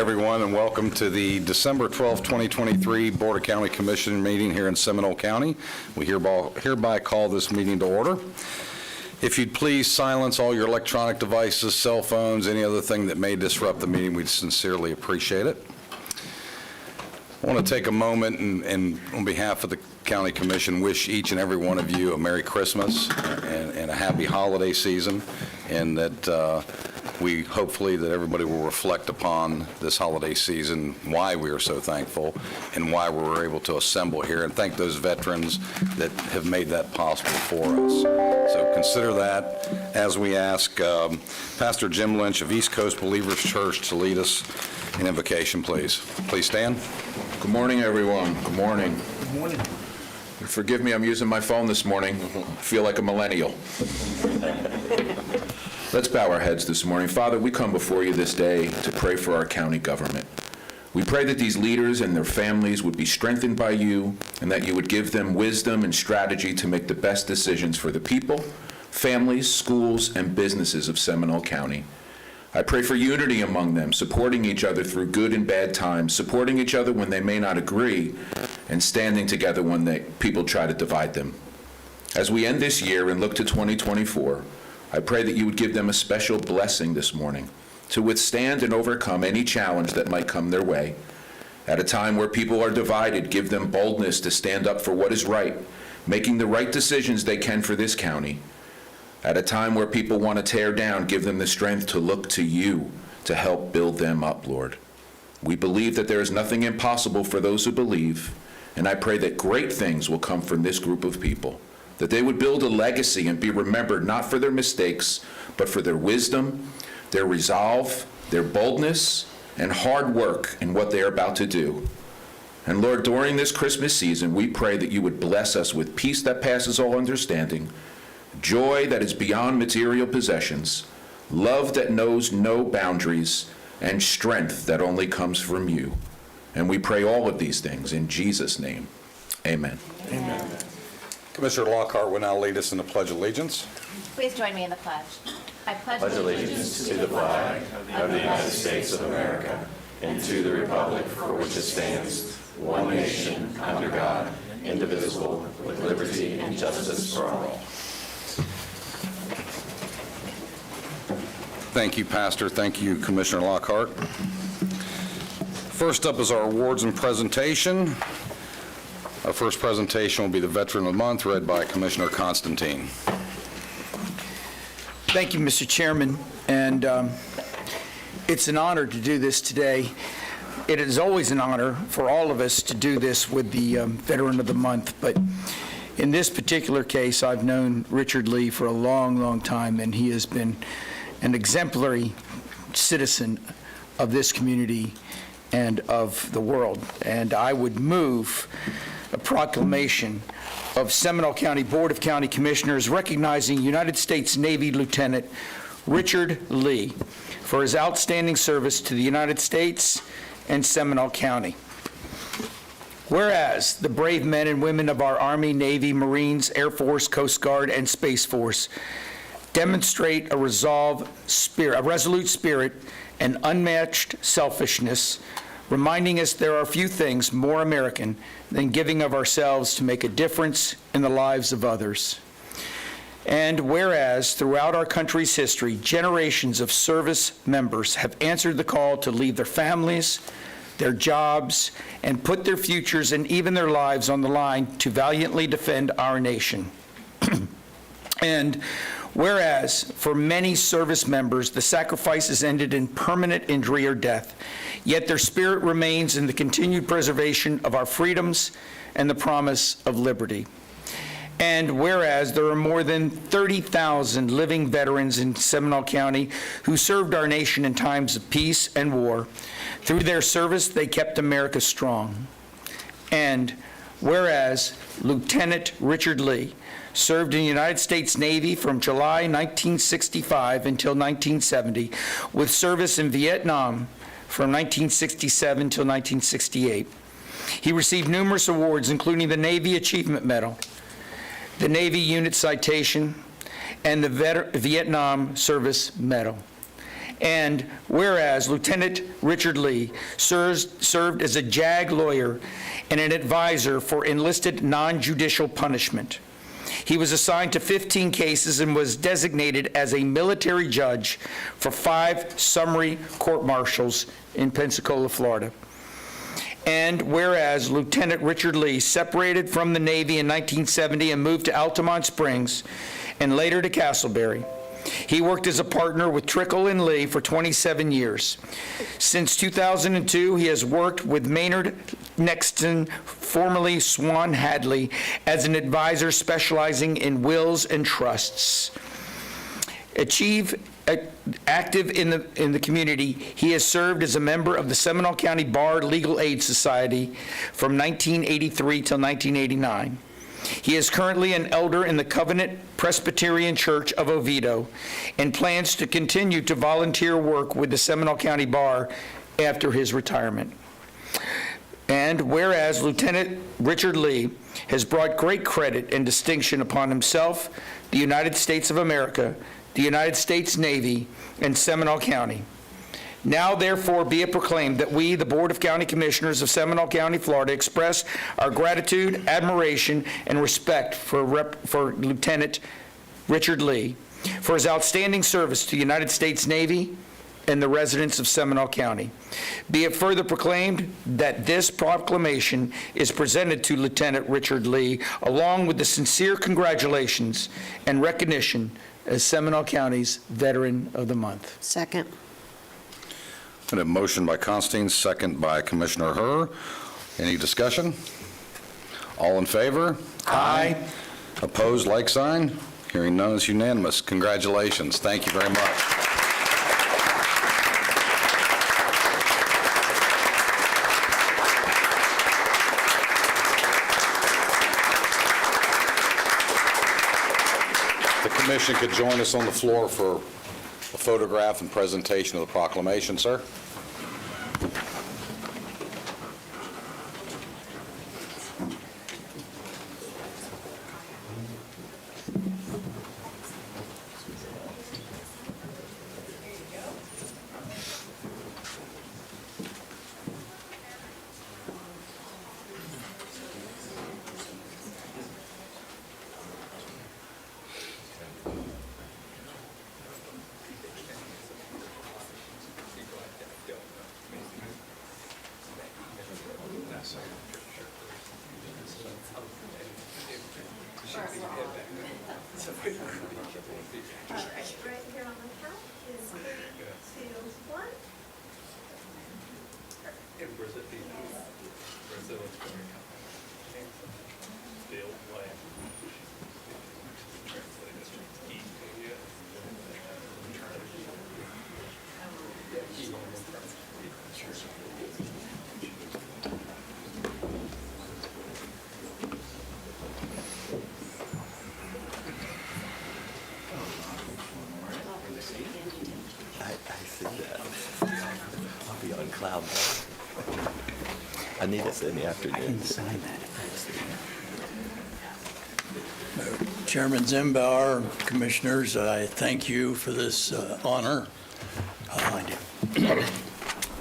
everyone, and welcome to the December 12, 2023 Board of County Commission meeting here in Seminole County. We hereby call this meeting to order. If you'd please silence all your electronic devices, cell phones, any other thing that may disrupt the meeting, we'd sincerely appreciate it. I want to take a moment and on behalf of the County Commission, wish each and every one of you a Merry Christmas and a happy holiday season, and that we hopefully that everybody will reflect upon this holiday season, why we are so thankful and why we were able to assemble here, and thank those veterans that have made that possible for us. So consider that as we ask Pastor Jim Lynch of East Coast Believers Church to lead us in invocation, please. Please stand. Good morning, everyone. Good morning. Good morning. Forgive me, I'm using my phone this morning. I feel like a millennial. Let's bow our heads this morning. Father, we come before you this day to pray for our county government. We pray that these leaders and their families would be strengthened by you, and that you would give them wisdom and strategy to make the best decisions for the people, families, schools, and businesses of Seminole County. I pray for unity among them, supporting each other through good and bad times, supporting each other when they may not agree, and standing together when people try to divide them. As we end this year and look to 2024, I pray that you would give them a special blessing this morning to withstand and overcome any challenge that might come their way. At a time where people are divided, give them boldness to stand up for what is right, making the right decisions they can for this county. At a time where people want to tear down, give them the strength to look to you to help build them up, Lord. We believe that there is nothing impossible for those who believe, and I pray that great things will come from this group of people, that they would build a legacy and be remembered not for their mistakes, but for their wisdom, their resolve, their boldness, and hard work in what they are about to do. And Lord, during this Christmas season, we pray that you would bless us with peace that passes all understanding, joy that is beyond material possessions, love that knows no boundaries, and strength that only comes from you. And we pray all of these things in Jesus' name. Amen. Amen. Commissioner Lockhart will now lead us in the Pledge of Allegiance. Please join me in the pledge. I pledge allegiance to the flag of the United States of America and to the republic for which it stands, one nation, under God, indivisible, with liberty and justice for all. Thank you, Pastor. Thank you, Commissioner Lockhart. First up is our awards and presentation. Our first presentation will be the Veteran of the Month, read by Commissioner Constantine. Thank you, Mr. Chairman, and it's an honor to do this today. It is always an honor for all of us to do this with the Veteran of the Month, but in this particular case, I've known Richard Lee for a long, long time, and he has been an exemplary citizen of this community and of the world. And I would move a proclamation of Seminole County Board of County Commissioners recognizing United States Navy Lieutenant Richard Lee for his outstanding service to the United States and Seminole County. Whereas the brave men and women of our Army, Navy, Marines, Air Force, Coast Guard, and Space Force demonstrate a resolute spirit and unmatched selfishness, reminding us there are few things more American than giving of ourselves to make a difference in the lives of others. And whereas throughout our country's history, generations of service members have answered the call to leave their families, their jobs, and put their futures and even their lives on the line to valiantly defend our nation. And whereas for many service members, the sacrifices ended in permanent injury or death, yet their spirit remains in the continued preservation of our freedoms and the promise of liberty. And whereas there are more than 30,000 living veterans in Seminole County who served our nation in times of peace and war, through their service they kept America strong. And whereas Lieutenant Richard Lee served in the United States Navy from July 1965 until 1970, with service in Vietnam from 1967 until 1968. He received numerous awards, including the Navy Achievement Medal, the Navy Unit Citation, and the Vietnam Service Medal. And whereas Lieutenant Richard Lee served as a JAG lawyer and an advisor for enlisted non-judicial punishment. He was assigned to 15 cases and was designated as a military judge for 5 summary court-martials in Pensacola, Florida. And whereas Lieutenant Richard Lee separated from the Navy in 1970 and moved to Altamont Springs and later to Castleberry, he worked as a partner with Trickle and Lee for 27 years. Since 2002, he has worked with Maynard Nexton, formerly Swan Hadley, as an advisor specializing in wills and trusts. Active in the community, he has served as a member of the Seminole County Bar Legal Aid Society from 1983 till 1989. He is currently an elder in the Covenant Presbyterian Church of Oviedo and plans to continue to volunteer work with the Seminole County Bar after his retirement. And whereas Lieutenant Richard Lee has brought great credit and distinction upon himself, the United States of America, the United States Navy, and Seminole County. Now therefore be it proclaimed that we, the Board of County Commissioners of Seminole County, Florida, express our gratitude, admiration, and respect for Lieutenant Richard Lee for his outstanding service to the United States Navy and the residents of Seminole County. Be it further proclaimed that this proclamation is presented to Lieutenant Richard Lee, along with the sincere congratulations and recognition as Seminole County's Veteran of the Month. Second. And a motion by Constine, second by Commissioner Herr. Any discussion? All in favor? Aye. Opposed, like sign? Hearing none is unanimous. Congratulations. Thank you very much. The commission could join us on the floor for a photograph and presentation of the proclamation, sir. Right here on the count is 3, 2, 1. I see that. I'll be on cloud nine. I need this in the afternoon. Chairman Zimbauer, Commissioners, I thank you for this honor.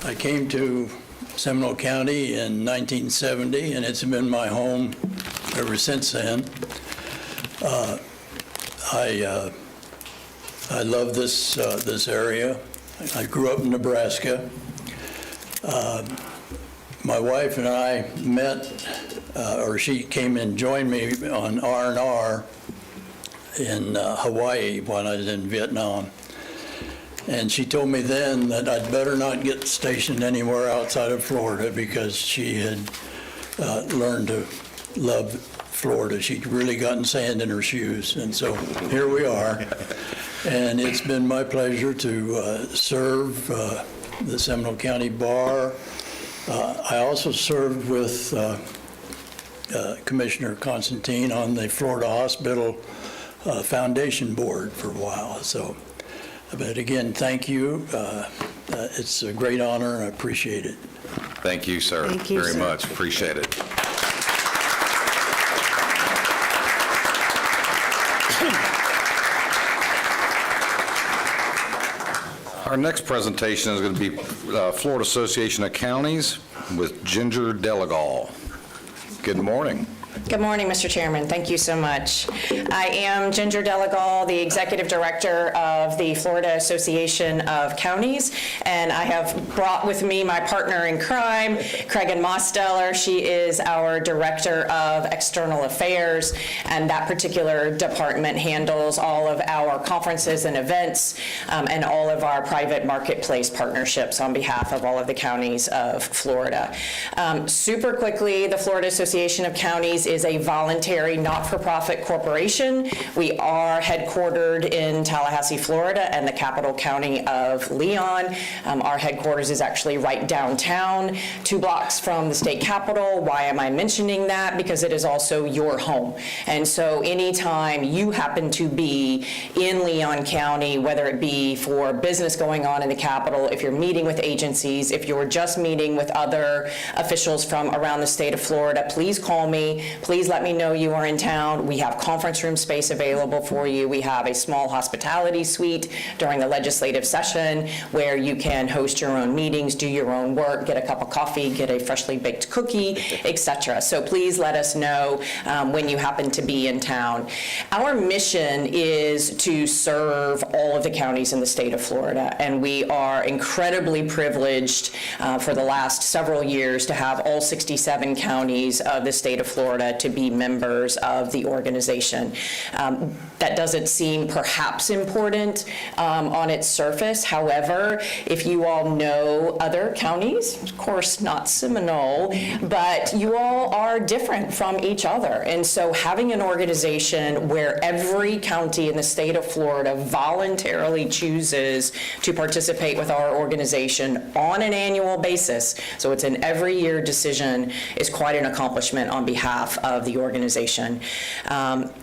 I came to Seminole County in 1970, and it's been my home ever since then. I love this area. I grew up in Nebraska. My wife and I met, or she came and joined me on R&R in Hawaii when I was in Vietnam. And she told me then that I'd better not get stationed anywhere outside of Florida because she had learned to love Florida. She'd really gotten sand in her shoes. And so here we are. And it's been my pleasure to serve the Seminole County Bar. I also served with Commissioner Constantine on the Florida Hospital Foundation Board for a while. So, but again, thank you. It's a great honor, and I appreciate it. Thank you, sir. Thank you, very sir. much. Appreciate it. Our next presentation is going to be Florida Association of Counties with Ginger Delegal. Good morning. Good morning, Mr. Chairman. Thank you so much. I am Ginger Delegal, the Executive Director of the Florida Association of Counties, and I have brought with me my partner in crime, Cregan Mosteller. She is our Director of External Affairs, and that particular department handles all of our conferences and events and all of our private marketplace partnerships on behalf of all of the counties of Florida. Super quickly, the Florida Association of Counties is a voluntary not-for-profit corporation. We are headquartered in Tallahassee, Florida, and the capital county of Leon. Our headquarters is actually right downtown, 2 blocks from the state capitol. Why am I mentioning that? Because it is also your home. And so anytime you happen to be in Leon County, whether it be for business going on in the capital, if you're meeting with agencies, if you're just meeting with other officials from around the state of Florida, please call me. Please let me know you are in town. We have conference room space available for you. We have a small hospitality suite during the legislative session where you can host your own meetings, do your own work, get a cup of coffee, get a freshly baked cookie, etc. So please let us know when you happen to be in town. Our mission is to serve all of the counties in the state of Florida, and we are incredibly privileged for the last several years to have all 67 counties of the state of Florida to be members of the organization. That doesn't seem perhaps important on its surface. However, if you all know other counties, of course not Seminole, but you all are different from each other. And so having an organization where every county in the state of Florida voluntarily chooses to participate with our organization on an annual basis, so it's an every year decision, is quite an accomplishment on behalf of the organization.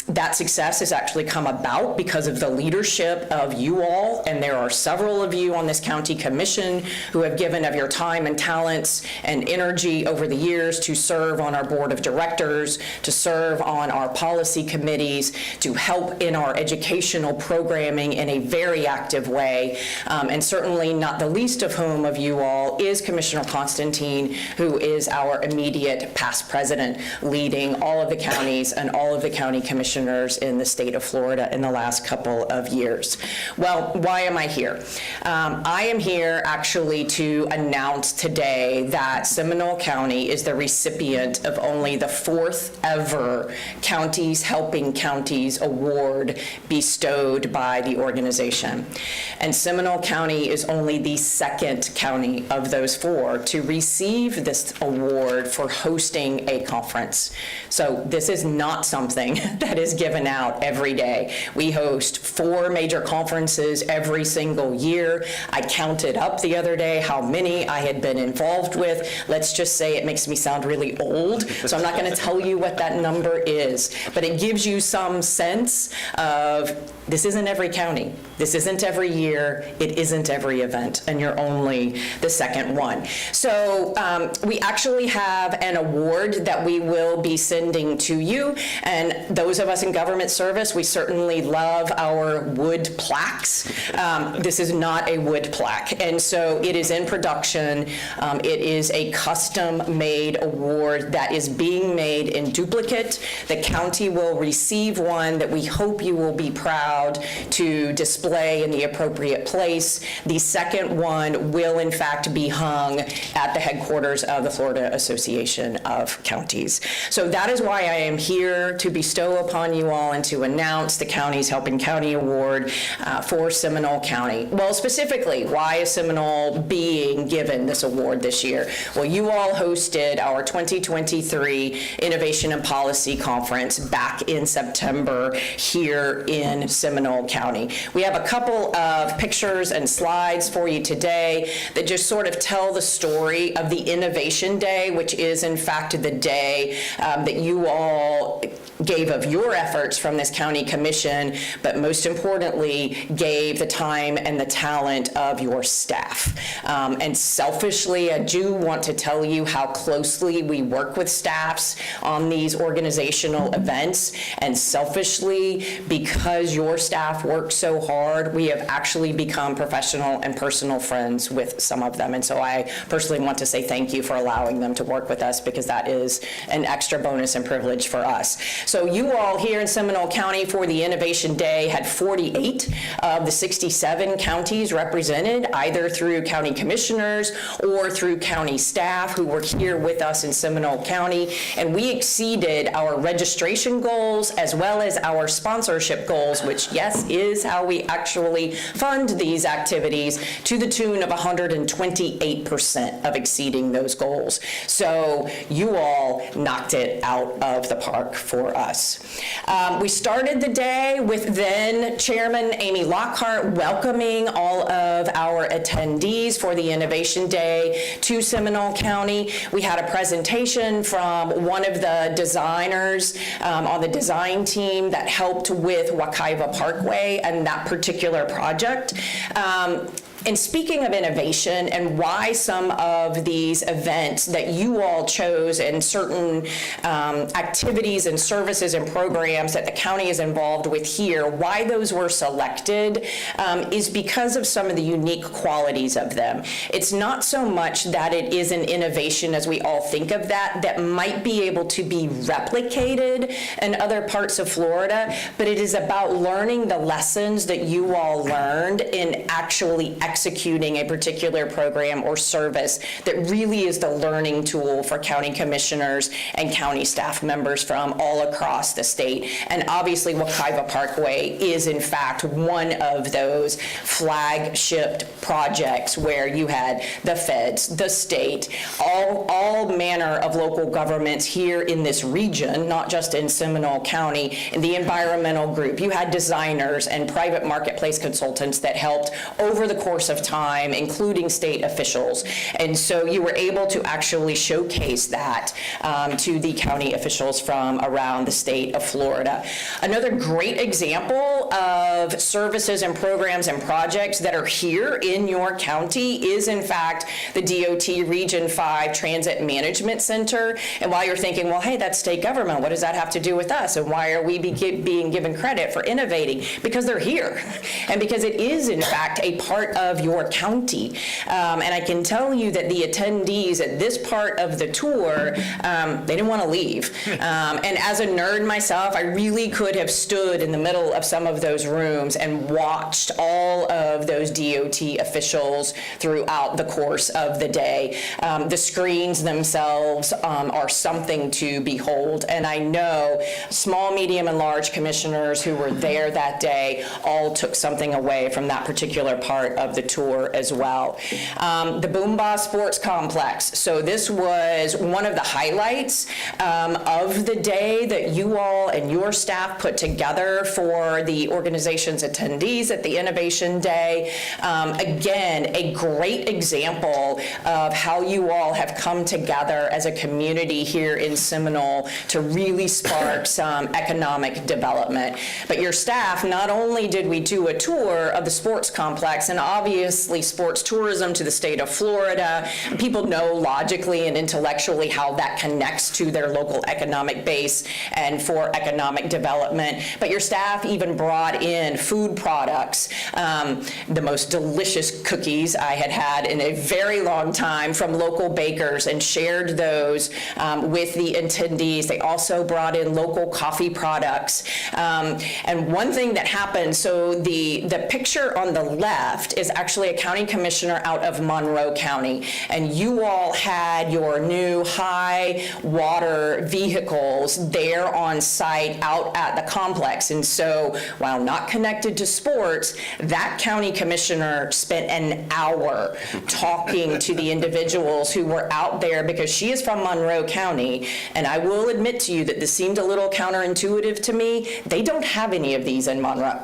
That success has actually come about because of the leadership of you all, and there are several of you on this county commission who have given of your time and talents and energy over the years to serve on our board of directors, to serve on our policy committees, to help in our educational programming in a very active way, and certainly not the least of whom of you all is Commissioner Constantine, who is our immediate past president, leading all of the counties and all of the county commissioners in the state of Florida in the last couple of years. Well, why am I here? I am here actually to announce today that Seminole County is the recipient of only the 4th ever Counties Helping Counties Award bestowed by the organization. And Seminole County is only the 2nd county of those 4 to receive this award for hosting a conference. So this is not something that is given out every day. We host 4 major conferences every single year. I counted up the other day how many I had been involved with. Let's just say it makes me sound really old, so I'm not going to tell you what that number is, but it gives you some sense of this isn't every county, this isn't every year, it isn't every event, and you're only the 2nd one. So we actually have an award that we will be sending to you, and those of us in government service, we certainly love our wood plaques. This is not a wood plaque, and so it is in production. It is a custom-made award that is being made in duplicate. The county will receive one that we hope you will be proud to display in the appropriate place. The 2nd one will in fact be hung at the headquarters of the Florida Association of Counties. So that is why I am here, to bestow upon you all and to announce the Counties Helping County Award for Seminole County. Well, specifically, why is Seminole being given this award this year? Well, you all hosted our 2023 Innovation and Policy Conference back in September here in Seminole County. We have a couple of pictures and slides for you today that just sort of tell the story of the Innovation Day, which is in fact the day that you all gave of your efforts from this county commission, but most importantly, gave the time and the talent of your staff. And selfishly, I do want to tell you how closely we work with staffs on these organizational events. And selfishly, because your staff works so hard, we have actually become professional and personal friends with some of them. And so I personally want to say thank you for allowing them to work with us, because that is an extra bonus and privilege for us. So you all here in Seminole County for the Innovation Day had 48 of the 67 counties represented, either through county commissioners or through county staff who were here with us in Seminole County. And we exceeded our registration goals as well as our sponsorship goals, which, yes, is how we actually fund these activities, to the tune of 128% of exceeding those goals. So you all knocked it out of the park for us. We started the day with then Chairman Amy Lockhart welcoming all of our attendees for the Innovation Day to Seminole County. We had a presentation from one of the designers on the design team that helped with Wekiva Parkway and that particular project. And speaking of innovation and why some of these events that you all chose and certain activities and services and programs that the county is involved with here, why those were selected is because of some of the unique qualities of them. It's not so much that it is an innovation as we all think of that might be able to be replicated in other parts of Florida, but it is about learning the lessons that you all learned in actually executing a particular program or service that really is the learning tool for county commissioners and county staff members from all across the state. And obviously, Wekiva Parkway is in fact one of those flagship projects where you had the feds, the state, all manner of local governments here in this region, not just in Seminole County, in the environmental group. You had designers and private marketplace consultants that helped over the course of time, including state officials. And so you were able to actually showcase that to the county officials from around the state of Florida. Another great example of services and programs and projects that are here in your county is in fact the DOT Region 5 Transit Management Center. And while you're thinking, well, hey, that's state government, what does that have to do with us? And why are we being given credit for innovating? Because they're here. And because it is in fact a part of your county. And I can tell you that the attendees at this part of the tour, they didn't want to leave. And as a nerd myself, I really could have stood in the middle of some of those rooms and watched all of those DOT officials throughout the course of the day. The screens themselves are something to behold. And I know small, medium, and large commissioners who were there that day all took something away from that particular part of the tour as well. The Boomba Sports Complex. So this was one of the highlights of the day that you all and your staff put together for the organization's attendees at the Innovation Day. Again, a great example of how you all have come together as a community here in Seminole to really spark some economic development. But your staff, not only did we do a tour of the sports complex, and obviously sports tourism to the state of Florida, people know logically and intellectually how that connects to their local economic base and for economic development, but your staff even brought in food products, the most delicious cookies I had had in a very long time from local bakers, and shared those with the attendees. They also brought in local coffee products. And one thing that happened, so the picture on the left is actually a county commissioner out of Monroe County, and you all had your new high water vehicles there on site out at the complex. And so while not connected to sports, that county commissioner spent an hour talking to the individuals who were out there, because she is from Monroe County, and I will admit to you that this seemed a little counterintuitive to me. They don't have any of these in Monroe.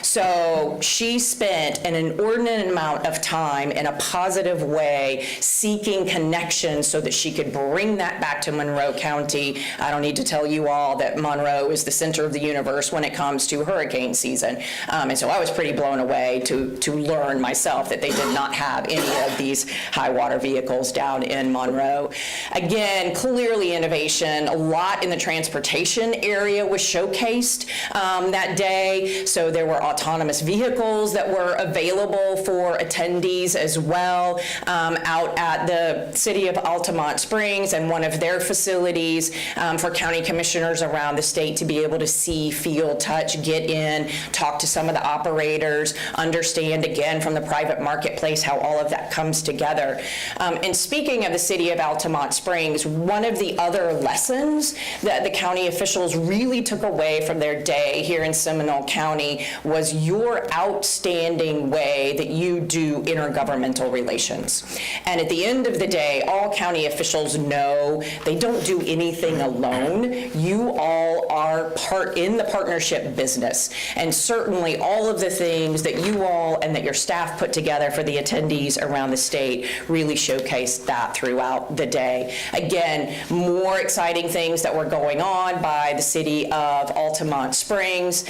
So she spent an inordinate amount of time in a positive way seeking connections so that she could bring that back to Monroe County. I don't need to tell you all that Monroe is the center of the universe when it comes to hurricane season. And so I was pretty blown away to learn myself that they did not have any of these high water vehicles down in Monroe. Again, clearly innovation. A lot in the transportation area was showcased that day. So there were autonomous vehicles that were available for attendees as well out at the city of Altamont Springs and one of their facilities for county commissioners around the state to be able to see, feel, touch, get in, talk to some of the operators, understand again from the private marketplace how all of that comes together. And speaking of the city of Altamont Springs, one of the other lessons that the county officials really took away from their day here in Seminole County was your outstanding way that you do intergovernmental relations. And at the end of the day, all county officials know they don't do anything alone. You all are part in the partnership business. And certainly all of the things that you all and that your staff put together for the attendees around the state really showcased that throughout the day. Again, more exciting things that were going on by the city of Altamont Springs.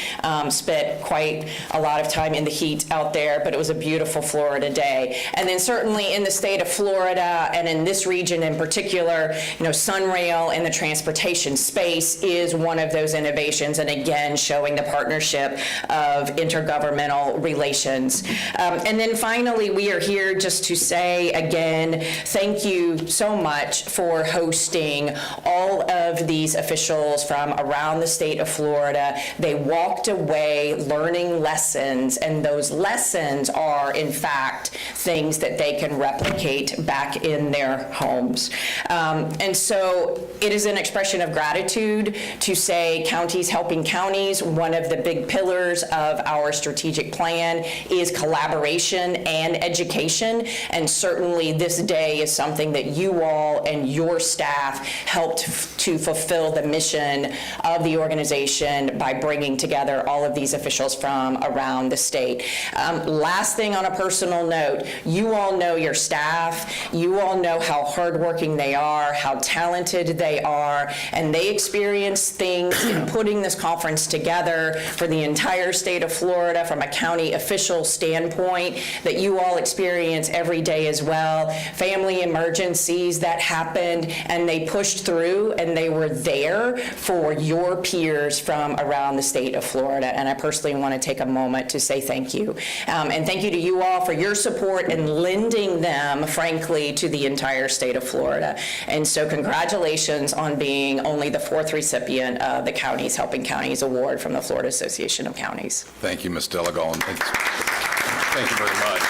Spent quite a lot of time in the heat out there, but it was a beautiful Florida day. And then certainly in the state of Florida and in this region in particular, Sunrail in the transportation space is one of those innovations, and again, showing the partnership of intergovernmental relations. And then finally, we are here just to say again, thank you so much for hosting all of these officials from around the state of Florida. They walked away learning lessons, and those lessons are, in fact, things that they can replicate back in their homes. And so it is an expression of gratitude to say counties helping counties. One of the big pillars of our strategic plan is collaboration and education, and certainly this day is something that you all and your staff helped to fulfill the mission of the organization by bringing together all of these officials from around the state. Last thing on a personal note, you all know your staff, you all know how hardworking they are, how talented they are, and they experience things in putting this conference together for the entire state of Florida from a county official standpoint that you all experience every day as well. Family emergencies that happened, and they pushed through, and they were there for your peers from around the state of Florida. And I personally want to take a moment to say thank you. And thank you to you all for your support and lending them, frankly, to the entire state of Florida. And so congratulations on being only the 4th recipient of the Counties Helping Counties Award from the Florida Association of Counties. Thank you, Ms. Delegal, and thank you very much.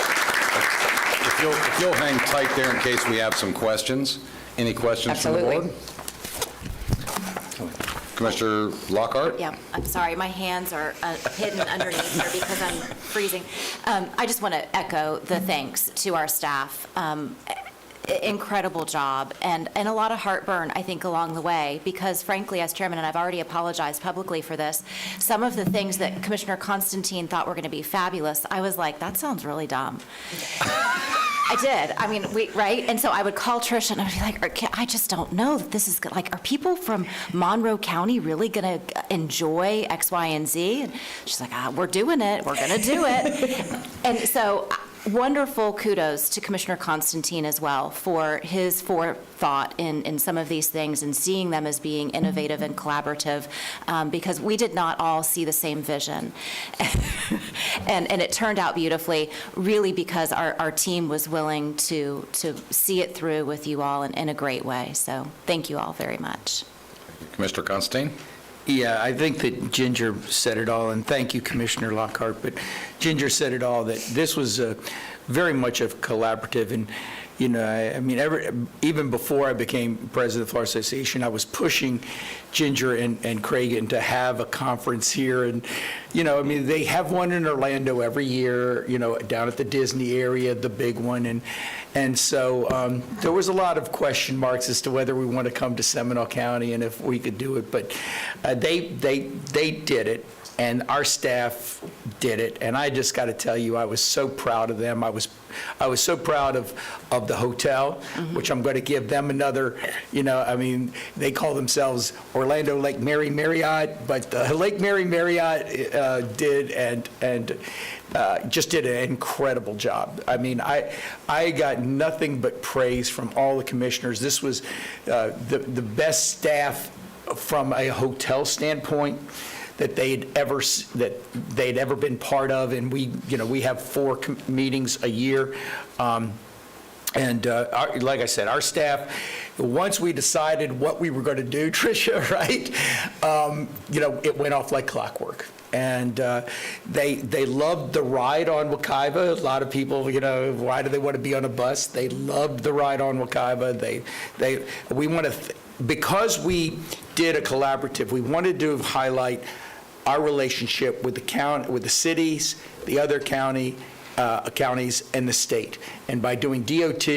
If you'll hang tight there in case we have some questions. Any questions from the board? Absolutely. Commissioner Lockhart? Yeah, I'm sorry, my hands are hidden underneath here because I'm freezing. I just want to echo the thanks to our staff. Incredible job, and a lot of heartburn, I think, along the way, because frankly, as chairman, and I've already apologized publicly for this, some of the things that Commissioner Constantine thought were going to be fabulous, I was like, that sounds really dumb. I did. I mean, right? And so I would call Trish and I'd be like, I just don't know that this is good. Like, are people from Monroe County really going to enjoy X, Y, and Z? And she's like, we're doing it. We're going to do it. And so wonderful kudos to Commissioner Constantine as well for his forethought in some of these things and seeing them as being innovative and collaborative, because we did not all see the same vision. and it turned out beautifully, really because our team was willing to see it through with you all in a great way. So thank you all very much. Commissioner Constantine? Yeah, I think that Ginger said it all, and thank you, Commissioner Lockhart, but Ginger said it all, that this was very much a collaborative, and You know, I mean, even before I became president of the Florida Association, I was pushing Ginger and Cragen to have a conference here. And, you know, I mean, they have one in Orlando every year, you know, down at the Disney area, the big one. And so there was a lot of question marks as to whether we want to come to Seminole County and if we could do it. But they did it. And our staff did it, and I just got to tell you, I was so proud of them. I was so proud of the hotel, which I'm going to give them another, you know, I mean, they call themselves Orlando Lake Mary Marriott, but Lake Mary Marriott did and just did an incredible job. I mean, I got nothing but praise from all the commissioners. This was the best staff from a hotel standpoint that they'd ever been part of, and we have 4 meetings a year, and like I said, our staff, once we decided what we were going to do, Tricia, right? You know, it went off like clockwork. And they loved the ride on Wekiva. A lot of people, you know, why do they want to be on a bus? They loved the ride on Wekiva. Because we did a collaborative, we wanted to highlight our relationship with the county, with the cities, the other counties, and the state. And by doing DOT,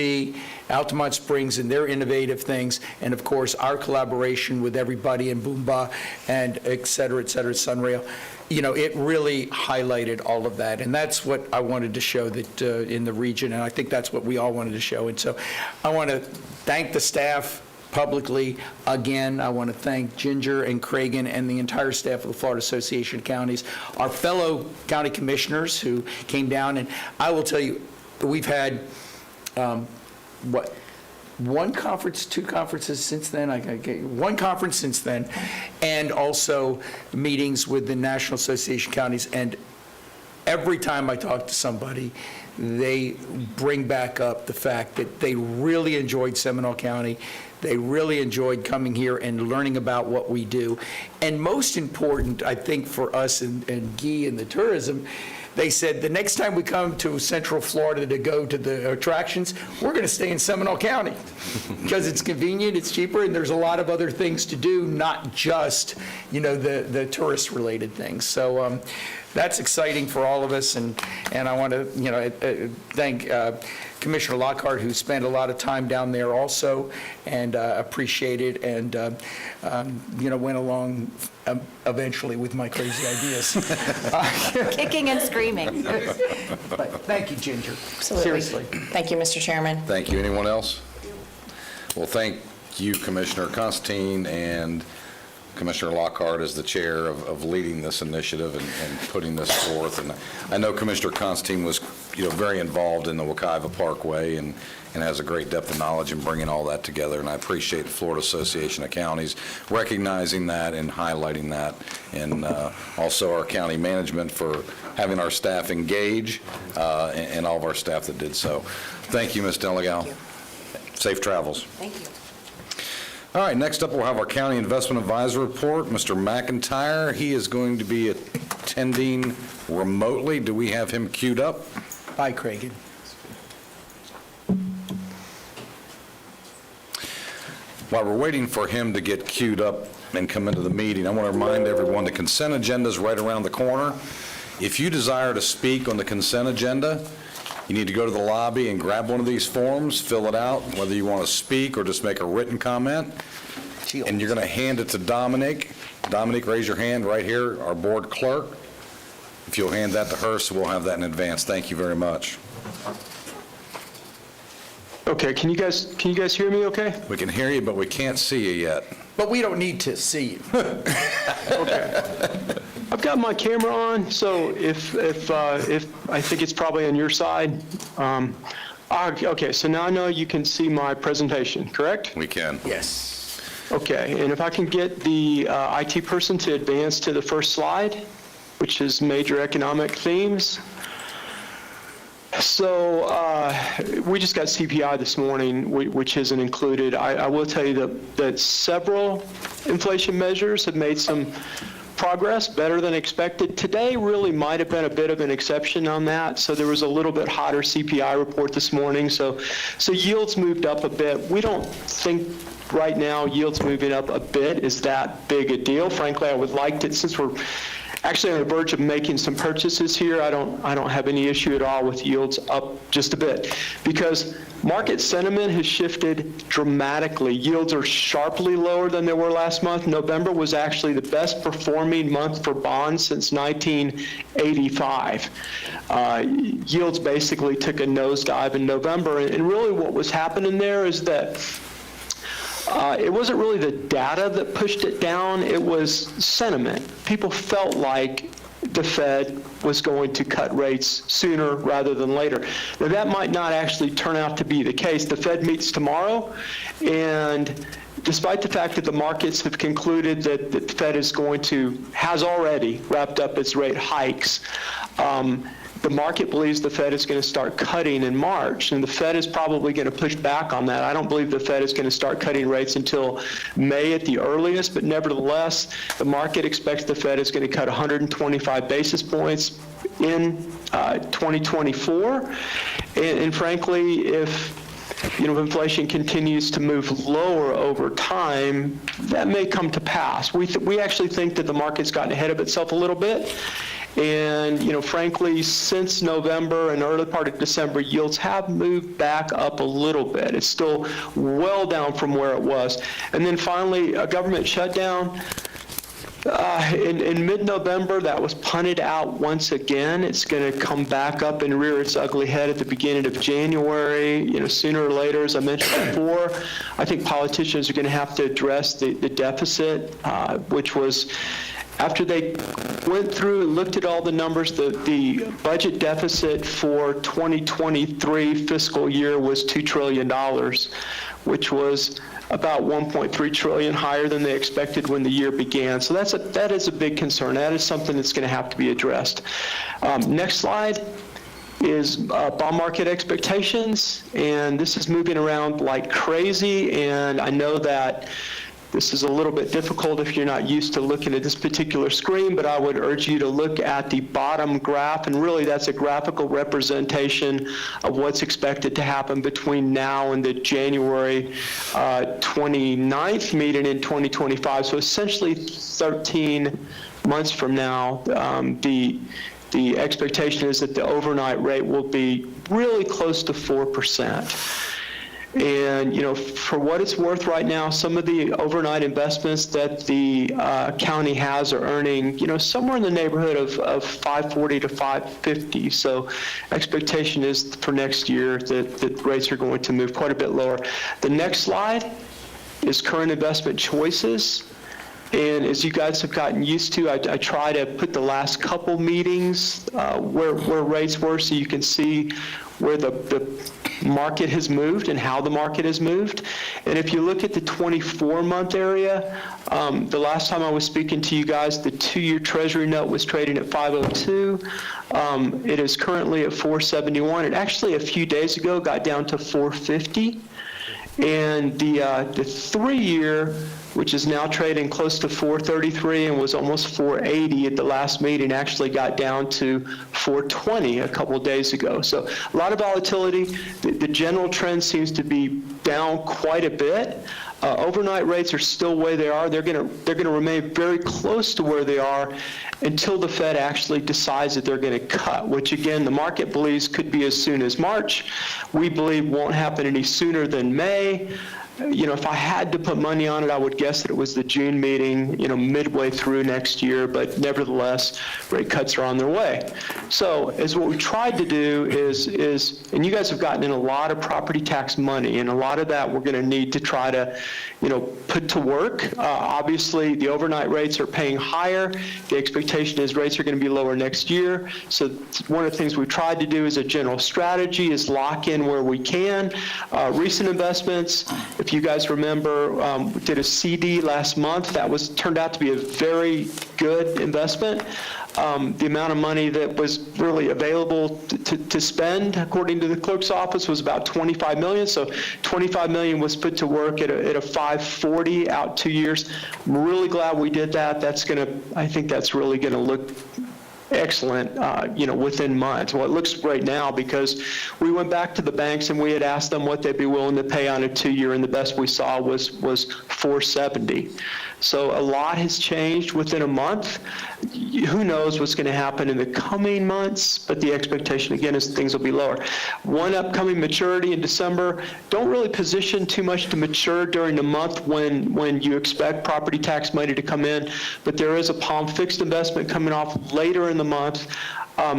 Altamont Springs and their innovative things, and of course our collaboration with everybody in Boomba and et cetera, Sunrail, you know, it really highlighted all of that. And that's what I wanted to show that in the region, and I think that's what we all wanted to show. And so I want to thank the staff publicly. Again, I want to thank Ginger and Cragen and the entire staff of the Florida Association of Counties, our fellow county commissioners who came down. And I will tell you, we've had, one conference, 2 conferences since then, one conference since then, and also meetings with the National Association of Counties. And every time I talk to somebody, they bring back up the fact that they really enjoyed Seminole County. They really enjoyed coming here and learning about what we do. And most important, I think, for us and Guy and the tourism, they said the next time we come to Central Florida to go to the attractions, we're going to stay in Seminole County because it's convenient, it's cheaper, and there's a lot of other things to do, not just, you know, the tourist-related things. So that's exciting for all of us, and I want to, you know, thank Commissioner Lockhart, who spent a lot of time down there also, and appreciate it, and you know, went along eventually with my crazy ideas. Kicking and screaming. But thank you, Ginger. Absolutely. Seriously. Thank you, Mr. Chairman. Thank you. Anyone else? Well, thank you, Commissioner Constantine, and Commissioner Lockhart as the chair of leading this initiative and putting this forth. And I know Commissioner Constantine was, you know, very involved in the Wekiva Parkway and has a great depth of knowledge in bringing all that together. And I appreciate the Florida Association of Counties recognizing that and highlighting that, and also our county management for having our staff engage and all of our staff that did so. Thank you, Ms. Delegal. Safe travels. Thank you. All right, next up we'll have our County Investment Advisor Report, Mr. McIntyre. He is going to be attending remotely. Do we have him queued up? Bye, Cragen. While we're waiting for him to get queued up and come into the meeting, I want to remind everyone the consent agenda is right around the corner. If you desire to speak on the consent agenda, you need to go to the lobby and grab one of these forms, fill it out, whether you want to speak or just make a written comment. And you're going to hand it to Dominique. Dominique, raise your hand right here, our board clerk. If you'll hand that to her, so we'll have that in advance. Thank you very much. Okay, can you guys hear me okay? We can hear you, but we can't see you yet. But we don't need to see you. Okay. I've got my camera on, so if I think it's probably on your side. Okay, so now I know you can see my presentation, correct? We can. Yes. Okay, and if I can get the IT person to advance to the first slide, which is major economic themes. So we just got CPI this morning, which isn't included. I will tell you that several inflation measures have made some progress, better than expected. Today really might have been a bit of an exception on that. So there was a little bit hotter CPI report this morning. So yields moved up a bit. We don't think right now yields moving up a bit is that big a deal. Frankly, I would like to, since we're actually on the verge of making some purchases here, I don't have any issue at all with yields up just a bit, because market sentiment has shifted dramatically. Yields are sharply lower than they were last month. November was actually the best performing month for bonds since 1985. Yields basically took a nosedive in November, and really what was happening there is that it wasn't really the data that pushed it down, it was sentiment. People felt like the Fed was going to cut rates sooner rather than later. Now, that might not actually turn out to be the case. The Fed meets tomorrow, and despite the fact that the markets have concluded that the Fed has already wrapped up its rate hikes, the market believes the Fed is going to start cutting in March, and the Fed is probably going to push back on that. I don't believe the Fed is going to start cutting rates until May at the earliest, but nevertheless, the market expects the Fed is going to cut 125 basis points in 2024. And frankly, if inflation continues to move lower over time, that may come to pass. We actually think that the market's gotten ahead of itself a little bit. And, frankly, since November and early part of December, yields have moved back up a little bit. It's still well down from where it was. And then finally, a government shutdown. In mid-November, that was punted out once again. It's going to come back up and rear its ugly head at the beginning of January. Sooner or later, as I mentioned before, I think politicians are going to have to address the deficit, which was, after they went through and looked at all the numbers, the budget deficit for 2023 fiscal year was $2 trillion, which was about $1.3 trillion higher than they expected when the year began. So that is a big concern. That is something that's going to have to be addressed. Next slide is bond market expectations, and this is moving around like crazy, and I know that this is a little bit difficult if you're not used to looking at this particular screen, but I would urge you to look at the bottom graph, and really that's a graphical representation of what's expected to happen between now and the January 29th meeting in 2025. So essentially 13 months from now, the expectation is that the overnight rate will be really close to 4%. And, for what it's worth right now, some of the overnight investments that the county has are earning, somewhere in the neighborhood of 540 to 550. So expectation is for next year that rates are going to move quite a bit lower. The next slide is current investment choices. And as you guys have gotten used to, I try to put the last couple meetings where rates were, so you can see where the market has moved and how the market has moved. And if you look at the 24-month area, the last time I was speaking to you guys, the 2-year Treasury note was trading at 502. It is currently at 471. It actually, a few days ago, got down to 450. And the 3-year, which is now trading close to 433 and was almost 480 at the last meeting, actually got down to 420 a couple of days ago. So a lot of volatility. The general trend seems to be down quite a bit. Overnight rates are still where they are. They're going to remain very close to where they are until the Fed actually decides that they're going to cut, which again the market believes could be as soon as March. We believe won't happen any sooner than May. If I had to put money on it, I would guess that it was the June meeting, midway through next year, but nevertheless, rate cuts are on their way. So as what we tried to do is, and you guys have gotten in a lot of property tax money, and a lot of that we're going to need to try to, put to work. Obviously, the overnight rates are paying higher. The expectation is rates are going to be lower next year. So one of the things we've tried to do as a general strategy is lock in where we can. Recent investments, if If you guys remember, we did a CD last month. That turned out to be a very good investment. The amount of money that was really available to spend, according to the clerk's office, was about $25 million. So $25 million was put to work at a 5.40 out 2 years. I'm really glad we did that. I think that's really going to look excellent, within months. Well, it looks great now because we went back to the banks and we had asked them what they'd be willing to pay on a 2-year, and the best we saw was 470. So a lot has changed within a month. Who knows what's going to happen in the coming months, but the expectation, again, is things will be lower. One upcoming maturity in December, don't really position too much to mature during the month when you expect property tax money to come in, but there is a Palm fixed investment coming off later in the month.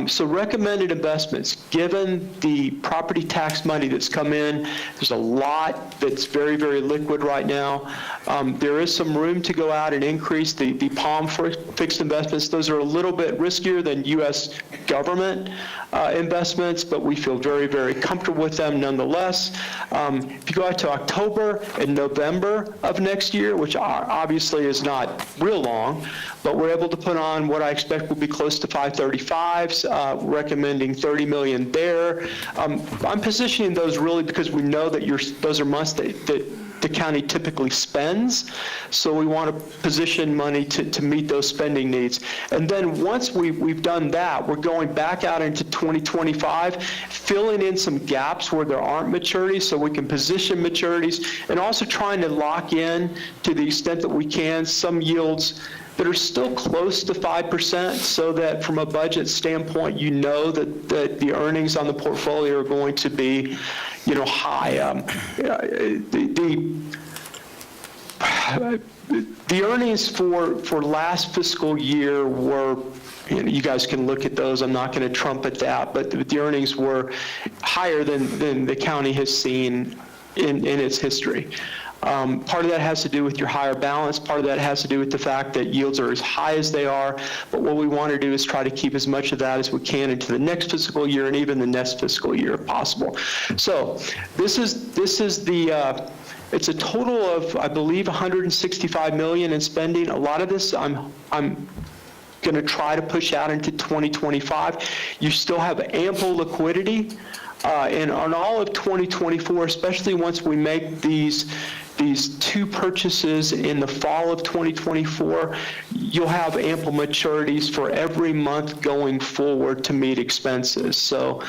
So recommended investments, given the property tax money that's come in, there's a lot that's very, very liquid right now. There is some room to go out and increase the Palm fixed investments. Those are a little bit riskier than U.S. government investments, but we feel very, very comfortable with them nonetheless. If you go out to October and November of next year, which obviously is not real long, but we're able to put on what I expect will be close to 535s, recommending $30 million there. I'm positioning those really because we know that those are months that the county typically spends, so we want to position money to meet those spending needs. And then once we've done that, we're going back out into 2025, filling in some gaps where there aren't maturities so we can position maturities, and also trying to lock in, to the extent that we can, some yields that are still close to 5%, so that from a budget standpoint, you know that the earnings on the portfolio are going to be, high. The earnings for last fiscal year were, you guys can look at those, I'm not going to trumpet that, but the earnings were higher than the county has seen in its history. Part of that has to do with your higher balance. Part of that has to do with the fact that yields are as high as they are. But what we want to do is try to keep as much of that as we can into the next fiscal year and even the next fiscal year if possible. So this is it's a total of, I believe, $165 million in spending. A lot of this I'm going to try to push out into 2025. You still have ample liquidity. And on all of 2024, especially once we make these 2 purchases in the fall of 2024, you'll have ample maturities for every month going forward to meet expenses. So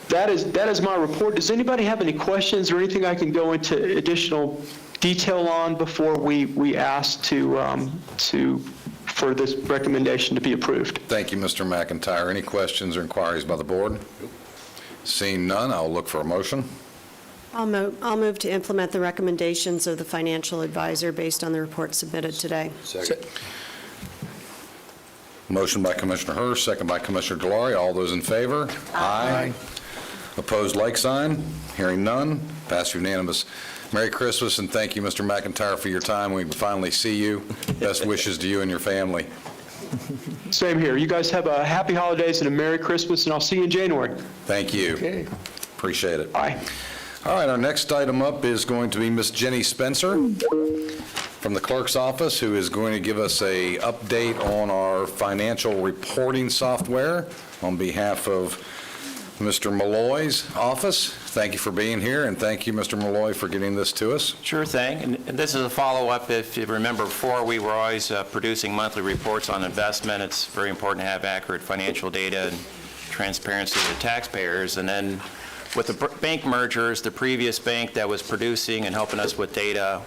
that is my report. Does anybody have any questions or anything I can go into additional detail on before we ask for this recommendation to be approved? Thank you, Mr. McIntyre. Any questions or inquiries by the board? Seeing none, I'll look for a motion. I'll move to implement the recommendations of the financial advisor based on the report submitted today. Second. Motion by Commissioner Hurst, second by Commissioner Delory. All those in favor? Aye. Opposed, like sign. Hearing none, passed unanimous. Merry Christmas, and thank you, Mr. McIntyre, for your time. We finally see you. Best wishes to you and your family. Same here. You guys have a happy holidays and a Merry Christmas, and I'll see you in January. Thank you. Okay. Appreciate it. Bye. All right, our next item up is going to be Miss Jenny Spencer from the clerk's office, who is going to give us a update on our financial reporting software on behalf of Mr. Malloy's office. Thank you for being here, and thank you, Mr. Malloy, for getting this to us. Sure thing. And this is a follow-up. If you remember before, we were always producing monthly reports on investment. It's very important to have accurate financial data and transparency to taxpayers. And then with the bank mergers, the previous bank that was producing and helping us with data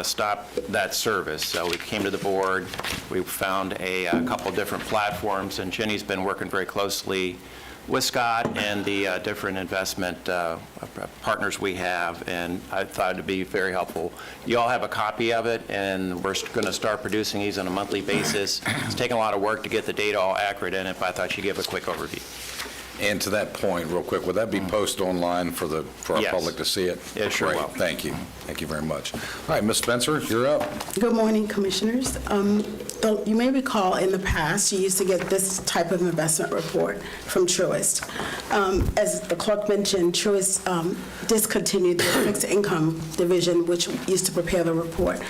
stopped that service. So we came to the board. We found a couple different platforms, and Jenny's been working very closely with Scott and the different investment partners we have, and I thought it'd be very helpful. You all have a copy of it, and we're going to start producing these on a monthly basis. It's taken a lot of work to get the data all accurate in it, but I thought you'd give a quick overview. And to that point, real quick, would that be posted online for our Yes. public to see it? It sure Great, will. thank you. Thank you very much. All right, Ms. Spencer, you're up. Good morning, Commissioners. You may recall in the past, you used to get this type of investment report from Truist. As the clerk mentioned, Truist discontinued their fixed income division, which used to prepare the report.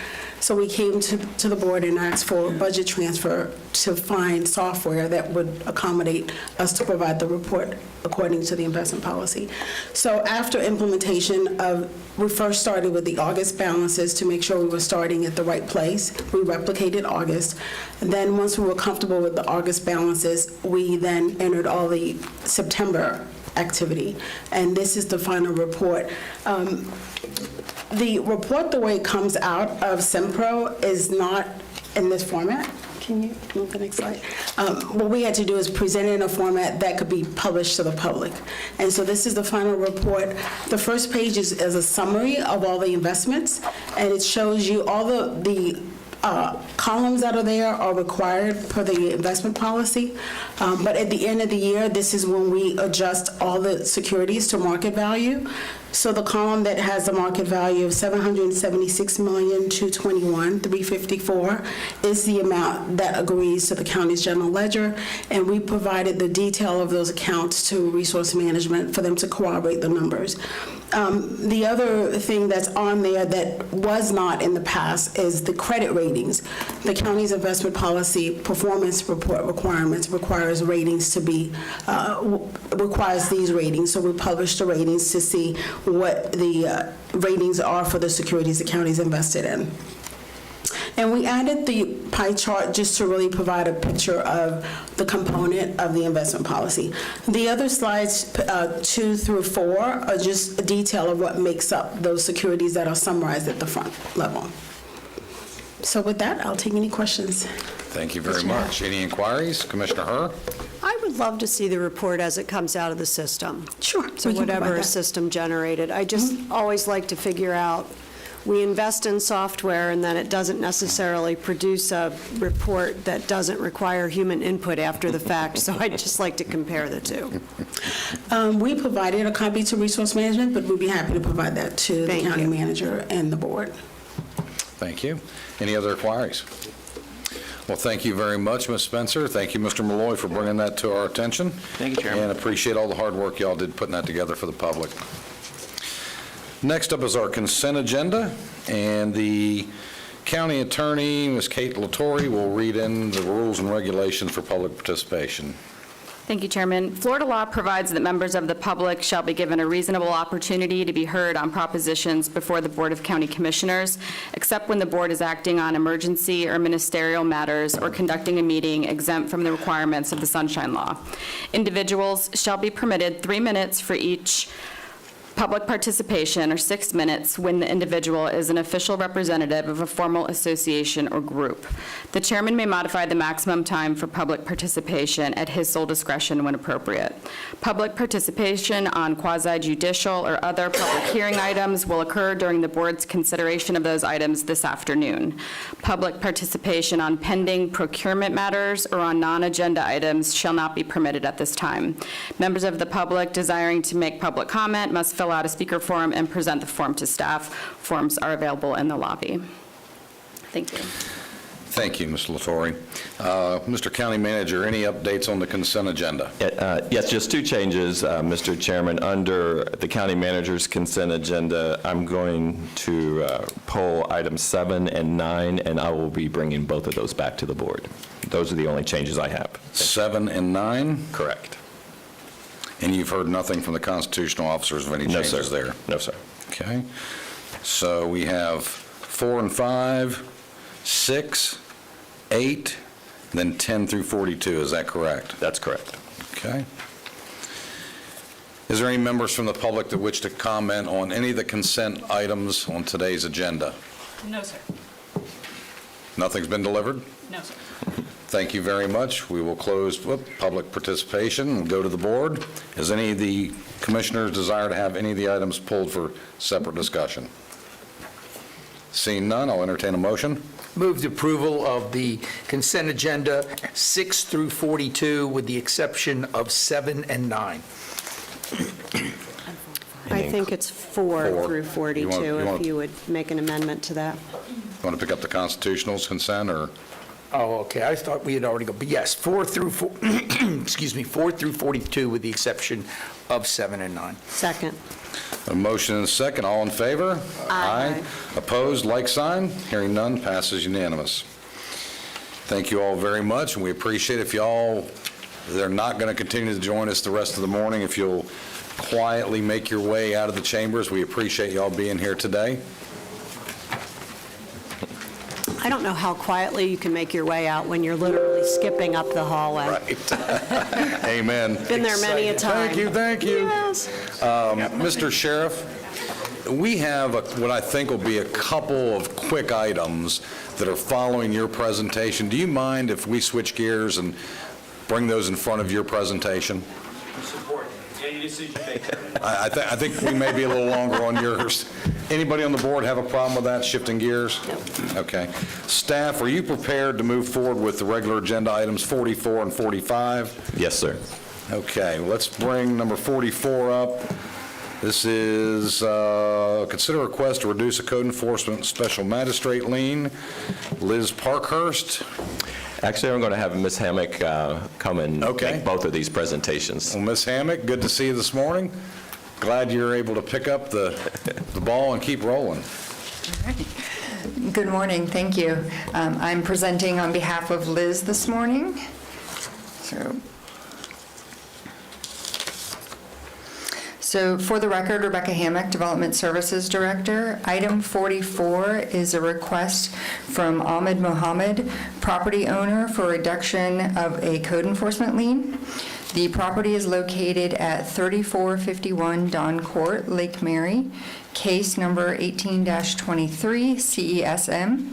So we came to the board and asked for a budget transfer to find software that would accommodate us to provide the report according to the investment policy. So after implementation we first started with the August balances to make sure we were starting at the right place. We replicated August. And then once we were comfortable with the August balances, we then entered all the September activity. And this is the final report. The report, the way it comes out of SEMPRO, is not in this format. Can you move the next slide? What we had to do is present it in a format that could be published to the public. And so this is the final report. The first page is a summary of all the investments, and it shows you all the columns that are there are required per the investment policy. But at the end of the year, this is when we adjust all the securities to market value. So the column that has a market value of $776,221,354 is the amount that agrees to the county's general ledger, and we provided the detail of those accounts to Resource Management for them to corroborate the numbers. The other thing that's on there that was not in the past is the credit ratings. The county's investment policy performance report requirements requires ratings to be, requires these ratings. So we published the ratings to see what the ratings are for the securities the county's invested in. And we added the pie chart just to really provide a picture of the component of the investment policy. The other slides, 2 through 4, are just a detail of what makes up those securities that are summarized at the front level. So with that, I'll take any questions. Thank you very much. Any inquiries? Commissioner Herr? I would love to see the report as it comes out of the system. Sure. So we can provide whatever that. is system generated. I just always like to figure out, we invest in software and then it doesn't necessarily produce a report that doesn't require human input after the fact. So I'd just like to compare the two. We provided a copy to Resource Management, but we'd be happy to provide that to the Thank county you. manager and the board. Thank you. Any other inquiries? Well, thank you very much, Ms. Spencer. Thank you, Mr. Malloy, for bringing that to our attention. Thank you, Chairman. And appreciate all the hard work y'all did putting that together for the public. Next up is our consent agenda, and the county attorney, Ms. Kate Latore, will read in the rules and regulations for public participation. Thank you, Chairman. Florida law provides that members of the public shall be given a reasonable opportunity to be heard on propositions before the Board of County Commissioners, except when the board is acting on emergency or ministerial matters or conducting a meeting exempt from the requirements of the Sunshine Law. Individuals shall be permitted 3 minutes for each public participation, or 6 minutes when the individual is an official representative of a formal association or group. The chairman may modify the maximum time for public participation at his sole discretion when appropriate. Public participation on quasi-judicial or other public hearing items will occur during the board's consideration of those items this afternoon. Public participation on pending procurement matters or on non-agenda items shall not be permitted at this time. Members of the public desiring to make public comment must fill out a speaker form and present the form to staff. Forms are available in the lobby. Thank you. Thank you, Ms. Latore. Mr. County Manager, any updates on the consent agenda? Yes, just 2 changes, Mr. Chairman. Under the county manager's consent agenda, I'm going to poll items 7 and 9, and I will be bringing both of those back to the board. Those are the only changes I have. 7 and 9? Correct. And you've heard nothing from the constitutional officers of any No, changes sir. there? No, sir. Okay. So we have 4 and 5, 6, 8, then 10 through 42. Is that correct? That's correct. Okay. Is there any members from the public that wish to comment on any of the consent items on today's agenda? No, sir. Nothing's been delivered? No, sir. Thank you very much. We will close public participation and go to the board. Does any of the commissioners desire to have any of the items pulled for separate discussion? Seeing none, I'll entertain a motion. Move the approval of the consent agenda 6 through 42 with the exception of 7 and 9. I think it's 4 through 42, if you would make an amendment to that. Want to pick up the constitutional consent, or? Oh, okay, I thought we had already go, but yes, 4 through 42 with the exception of 7 and 9. Second. A motion and a second. All in favor? Aye. Opposed, like sign. Hearing none, passes unanimous. Thank you all very much, and we appreciate if y'all, they're not going to continue to join us the rest of the morning, if you'll quietly make your way out of the chambers. We appreciate y'all being here today. I don't know how quietly you can make your way out when you're literally skipping up the hallway. Right. Amen. Been there many a time. Thank you. Yes. Mr. Sheriff, we have what I think will be a couple of quick items that are following your presentation. Do you mind if we switch gears and bring those in front of your presentation? Support any decision made. I think we may be a little longer on yours. Anybody on the board have a problem with that, shifting gears? No. Okay. Staff, are you prepared to move forward with the regular agenda items 44 and 45? Yes, sir. Okay, let's bring number 44 up. This is consider a request to reduce a code enforcement special magistrate lien. Liz Parkhurst. Actually, I'm going to have Ms. Hammock come and make both of these presentations. Well, Ms. Hammock, good to see you this morning. Glad you're able to pick up the ball and keep rolling. Good morning, thank you. I'm presenting on behalf of Liz this morning. So for the record, Rebecca Hammock, Development Services Director. Item 44 is a request from Ahmed Mohammed, property owner, for reduction of a code enforcement lien. The property is located at 3451 Don Court, Lake Mary, case number 18-23 CESM.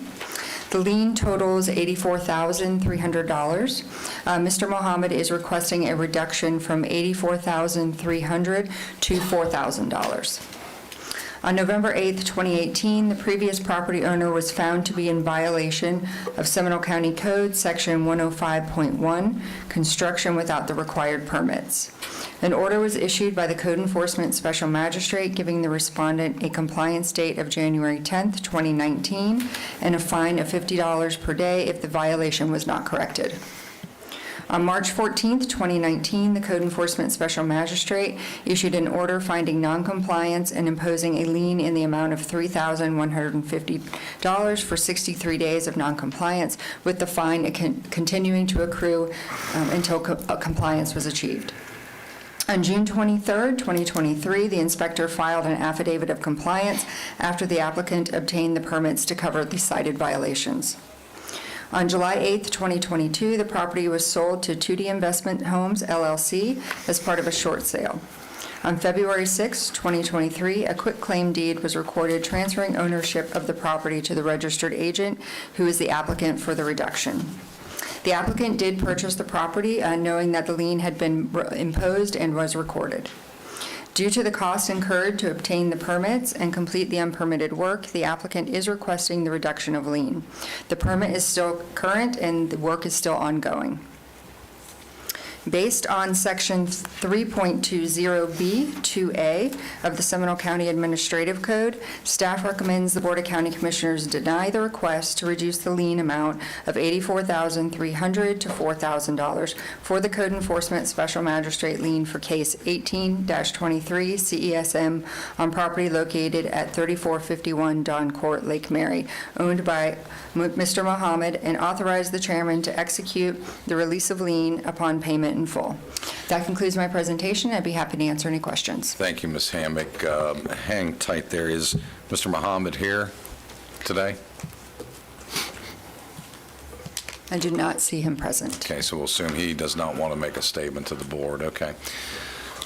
The lien totals $84,300. Mr. Mohammed is requesting a reduction from $84,300 to $4,000. On November 8th, 2018, the previous property owner was found to be in violation of Seminole County Code, Section 105.1, construction without the required permits. An order was issued by the Code Enforcement Special Magistrate giving the respondent a compliance date of January 10th, 2019, and a fine of $50 per day if the violation was not corrected. On March 14th, 2019, the Code Enforcement Special Magistrate issued an order finding noncompliance and imposing a lien in the amount of $3,150 for 63 days of noncompliance, with the fine continuing to accrue until compliance was achieved. On June 23rd, 2023, the inspector filed an affidavit of compliance after the applicant obtained the permits to cover the cited violations. On July 8th, 2022, the property was sold to 2D Investment Homes, LLC, as part of a short sale. On February 6, 2023, a quitclaim deed was recorded transferring ownership of the property to the registered agent, who is the applicant for the reduction. The applicant did purchase the property, knowing that the lien had been imposed and was recorded. Due to the cost incurred to obtain the permits and complete the unpermitted work, the applicant is requesting the reduction of lien. The permit is still current and the work is still ongoing. Based on Section 3.20B2A of the Seminole County Administrative Code, staff recommends the Board of County Commissioners deny the request to reduce the lien amount of $84,300 to $4,000 for the Code Enforcement Special Magistrate lien for case 18-23 CESM on property located at 3451 Don Court, Lake Mary, owned by Mr. Mohammed, and authorize the chairman to execute the release of lien upon payment in full. That concludes my presentation. I'd be happy to answer any questions. Thank you, Ms. Hammock. Hang tight there. Is Mr. Mohammed here today? I do not see him present. Okay, so we'll assume he does not want to make a statement to the board. Okay.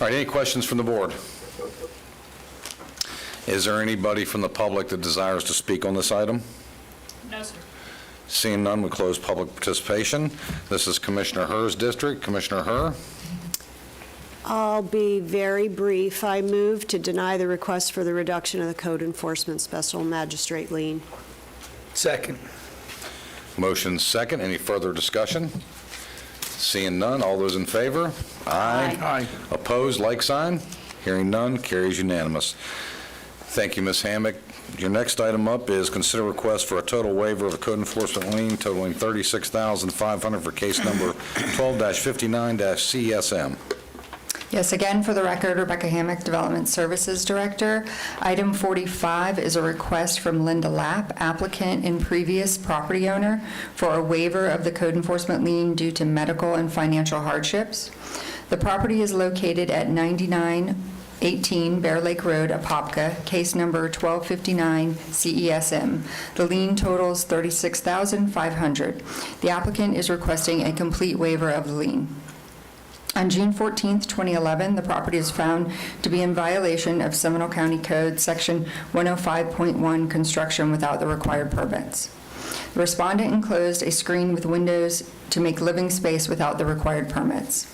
All right, any questions from the board? Is there anybody from the public that desires to speak on this item? No, sir. Seeing none, we close public participation. This is Commissioner Herr's district. Commissioner Herr? I'll be very brief. I move to deny the request for the reduction of the Code Enforcement Special Magistrate lien. Second. Motion second. Any further discussion? Seeing none, all those in favor? Aye. Opposed, like sign. Hearing none, carries unanimous. Thank you, Ms. Hammack. Your next item up is consider request for a total waiver of a code enforcement lien totaling $36,500 for case number 12-59-CSM. Yes, again, for the record, Rebecca Hammack, Development Services Director. Item 45 is a request from Linda Lapp, applicant and previous property owner, for a waiver of the code enforcement lien due to medical and financial hardships. The property is located at 9918 Bear Lake Road, Apopka, case number 1259 CESM. The lien totals $36,500. The applicant is requesting a complete waiver of the lien. On June 14, 2011, the property is found to be in violation of Seminole County Code Section 105.1, construction without the required permits. The respondent enclosed a screen with windows to make living space without the required permits.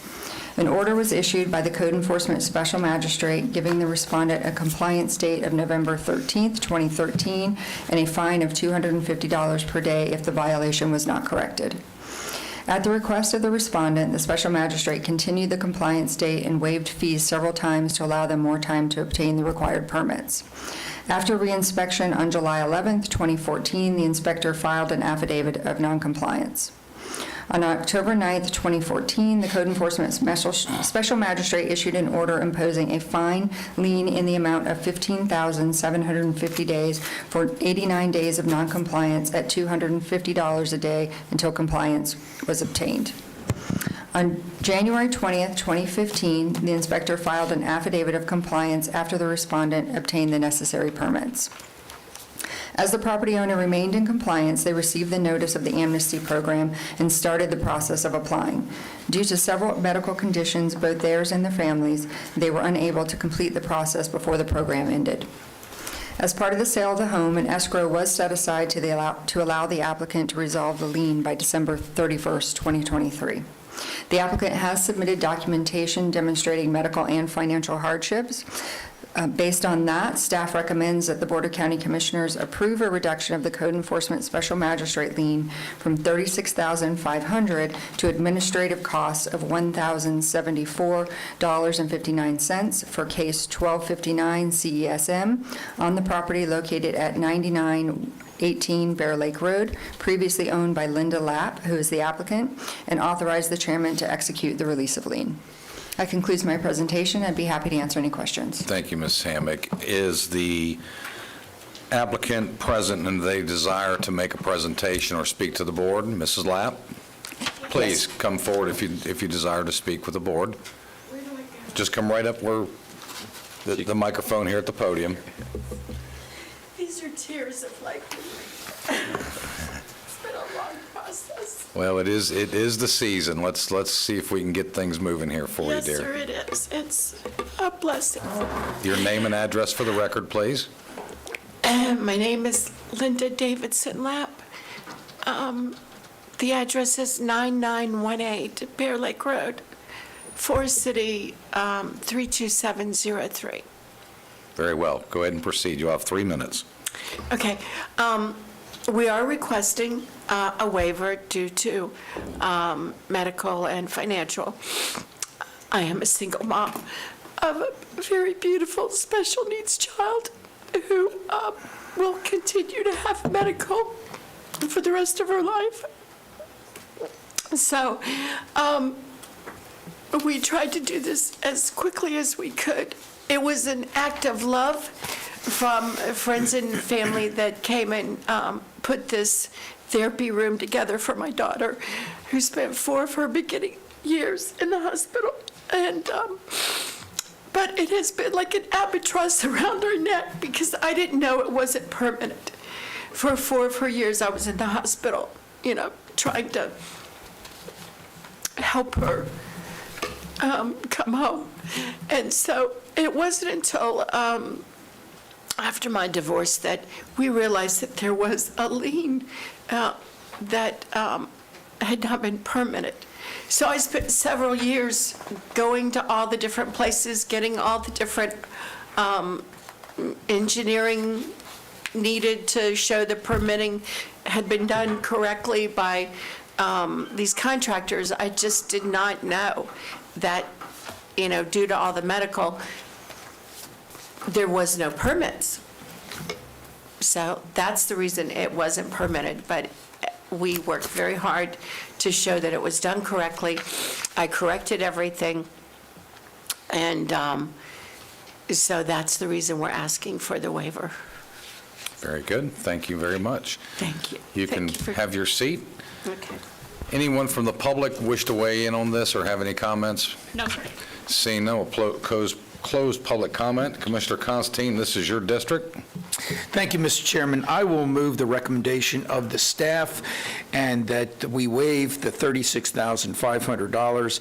An order was issued by the Code Enforcement Special Magistrate giving the respondent a compliance date of November 13, 2013, and a fine of $250 per day if the violation was not corrected. At the request of the respondent, the special magistrate continued the compliance date and waived fees several times to allow them more time to obtain the required permits. After reinspection on July 11, 2014, the inspector filed an affidavit of noncompliance. On October 9, 2014, the Code Enforcement Special Magistrate issued an order imposing a fine lien in the amount of $15,750 days for 89 days of noncompliance at $250 a day until compliance was obtained. On January 20, 2015, the inspector filed an affidavit of compliance after the respondent obtained the necessary permits. As the property owner remained in compliance, they received the notice of the amnesty program and started the process of applying. Due to several medical conditions, both theirs and their families, they were unable to complete the process before the program ended. As part of the sale of the home, an escrow was set aside to allow the applicant to resolve the lien by December 31, 2023. The applicant has submitted documentation demonstrating medical and financial hardships. Based on that, staff recommends that the Board of County Commissioners approve a reduction of the Code Enforcement Special Magistrate lien from $36,500 to administrative costs of $1,074.59 for case 1259 CESM on the property located at 9918 Bear Lake Road, previously owned by Linda Lapp, who is the applicant, and authorize the chairman to execute the release of lien. That concludes my presentation. I'd be happy to answer any questions. Thank you, Ms. Hammack. Is the applicant present and they desire to make a presentation or speak to the board? Mrs. Lapp, please come forward if you desire to speak with the board. Just come right up where the microphone here at the podium. These are tears of like, it's been a long process. Well, it is the season. Let's see if we can get things moving here for you, dear. Yes, sir, it is. It's a blessing. Your name and address for the record, please. My name is Linda Davidson Lapp. The address is 9918 Bear Lake Road, Forest City, 32703. Very well. Go ahead and proceed. You have 3 minutes. Okay. We are requesting a waiver due to medical and financial. I am a single mom of a very beautiful special needs child who will continue to have medical for the rest of her life. So we tried to do this as quickly as we could. It was an act of love from friends and family that came and put this therapy room together for my daughter, who spent 4 of her beginning years in the hospital. And but it has been like an albatross around her neck because I didn't know it wasn't permanent. For 4 of her years, I was in the hospital, trying to help her come home. And so it wasn't until after my divorce that we realized that there was a lien that had not been permanent. So I spent several years going to all the different places, getting all the different engineering needed to show the permitting had been done correctly by these contractors. I just did not know that, due to all the medical, there was no permits. So that's the reason it wasn't permitted, but we worked very hard to show that it was done correctly. I corrected everything, and so that's the reason we're asking for the waiver. Very good. Thank you very much. Thank you. You can Thank you for- have your seat. Okay. Anyone from the public wish to weigh in on this or have any comments? No, sir. Seeing none, we'll close public comment. Commissioner Constantine, this is your district. Thank you, Mr. Chairman. I will move the recommendation of the staff and that we waive the $36,500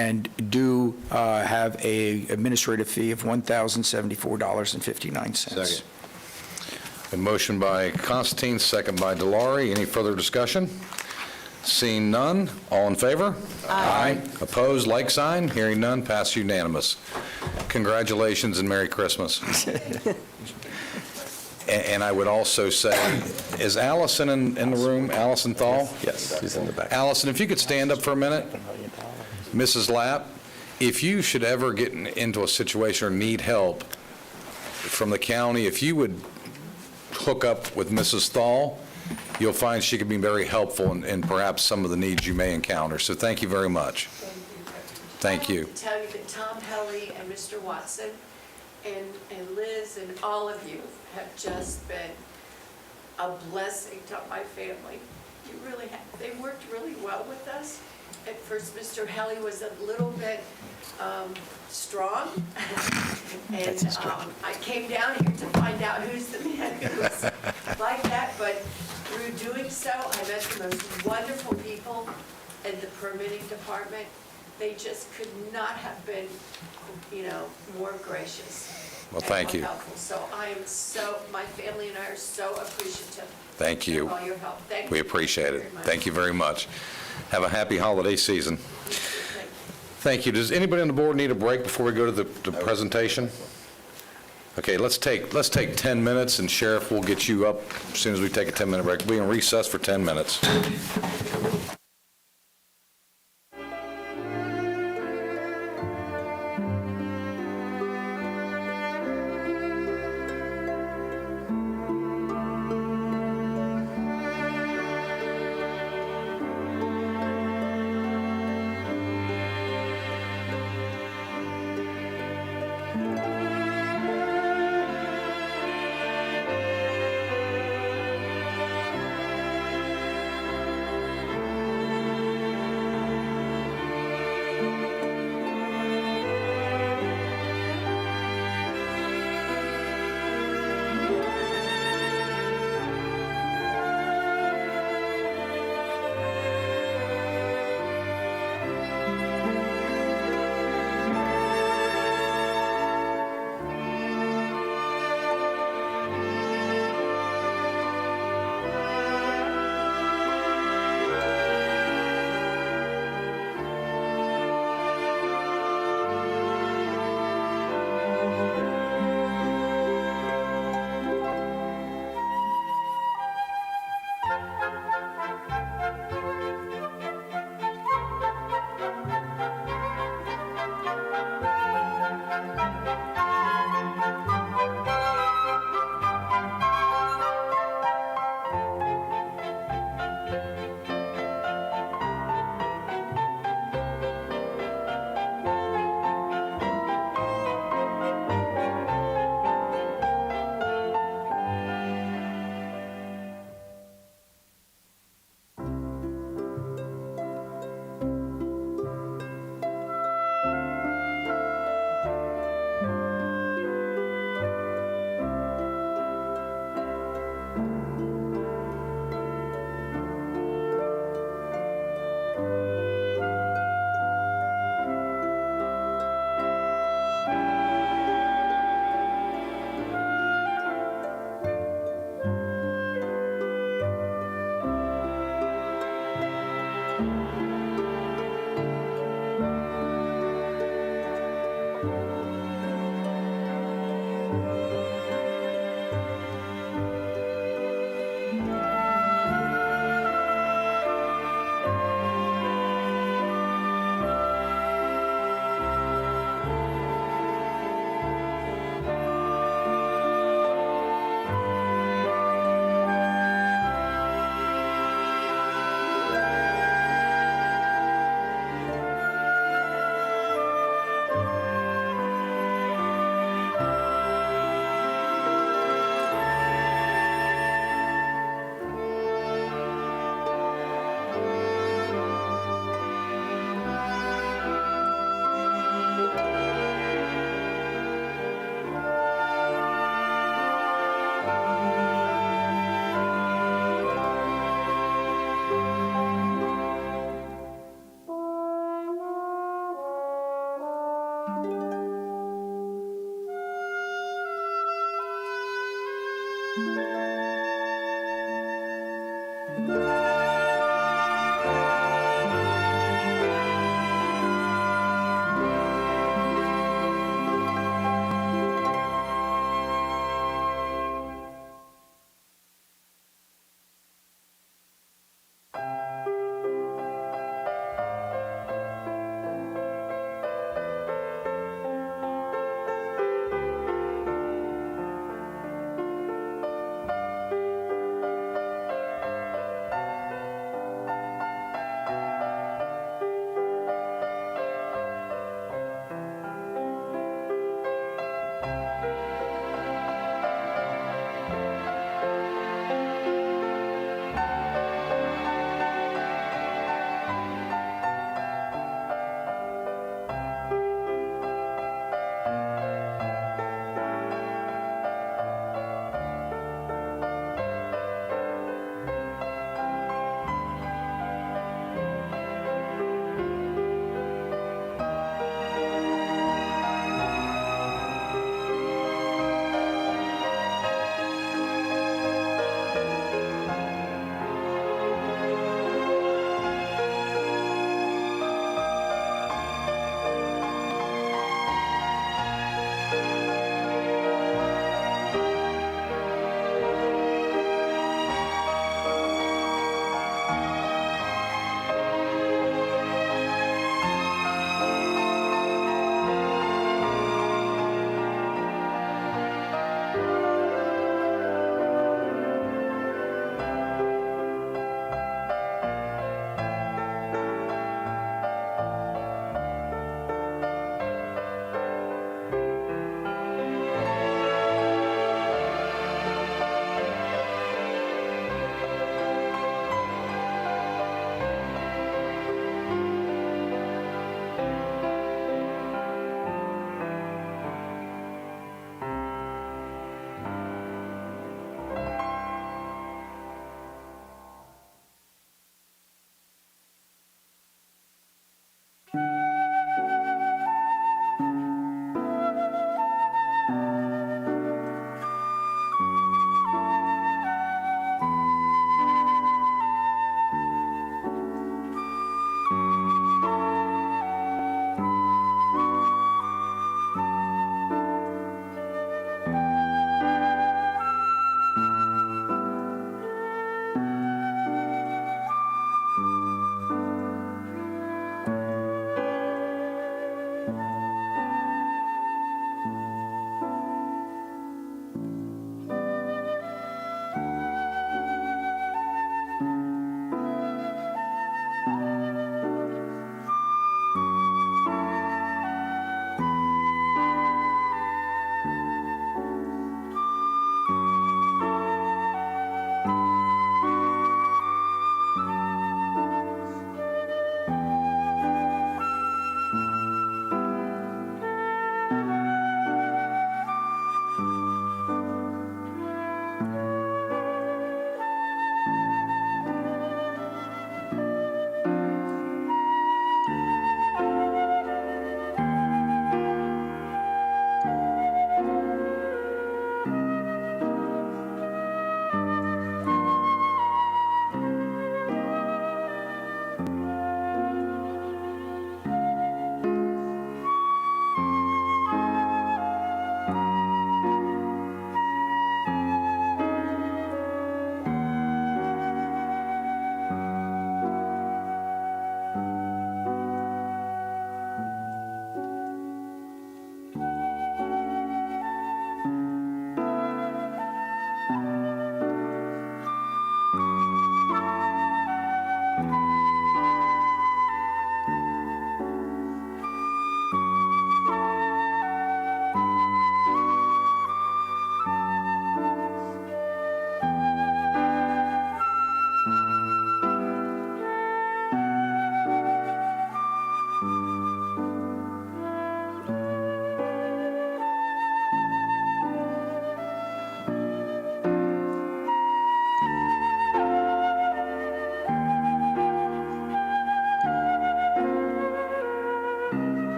and do have a administrative fee of $1,074.59. Second. A motion by Constantine, second by Delary. Any further discussion? Seeing none, all in favor? Aye. Opposed, like sign. Hearing none, pass unanimous. Congratulations and Merry Christmas. And I would also say, is Allison in the room? Allison Thal? Yes, she's in the back. Allison, if you could stand up for a minute. Mrs. Lapp, if you should ever get into a situation or need help from the county, if you would hook up with Mrs. Thal, you'll find she could be very helpful in perhaps some of the needs you may encounter. So thank you very much. Thank you. I want to tell you that Tom Helly and Mr. Watson and Liz and all of you have just been a blessing to my family. You really have. They worked really well with us. At first, Mr. Helly was a little bit strong, and I came down here to find out who's the man who was like that, but through doing so, I met the most wonderful people in the permitting department. They just could not have been, more gracious. Well, and thank more you. helpful. So my family and I are so appreciative. Thank you. Of all your help. Thank We you appreciate it. very much. Thank you very much. Have a happy holiday season. Thank you. Does anybody on the board need a break before we go to the presentation? Okay, let's take 10 minutes, and Sheriff will get you up as soon as we take a 10-minute break. We'll be in recess for 10 minutes.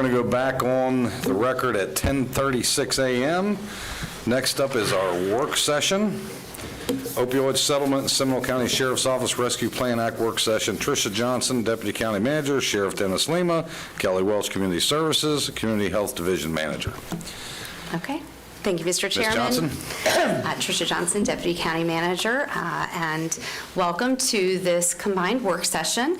We're going to go back on the record at 10:36 a.m. Next up is our work session. Opioid Settlement, Seminole County Sheriff's Office Rescue Plan Act work session. Tricia Johnson, Deputy County Manager, Sheriff Dennis Lima, Kelly Welch, Community Services, Community Health Division Manager. Okay. Thank you, Mr. Ms. Chairman. Johnson. Tricia Johnson, Deputy County Manager, and welcome to this combined work session.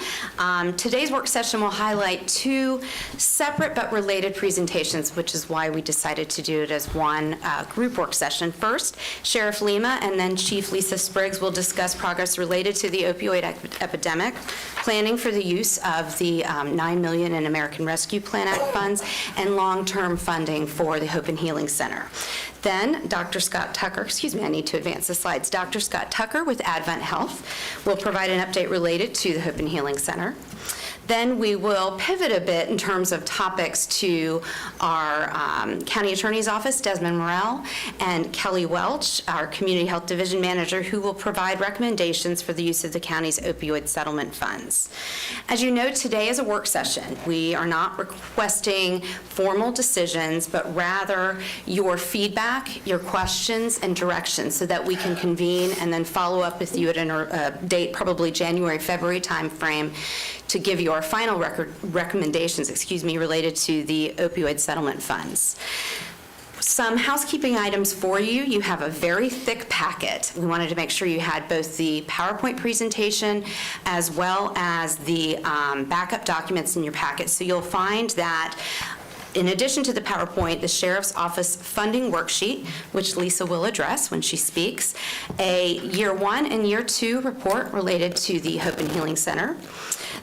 Today's work session will highlight two separate but related presentations, which is why we decided to do it as one group work session. First, Sheriff Lima and then Chief Lisa Spriggs will discuss progress related to the opioid epidemic, planning for the use of the $9 million in American Rescue Plan Act funds, and long-term funding for the Hope and Healing Center. Then Dr. Scott Tucker, I need to advance the slides. Dr. Scott Tucker with Advent Health will provide an update related to the Hope and Healing Center. Then we will pivot a bit in terms of topics to our County Attorney's Office, Desmond Morrell, and Kelly Welch, our Community Health Division Manager, who will provide recommendations for the use of the county's opioid settlement funds. As you know, today is a work session. We are not requesting formal decisions, but rather your feedback, your questions, and directions so that we can convene and then follow up with you at a date, probably January, February timeframe, to give you our final recommendations, related to the opioid settlement funds. Some housekeeping items for you. You have a very thick packet. We wanted to make sure you had both the PowerPoint presentation as well as the backup documents in your packet. So you'll find that in addition to the PowerPoint, the Sheriff's Office funding worksheet, which Lisa will address when she speaks, a Year 1 and Year 2 report related to the Hope and Healing Center,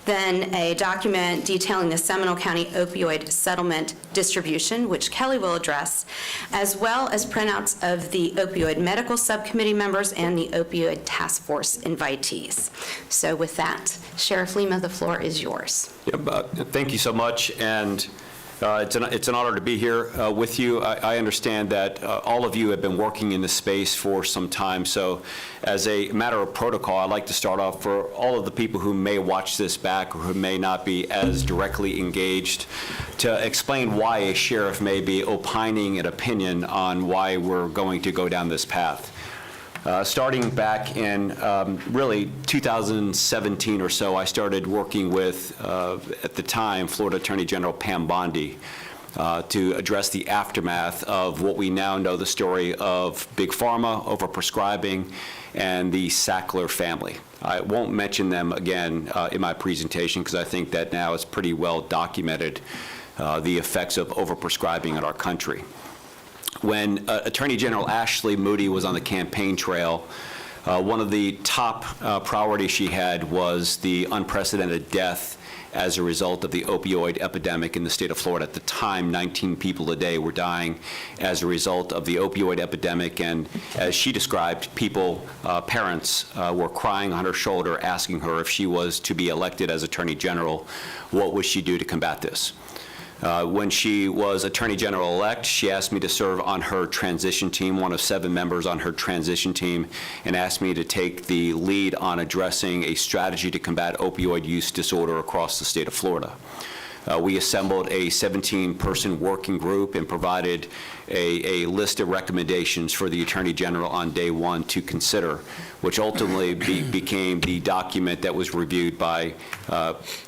then a document detailing the Seminole County opioid settlement distribution, which Kelly will address, as well as printouts of the opioid medical subcommittee members and the opioid task force invitees. So with that, Sheriff Lima, the floor is yours. Thank you so much, and it's an honor to be here with you. I understand that all of you have been working in this space for some time, so as a matter of protocol, I'd like to start off for all of the people who may watch this back or who may not be as directly engaged to explain why a sheriff may be opining an opinion on why we're going to go down this path. Starting back in really 2017 or so, I started working with, at the time, Florida Attorney General Pam Bondi to address the aftermath of what we now know the story of Big Pharma, overprescribing, and the Sackler family. I won't mention them again in my presentation because I think that now it's pretty well documented, the effects of overprescribing in our country. When Attorney General Ashley Moody was on the campaign trail, one of the top priorities she had was the unprecedented death as a result of the opioid epidemic in the state of Florida. At the time, 19 people a day were dying as a result of the opioid epidemic, and as she described, parents were crying on her shoulder, asking her if she was to be elected as Attorney General, what would she do to combat this? When she was Attorney General-elect, she asked me to serve on her transition team, one of 7 members on her transition team, and asked me to take the lead on addressing a strategy to combat opioid use disorder across the state of Florida. We assembled a 17-person working group and provided a list of recommendations for the Attorney General on day one to consider, which ultimately became the document that was reviewed by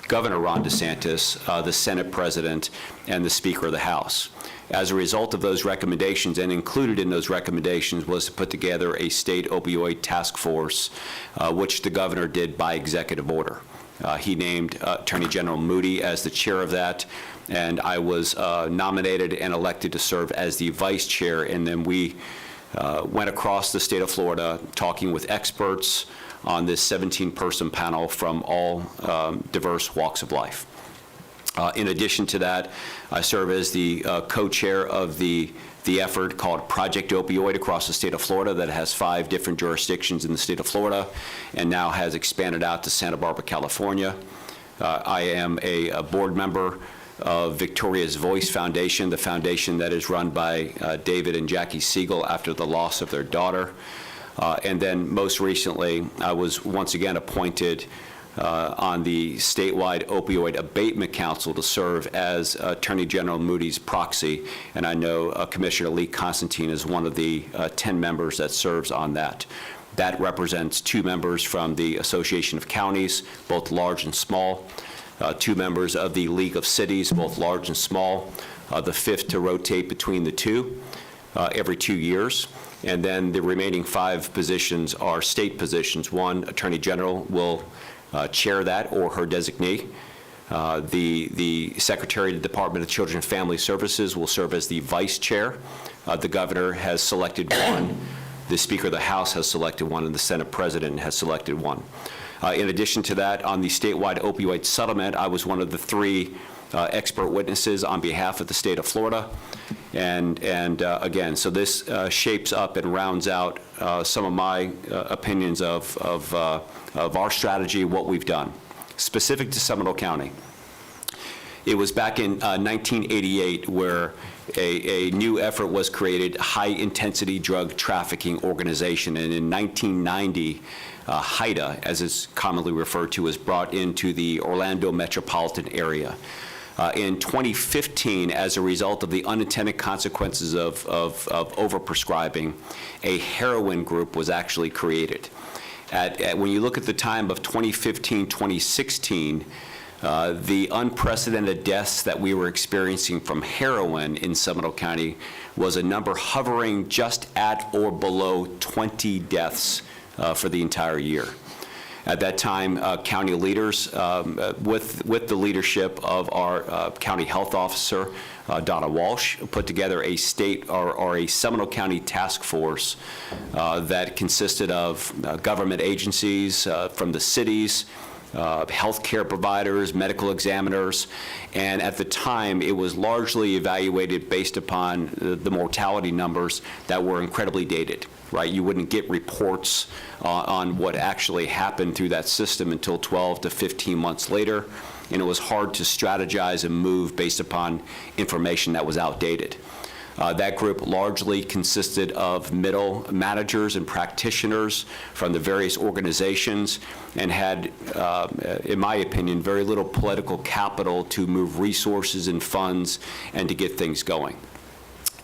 Governor Ron DeSantis, the Senate President, and the Speaker of the House. As a result of those recommendations, and included in those recommendations, was to put together a state opioid task force, which the governor did by executive order. He named Attorney General Moody as the chair of that, and I was nominated and elected to serve as the vice chair, and then we went across the state of Florida talking with experts on this 17-person panel from all diverse walks of life. In addition to that, I serve as the co-chair of the effort called Project Opioid across the state of Florida that has 5 different jurisdictions in the state of Florida and now has expanded out to Santa Barbara, California. I am a board member of Victoria's Voice Foundation, the foundation that is run by David and Jackie Siegel after the loss of their daughter. And then most recently, I was once again appointed on the statewide opioid abatement council to serve as Attorney General Moody's proxy, and I know Commissioner Lee Constantine is one of the 10 members that serves on that. That represents 2 members from the Association of Counties, both large and small, 2 members of the League of Cities, both large and small, the 5th to rotate between the 2 every 2 years. And then the remaining 5 positions are state positions. 1 Attorney General will chair that or her designee. The Secretary of the Department of Children and Family Services will serve as the vice chair. The governor has selected 1. The Speaker of the House has selected 1, and the Senate President has selected 1. In addition to that, on the statewide opioid settlement, I was one of the 3 expert witnesses on behalf of the state of Florida. And again, so this shapes up and rounds out some of my opinions of our strategy, what we've done. Specific to Seminole County, it was back in 1988 where a new effort was created, High-Intensity Drug Trafficking Organization, and in 1990, HIDA, as it's commonly referred to, was brought into the Orlando metropolitan area. In 2015, as a result of the unintended consequences of overprescribing, a heroin group was actually created. When you look at the time of 2015, 2016, the unprecedented deaths that we were experiencing from heroin in Seminole County was a number hovering just at or below 20 deaths for the entire year. At that time, county leaders, with the leadership of our county health officer, Donna Walsh, put together a state or a Seminole County task force that consisted of government agencies from the cities, healthcare providers, medical examiners, and at the time it was largely evaluated based upon the mortality numbers that were incredibly dated, right? You wouldn't get reports on what actually happened through that system until 12 to 15 months later, and it was hard to strategize and move based upon information that was outdated. That group largely consisted of middle managers and practitioners from the various organizations and had, in my opinion, very little political capital to move resources and funds and to get things going.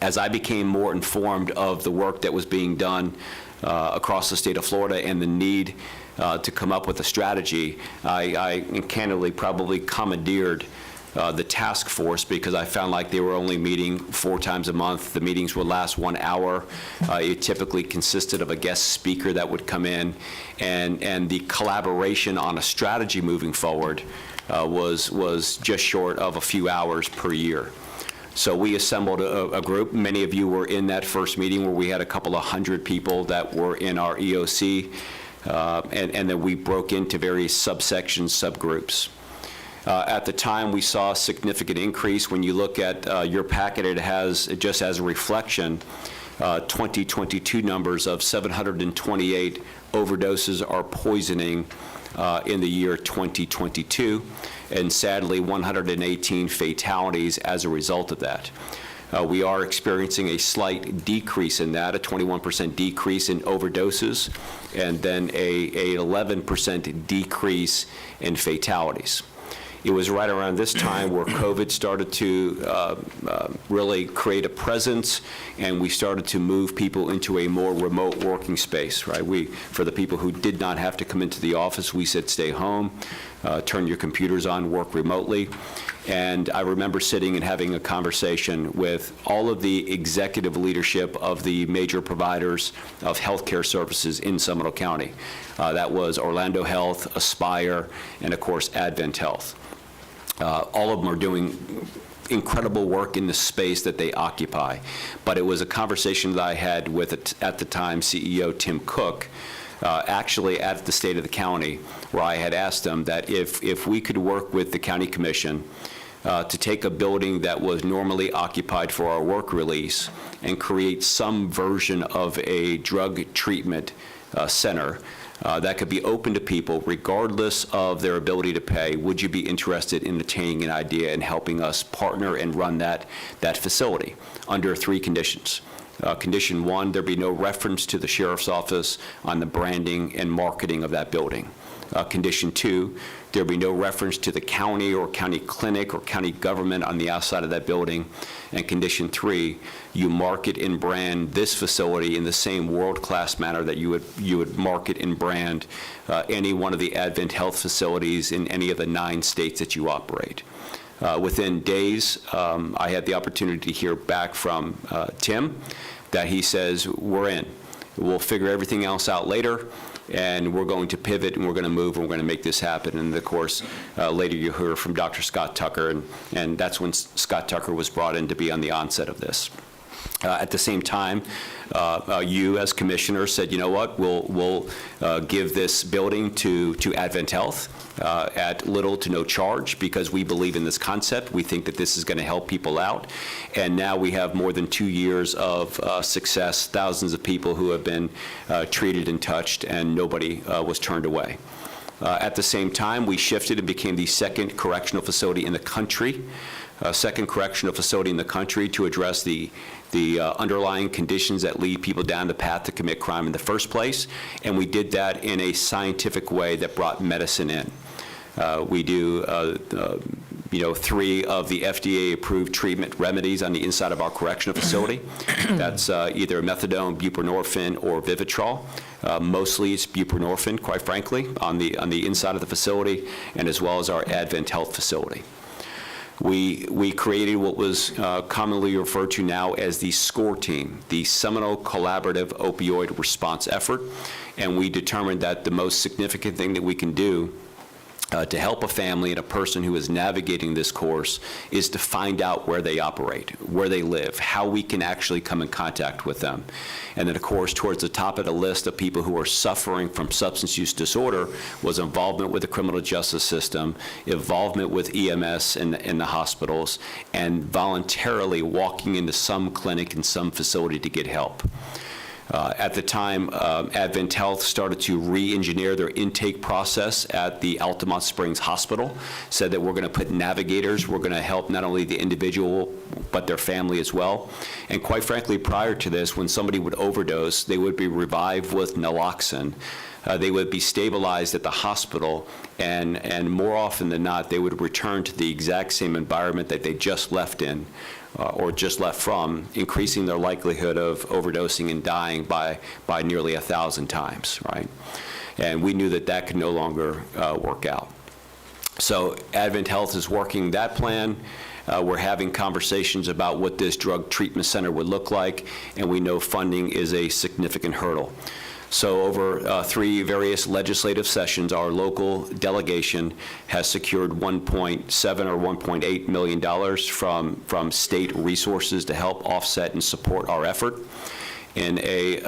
As I became more informed of the work that was being done across the state of Florida and the need to come up with a strategy, I candidly probably commandeered the task force because I found like they were only meeting 4 times a month. The meetings would last 1 hour. It typically consisted of a guest speaker that would come in, and the collaboration on a strategy moving forward was just short of a few hours per year. So we assembled a group. Many of you were in that first meeting where we had a couple of 100 people that were in our EOC, and then we broke into various subsections, subgroups. At the time, we saw a significant increase. When you look at your packet, it has, just as a reflection, 2022 numbers of 728 overdoses or poisoning in the year 2022, and sadly, 118 fatalities as a result of that. We are experiencing a slight decrease in that, a 21% decrease in overdoses, and then a 11% decrease in fatalities. It was right around this time where COVID started to really create a presence, and we started to move people into a more remote working space, right? For the people who did not have to come into the office, we said stay home, turn your computers on, work remotely. And I remember sitting and having a conversation with all of the executive leadership of the major providers of healthcare services in Seminole County. That was Orlando Health, Aspire, and of course Advent Health. All of them are doing incredible work in the space that they occupy. But it was a conversation that I had with, at the time, CEO Tim Cook, actually at the State of the County, where I had asked him that if we could work with the County Commission to take a building that was normally occupied for our work release and create some version of a drug treatment center that could be open to people regardless of their ability to pay, would you be interested in attaining an idea and helping us partner and run that facility under 3 conditions? Condition 1, there be no reference to the sheriff's office on the branding and marketing of that building. Condition 2, there be no reference to the county or county clinic or county government on the outside of that building. And Condition 3, you market and brand this facility in the same world-class manner that you would market and brand any one of the Advent Health facilities in any of the 9 states that you operate. Within days, I had the opportunity to hear back from Tim that he says, we're in. We'll figure everything else out later, and we're going to pivot, and we're going to move, and we're going to make this happen. And of course, later you heard from Dr. Scott Tucker, and that's when Scott Tucker was brought in to be on the onset of this. At the same time, you as commissioner said, you know what, we'll give this building to Advent Health at little to no charge because we believe in this concept. We think that this is going to help people out. And now we have more than 2 years of success, thousands of people who have been treated and touched, and nobody was turned away. At the same time, we shifted and became the second correctional facility in the country, to address the underlying conditions that lead people down the path to commit crime in the first place, and we did that in a scientific way that brought medicine in. We do 3 of the FDA-approved treatment remedies on the inside of our correctional facility. That's either methadone, buprenorphine, or Vivitrol. Mostly it's buprenorphine, quite frankly, on the inside of the facility, and as well as our Advent Health facility. We created what was commonly referred to now as the SCORE team, the Seminole Collaborative Opioid Response Effort, and we determined that the most significant thing that we can do to help a family and a person who is navigating this course is to find out where they operate, where they live, how we can actually come in contact with them. And then, of course, towards the top of the list of people who are suffering from substance use disorder was involvement with the criminal justice system, involvement with EMS in the hospitals, and voluntarily walking into some clinic and some facility to get help. At the time, Advent Health started to re-engineer their intake process at the Altamont Springs Hospital, said that we're going to put navigators, we're going to help not only the individual, but their family as well. And quite frankly, prior to this, when somebody would overdose, they would be revived with naloxone. They would be stabilized at the hospital, and more often than not, they would return to the exact same environment that they just left in, or just left from, increasing their likelihood of overdosing and dying by nearly 1,000 times, right? And we knew that that could no longer work out. So Advent Health is working that plan. We're having conversations about what this drug treatment center would look like, and we know funding is a significant hurdle. So over 3 various legislative sessions, our local delegation has secured $1.7 or $1.8 million from state resources to help offset and support our effort. In a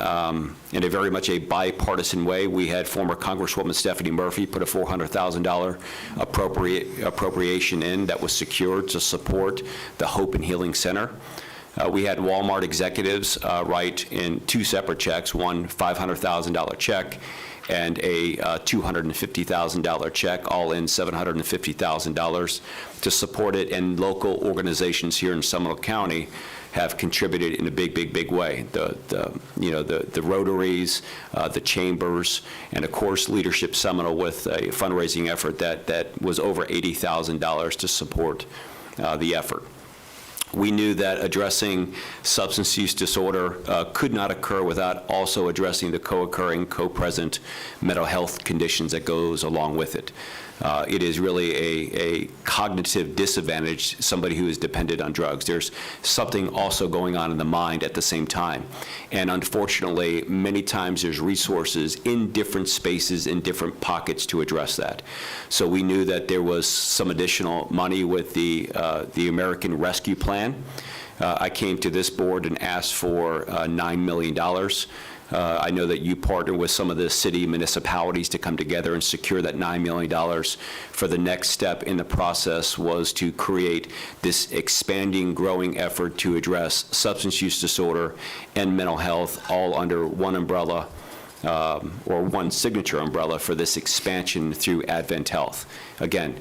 very much a bipartisan way, we had former Congresswoman Stephanie Murphy put a $400,000 appropriation in that was secured to support the Hope and Healing Center. We had Walmart executives write in 2 separate checks, one $500,000 check and a $250,000 check, all in $750,000 to support it, and local organizations here in Seminole County have contributed in a big way. The Rotaries, the Chambers, and of course Leadership Seminole with a fundraising effort that was over $80,000 to support the effort. We knew that addressing substance use disorder could not occur without also addressing the co-occurring, co-present mental health conditions that goes along with it. It is really a cognitive disadvantage, somebody who is dependent on drugs. There's something also going on in the mind at the same time. And unfortunately, many times there's resources in different spaces, in different pockets to address that. So we knew that there was some additional money with the American Rescue Plan. I came to this board and asked for $9 million. I know that you partner with some of the city municipalities to come together and secure that $9 million. For the next step in the process was to create this expanding, growing effort to address substance use disorder and mental health all under one umbrella, or one signature umbrella for this expansion through Advent Health. Again,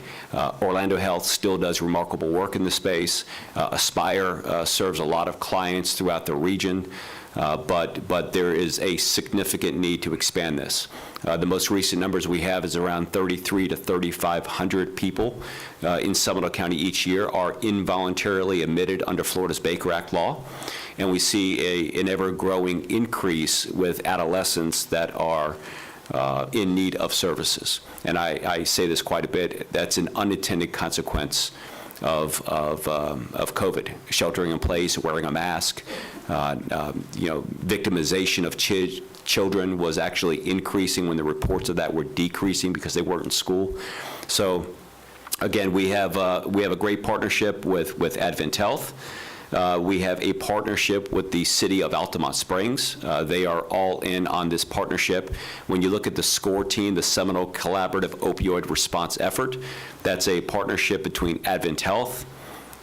Orlando Health still does remarkable work in the space. Aspire serves a lot of clients throughout the region. but there is a significant need to expand this. The most recent numbers we have is around 3,300 to 3,500 people in Seminole County each year are involuntarily admitted under Florida's Baker Act law, and we see an ever-growing increase with adolescents that are in need of services. And I say this quite a bit, that's an unintended consequence of COVID, sheltering in place, wearing a mask, victimization of children was actually increasing when the reports of that were decreasing because they weren't in school. So again, we have a great partnership with AdventHealth. We have a partnership with the city of Altamont Springs. They are all in on this partnership. When you look at the SCORE team, the Seminole Collaborative Opioid Response Effort, that's a partnership between AdventHealth,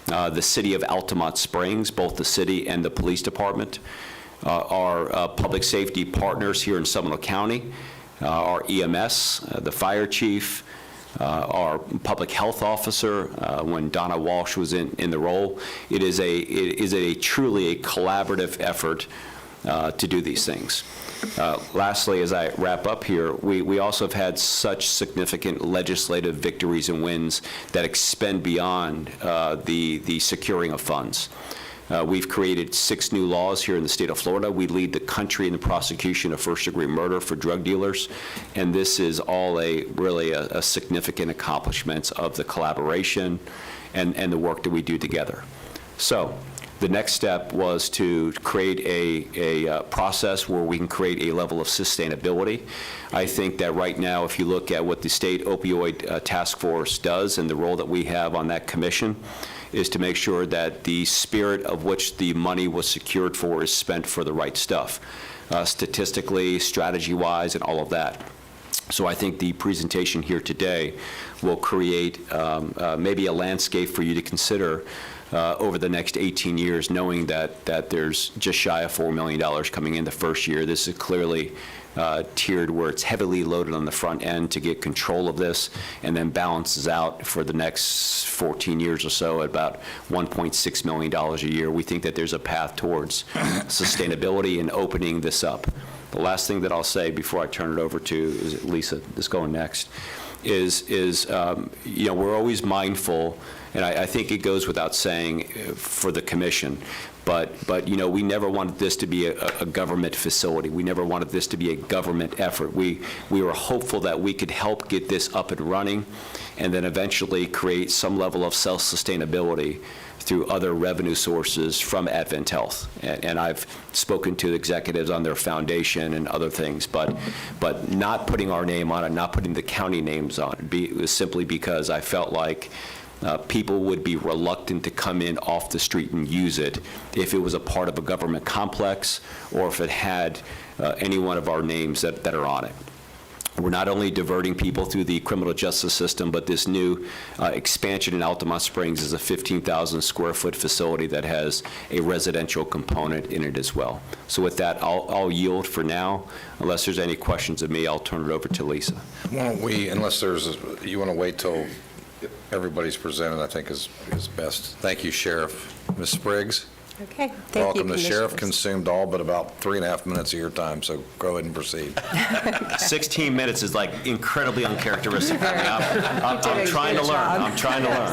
the city of Altamont Springs, both the city and the police department, our public safety partners here in Seminole County, our EMS, the fire chief, our public health officer, when Donna Walsh was in the role. It is truly a collaborative effort to do these things. Lastly, as I wrap up here, we also have had such significant legislative victories and wins that expend beyond the securing of funds. We've created 6 new laws here in the state of Florida. We lead the country in the prosecution of first-degree murder for drug dealers, and this is all really a significant accomplishment of the collaboration and the work that we do together. So the next step was to create a process where we can create a level of sustainability. I think that right now, if you look at what the State Opioid Task Force does and the role that we have on that commission, is to make sure that the spirit of which the money was secured for is spent for the right stuff, statistically, strategy-wise, and all of that. So I think the presentation here today will create maybe a landscape for you to consider over the next 18 years, knowing that there's just shy of $4 million coming in the first year. This is clearly tiered where it's heavily loaded on the front end to get control of this, and then balances out for the next 14 years or so at about $1.6 million a year. We think that there's a path towards sustainability and opening this up. The last thing that I'll say before I turn it over to Lisa, this going next, is we're always mindful, and I think it goes without saying for the commission, but we never wanted this to be a government facility. We never wanted this to be a government effort. We were hopeful that we could help get this up and running, and then eventually create some level of self-sustainability through other revenue sources from AdventHealth. And I've spoken to executives on their foundation and other things, but not putting our name on it, not putting the county names on it, was simply because I felt like people would be reluctant to come in off the street and use it if it was a part of a government complex or if it had any one of our names that are on it. We're not only diverting people through the criminal justice system, but this new expansion in Altamont Springs is a 15,000 square foot facility that has a residential component in it as well. So with that, I'll yield for now. Unless there's any questions of me, I'll turn it over to Lisa. Why don't we, unless you want to wait till everybody's presented, I think is best. Thank you, Sheriff. Ms. Spriggs? Okay, thank Welcome. you, The sheriff Commissioners. consumed all but about 3.5 minutes of your time, so go ahead and proceed. 16 minutes is like incredibly uncharacteristic for me. I'm did a trying to good learn. job. I'm trying to learn.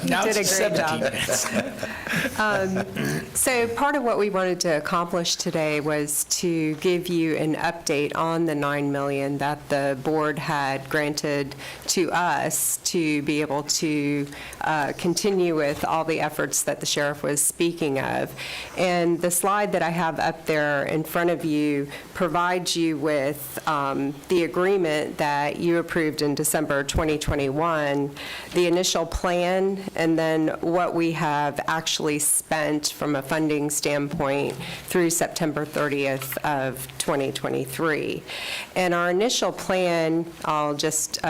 Now did a it's great 17 minutes. So part of what we wanted to accomplish today was to give you an update on the $9 million that the board had granted to us to be able to continue with all the efforts that the sheriff was speaking of. And the slide that I have up there in front of you provides you with the agreement that you approved in December 2021, the initial plan, and then what we have actually spent from a funding standpoint through September 30th of 2023. And our initial plan, I'll just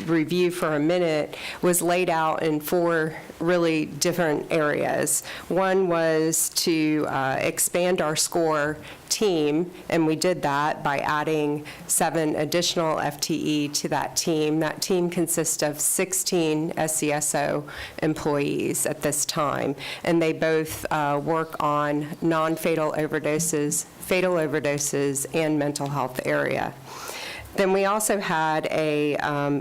review for a minute, was laid out in 4 really different areas. One One was to expand our SCORE team, and we did that by adding 7 additional FTE to that team. That team consists of 16 SCSO employees at this time, and they both work on non-fatal overdoses, fatal overdoses, and mental health area. Then we also had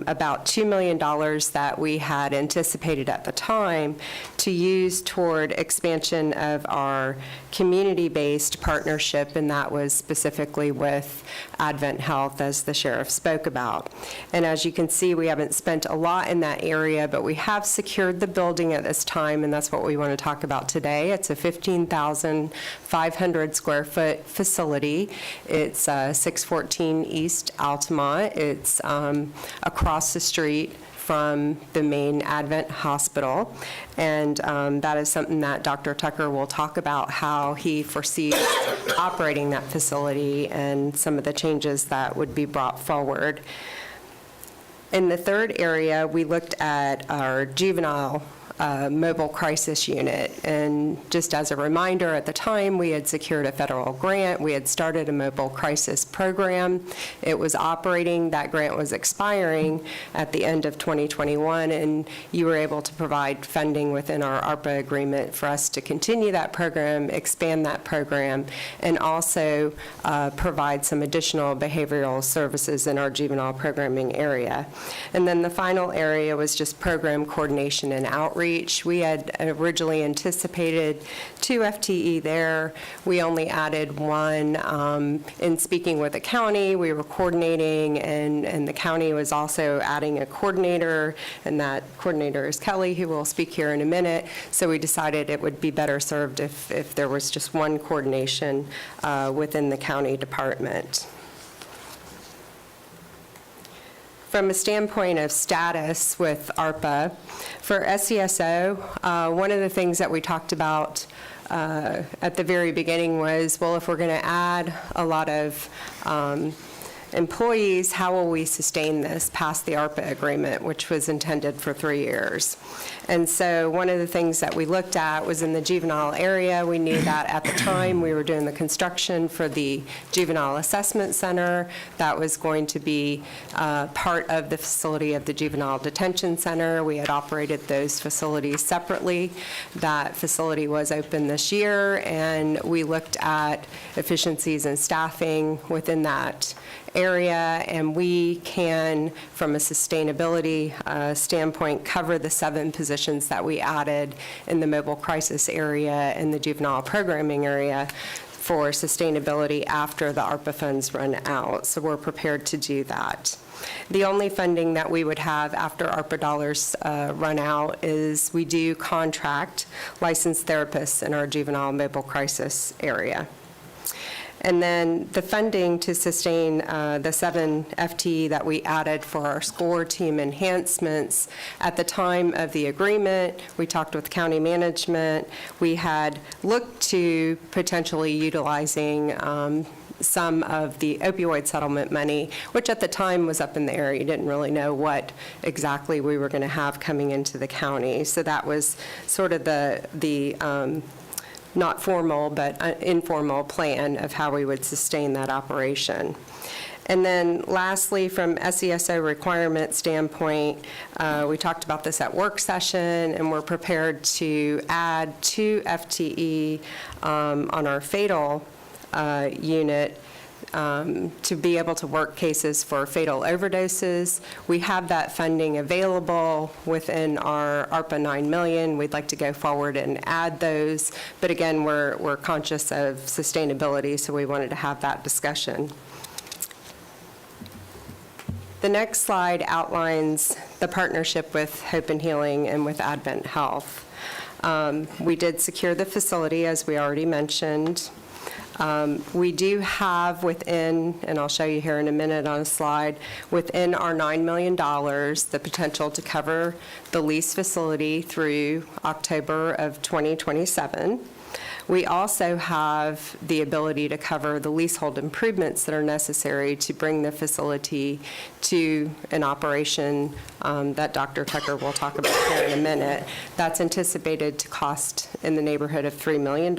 about $2 million that we had anticipated at the time to use toward expansion of our community-based partnership, and that was specifically with Advent Health, as the sheriff spoke about. And as you can see, we haven't spent a lot in that area, but we have secured the building at this time, and that's what we want to talk about today. It's a 15,500 square foot facility. It's 614 East Altamont. It's across the street from the main Advent Hospital, and that is something that Dr. Tucker will talk about, how he foresees operating that facility and some of the changes that would be brought forward. In the third area, we looked at our juvenile mobile crisis unit. And just as a reminder, at the time, we had secured a federal grant. We had started a mobile crisis program. It was operating. That grant was expiring at the end of 2021, and you were able to provide funding within our ARPA agreement for us to continue that program, expand that program, and also provide some additional behavioral services in our juvenile programming area. And then the final area was just program coordination and outreach. We had originally anticipated 2 FTE there. We only added 1. In speaking with the county, we were coordinating, and the county was also adding a coordinator, and that coordinator is Kelly, who will speak here in a minute. So we decided it would be better served if there was just 1 coordination within the county department. From a standpoint of status with ARPA, for SCSO, one of the things that we talked about at the very beginning was, well, if we're going to add a lot of employees, how will we sustain this past the ARPA agreement, which was intended for 3 years? And so one of the things that we looked at was in the juvenile area. We knew that at the time we were doing the construction for the Juvenile Assessment Center. That was going to be part of the facility of the Juvenile Detention Center. We had operated those facilities separately. That facility was open this year, and we looked at efficiencies and staffing within that area, and we can, from a sustainability standpoint, cover the 7 positions that we added in the mobile crisis area and the juvenile programming area for sustainability after the ARPA funds run out. So we're prepared to do that. The only funding that we would have after ARPA dollars run out is we do contract licensed therapists in our juvenile mobile crisis area. And then the funding to sustain the 7 FTE that we added for our SCORE team enhancements. At the time of the agreement, we talked with county management. We had looked to potentially utilizing some of the opioid settlement money, which at the time was up in the air. You didn't really know what exactly we were going to have coming into the county. So that was sort of the not formal, but informal plan of how we would sustain that operation. And then lastly, from SCSO requirement standpoint, we talked about this at work session, and we're prepared to add 2 FTE on our fatal unit to be able to work cases for fatal overdoses. We have that funding available within our ARPA $9 million. We'd like to go forward and add those, but again, we're conscious of sustainability, so we wanted to have that discussion. The next slide outlines the partnership with Hope and Healing and with Advent Health. We did secure the facility, as we already mentioned. We do have within, and I'll show you here in a minute on a slide, within our $9 million, the potential to cover the lease facility through October of 2027. We also have the ability to cover the leasehold improvements that are necessary to bring the facility to an operation that Dr. Tucker will talk about here in a minute. That's anticipated to cost in the neighborhood of $3 million.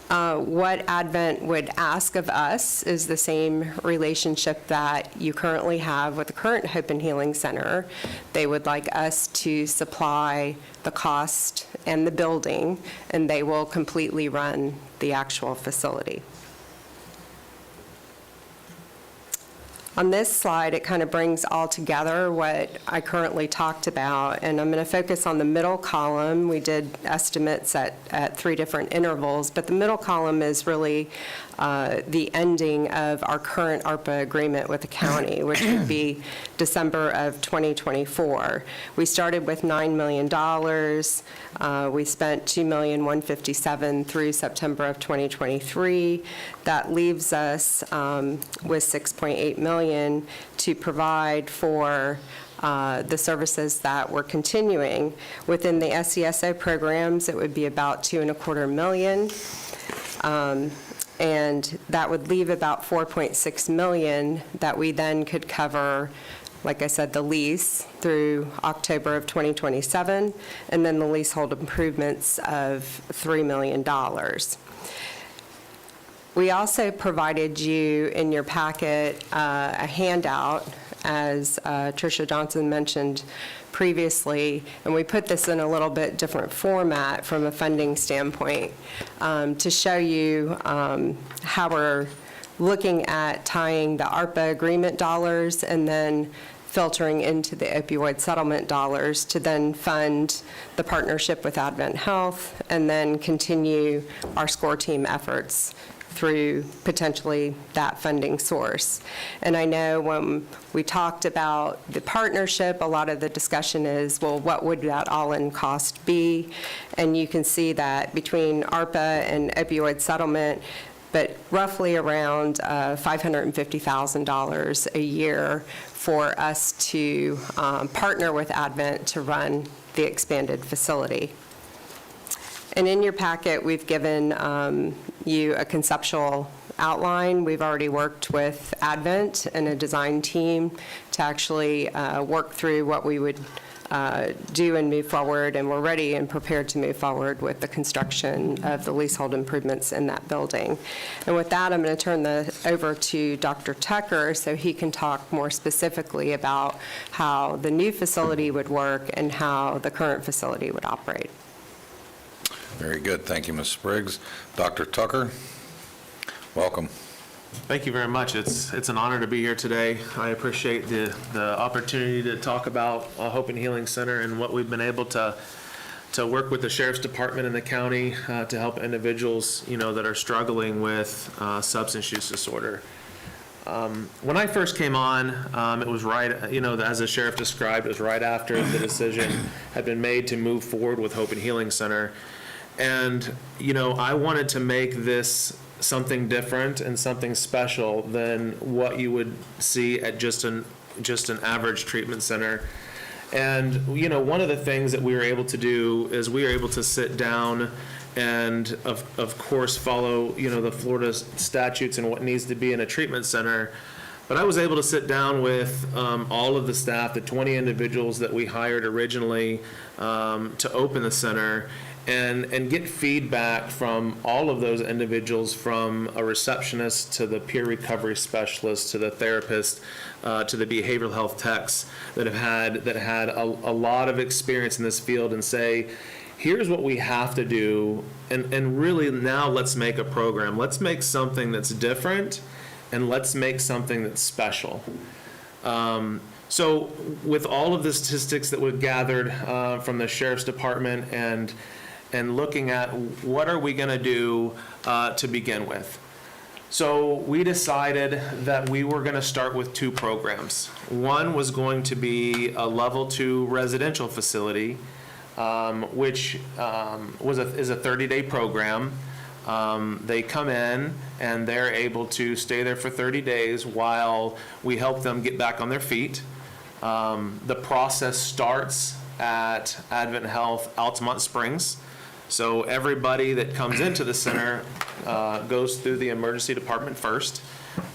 What Advent would ask of us is the same relationship that you currently have with the current Hope and Healing Center. They would like us to supply the cost and the building, and they will completely run the actual facility. On this slide, it kind of brings all together what I currently talked about, and I'm going to focus on the middle column. We did estimates at 3 different intervals, but the middle column is really the ending of our current ARPA agreement with the county, which would be December of 2024. We started with $9 million. We spent $2,157,000 through September of 2023. That leaves us with $6.8 million to provide for the services that we're continuing. Within the SCSO programs, it would be about $2.25 million. And that would leave about $4.6 million that we then could cover, like I said, the lease through October of 2027, and then the leasehold improvements of $3 million. We also provided you in your packet a handout, as Tricia Johnson mentioned previously, and we put this in a little bit different format from a funding standpoint to show you how we're looking at tying the ARPA agreement dollars and then filtering into the opioid settlement dollars to then fund the partnership with Advent Health and then continue our SCORE team efforts through potentially that funding source. And I know when we talked about the partnership, a lot of the discussion is, well, what would that all-in cost be? And you can see that between ARPA and opioid settlement, but roughly around $550,000 a year for us to partner with Advent to run the expanded facility. And in your packet, we've given you a conceptual outline. We've already worked with Advent and a design team to actually work through what we would do and move forward, and we're ready and prepared to move forward with the construction of the leasehold improvements in that building. And with that, I'm going to turn over to Dr. Tucker so he can talk more specifically about how the new facility would work and how the current facility would operate. Very good. Thank you, Ms. Spriggs. Dr. Tucker, welcome. Thank you very much. It's an honor to be here today. I appreciate the opportunity to talk about Hope and Healing Center and what we've been able to work with the Sheriff's Department and the county to help individuals, that are struggling with substance use disorder. When I first came on, it was right, as the sheriff described, it was right after the decision had been made to move forward with Hope and Healing Center. And, I wanted to make this something different and something special than what you would see at just an average treatment center. And, one of the things that we were able to do is we were able to sit down and, of course, follow, the Florida statutes and what needs to be in a treatment center. But I was able to sit down with all of the staff, the 20 individuals that we hired originally to open the center, and get feedback from all of those individuals, from a receptionist to the peer recovery specialist to the therapist to the behavioral health techs that had a lot of experience in this field, and say, here's what we have to do, and really now let's make a program. Let's make something that's different, and let's make something that's special. So with all of the statistics that we've gathered from the Sheriff's Department and looking at what are we going to do to begin with. So we decided that we were going to start with 2 programs. One was going to be a level 2 residential facility, which is a 30-day program. They come in and they're able to stay there for 30 days while we help them get back on their feet. The process starts at Advent Health Altamont Springs. So everybody that comes into the center goes through the emergency department first.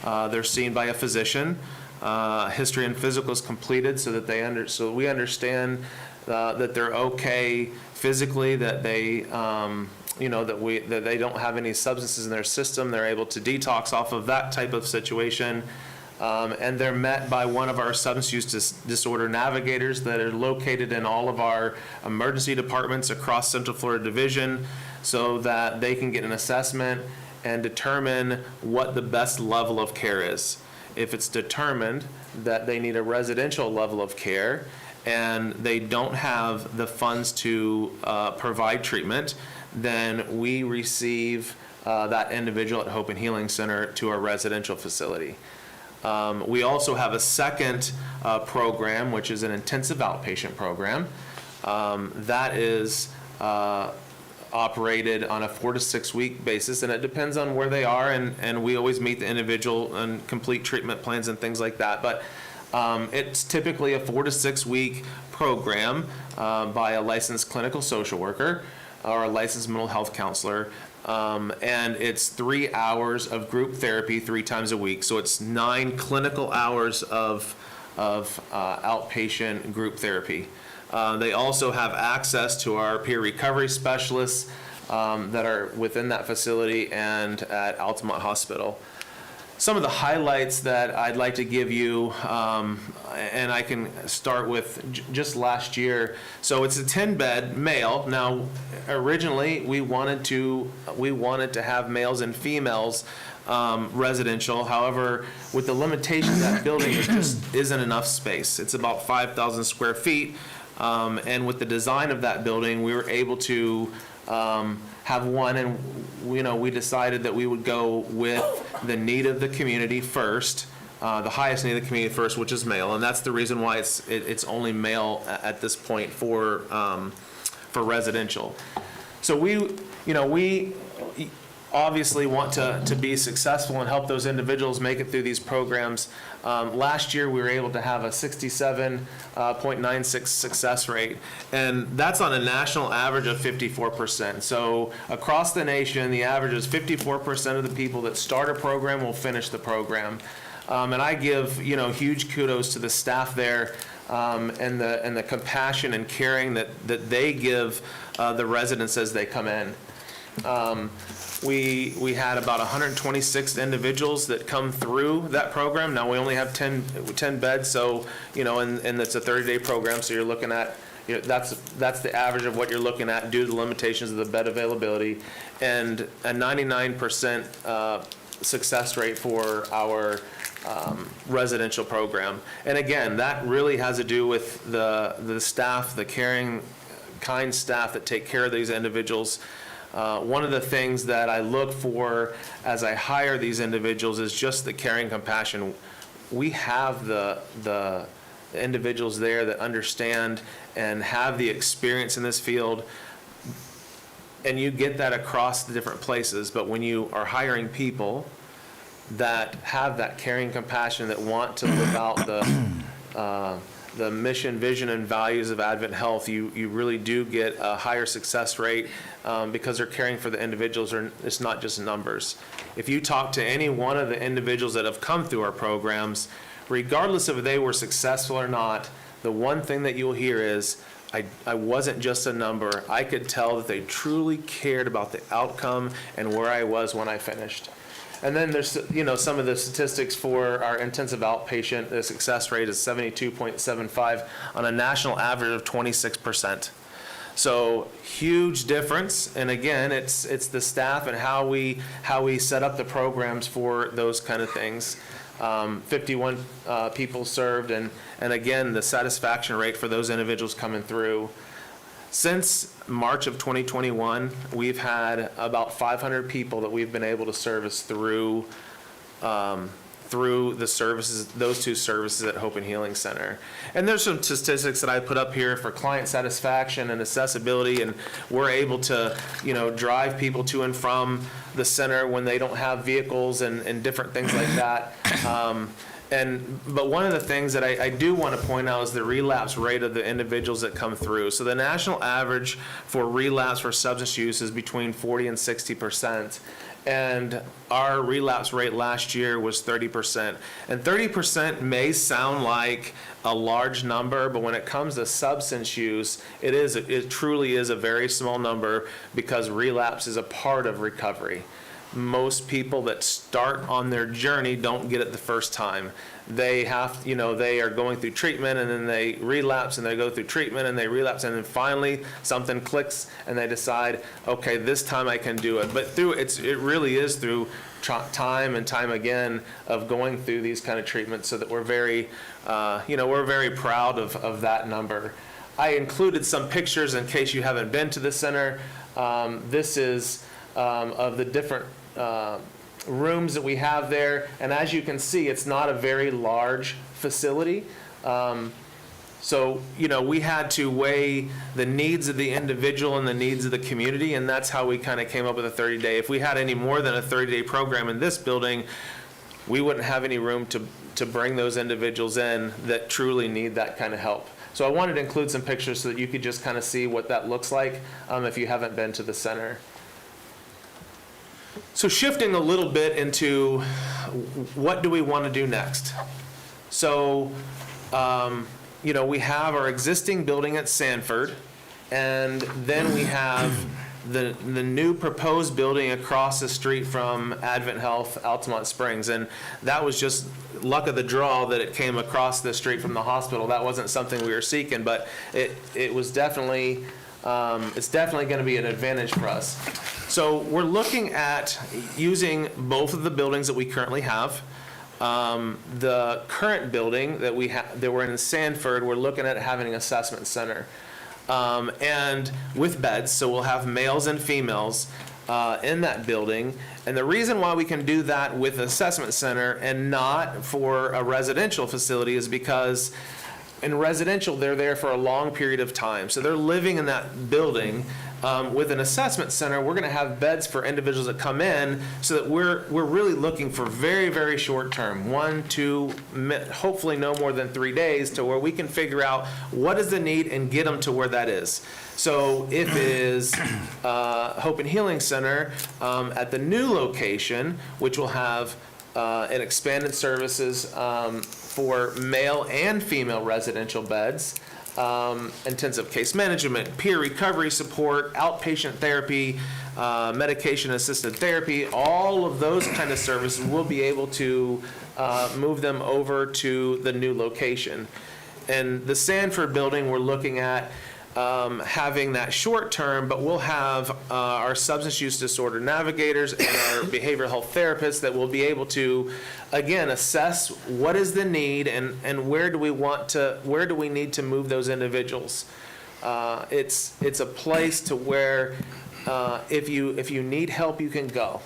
They're seen by a physician. History and physical is completed so that so we understand that they're okay physically, that they that they don't have any substances in their system. They're able to detox off of that type of situation. And they're met by one of our substance use disorder navigators that are located in all of our emergency departments across Central Florida Division, so that they can get an assessment and determine what the best level of care is. If it's determined that they need a residential level of care and they don't have the funds to provide treatment, then we receive that individual at Hope and Healing Center to our residential facility. We also have a second program, which is an intensive outpatient program. That is operated on a 4 to 6 week basis, and it depends on where they are, and we always meet the individual and complete treatment plans and things like that. But it's typically a 4 to 6 week program by a licensed clinical social worker or a licensed mental health counselor. And it's 3 hours of group therapy 3 times a week. So it's 9 clinical hours of outpatient group therapy. They also have access to our peer recovery specialists that are within that facility and at Altamont Hospital. Some of the highlights that I'd like to give you, and I can start with just last year. So it's a 10-bed male. Now, originally we wanted to have males and females residential. However, with the limitations of that building, there just isn't enough space. It's about 5,000 square feet, and with the design of that building, we were able to have one, and we decided that we would go with the need of the community first, the highest need of the community first, which is male, and that's the reason why it's only male at this point for residential. So we obviously want to be successful and help those individuals make it through these programs. Last year, we were able to have a 67.96 success rate, and that's on a national average of 54%. So across the nation, the average is 54% of the people that start a program will finish the program. And I give huge kudos to the staff there and the compassion and caring that they give the residents as they come in. We had about 126 individuals that come through that program. Now we only have 10 beds, so and it's a 30-day program. So you're looking at that's the average of what you're looking at due to the limitations of the bed availability, and a 99% success rate for our residential program. And again, that really has to do with the staff, the caring, kind staff that take care of these individuals. One of the things that I look for as I hire these individuals is just the caring compassion. We have the individuals there that understand and have the experience in this field, and you get that across the different places. But when you are hiring people that have that caring compassion, that want to live out the mission, vision, and values of Advent Health, you really do get a higher success rate because they're caring for the individuals. It's not just numbers. If you talk to any one of the individuals that have come through our programs, regardless of if they were successful or not, the one thing that you'll hear is, I wasn't just a number. I could tell that they truly cared about the outcome and where I was when I finished. And then there's, some of the statistics for our intensive outpatient. The success rate is 72.75 on a national average of 26%. So huge difference. And again, it's the staff and how we set up the programs for those kind of things. 51 people served, and again, the satisfaction rate for those individuals coming through. Since March of 2021, we've had about 500 people that we've been able to service through the services, those 2 services at Hope and Healing Center. And there's some statistics that I put up here for client satisfaction and accessibility, and we're able to, drive people to and from the center when they don't have vehicles and different things like that. But one of the things that I do want to point out is the relapse rate of the individuals that come through. So the national average for relapse for substance use is between 40 and 60%. And our relapse rate last year was 30%. And 30% may sound like a large number, but when it comes to substance use, it truly is a very small number, because relapse is a part of recovery. Most people that start on their journey don't get it the first time. They they are going through treatment, and then they relapse, and they go through treatment, and they relapse, and then finally something clicks, and they decide, okay, this time I can do it. But it really is through time and time again of going through these kind of treatments, so that we're very, we're very proud of that number. I included some pictures in case you haven't been to the center. This is of the different rooms that we have there, and as you can see, it's not a very large facility. So we had to weigh the needs of the individual and the needs of the community, and that's how we kind of came up with a 30-day. If we had any more than a 30-day program in this building, we wouldn't have any room to bring those individuals in that truly need that kind of help. So I wanted to include some pictures so that you could just kind of see what that looks like if you haven't been to the center. So shifting a little bit into what do we want to do next? So, we have our existing building at Sanford, and then we have the new proposed building across the street from Advent Health, Altamont Springs. And that was just luck of the draw that it came across the street from the hospital. That wasn't something we were seeking, but it was definitely, it's definitely going to be an advantage for us. So we're looking at using both of the buildings that we currently have. The current building that we're in Sanford, we're looking at having an assessment center. And with beds, so we'll have males and females in that building. And the reason why we can do that with assessment center and not for a residential facility is because in residential, they're there for a long period of time. So they're living in that building. With an assessment center, we're going to have beds for individuals that come in, so that we're really looking for very, very short term, 1, 2, hopefully no more than 3 days, to where we can figure out what is the need and get them to where that is. So if it is Hope and Healing Center at the new location, which will have an expanded services for male and female residential beds, intensive case management, peer recovery support, outpatient therapy, medication-assisted therapy, all of those kind of services, we'll be able to move them over to the new location. And the Sanford building, we're looking at having that short term, but we'll have our substance use disorder navigators and our behavioral health therapists that will be able to, again, assess what is the need and where do we need to move those individuals. It's a place to where if you need help, you can go.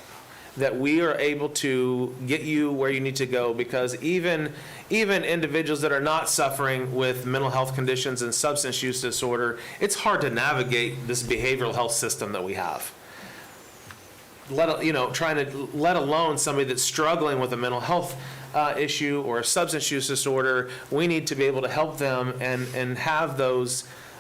That we are able to get you where you need to go, because even individuals that are not suffering with mental health conditions and substance use disorder, it's hard to navigate this behavioral health system that we have. Let alone somebody that's struggling with a mental health issue or a substance use disorder. We need to be able to help them and have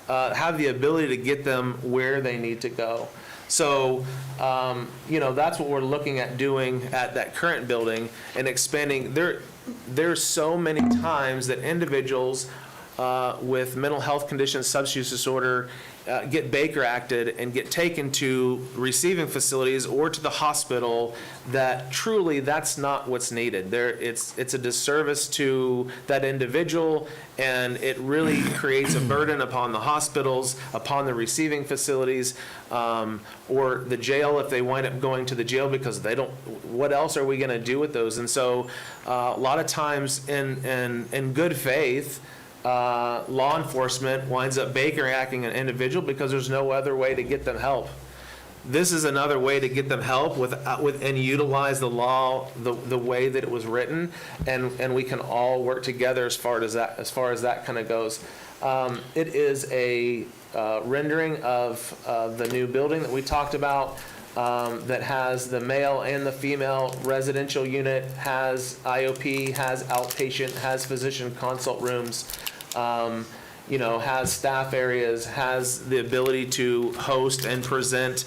have the ability to get them where they need to go. So, that's what we're looking at doing at that current building and expanding. There's so many times that individuals with mental health conditions, substance use disorder, get Baker Acted and get taken to receiving facilities or to the hospital, that truly that's not what's needed. It's a disservice to that individual, and it really creates a burden upon the hospitals, upon the receiving facilities, or the jail if they wind up going to the jail, because what else are we going to do with those? And so a lot of times in good faith, law enforcement winds up Baker acting an individual because there's no other way to get them help. This is another way to get them help and utilize the law the way that it was written, and we can all work together as far as that kind of goes. It is a rendering of the new building that we talked about. that has the male and the female residential unit, has IOP, has outpatient, has physician consult rooms, has staff areas, has the ability to host and present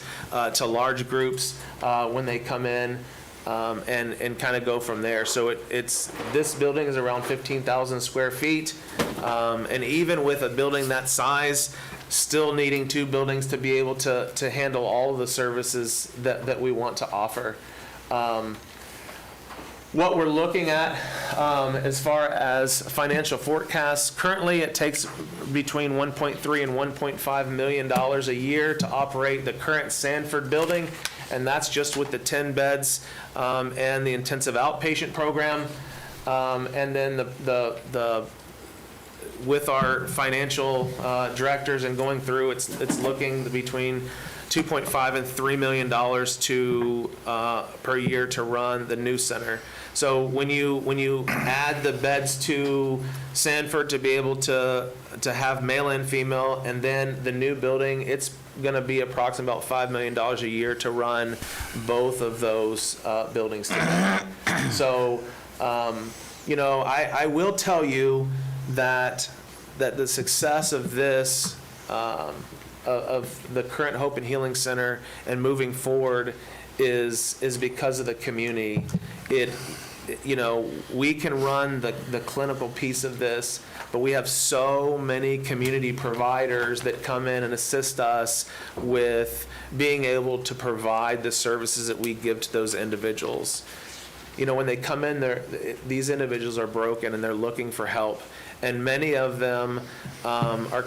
to large groups when they come in, and kind of go from there. So this building is around 15,000 square feet, and even with a building that size, still needing 2 buildings to be able to handle all of the services that we want to offer. What we're looking at as far as financial forecasts, currently it takes between $1.3 and $1.5 million a year to operate the current Sanford building, and that's just with the 10 beds and the intensive outpatient program. And then with our financial directors and going through, it's looking between $2.5 and $3 million per year to run the new center. So when you add the beds to Sanford to be able to have male and female, and then the new building, it's going to be approximately about $5 million a year to run both of those buildings together. So, I will tell you that the success of this, of the current Hope and Healing Center and moving forward is because of the community. We can run the clinical piece of this, but we have so many community providers that come in and assist us with being able to provide the services that we give to those individuals. When they come in, these individuals are broken and they're looking for help. And many of them are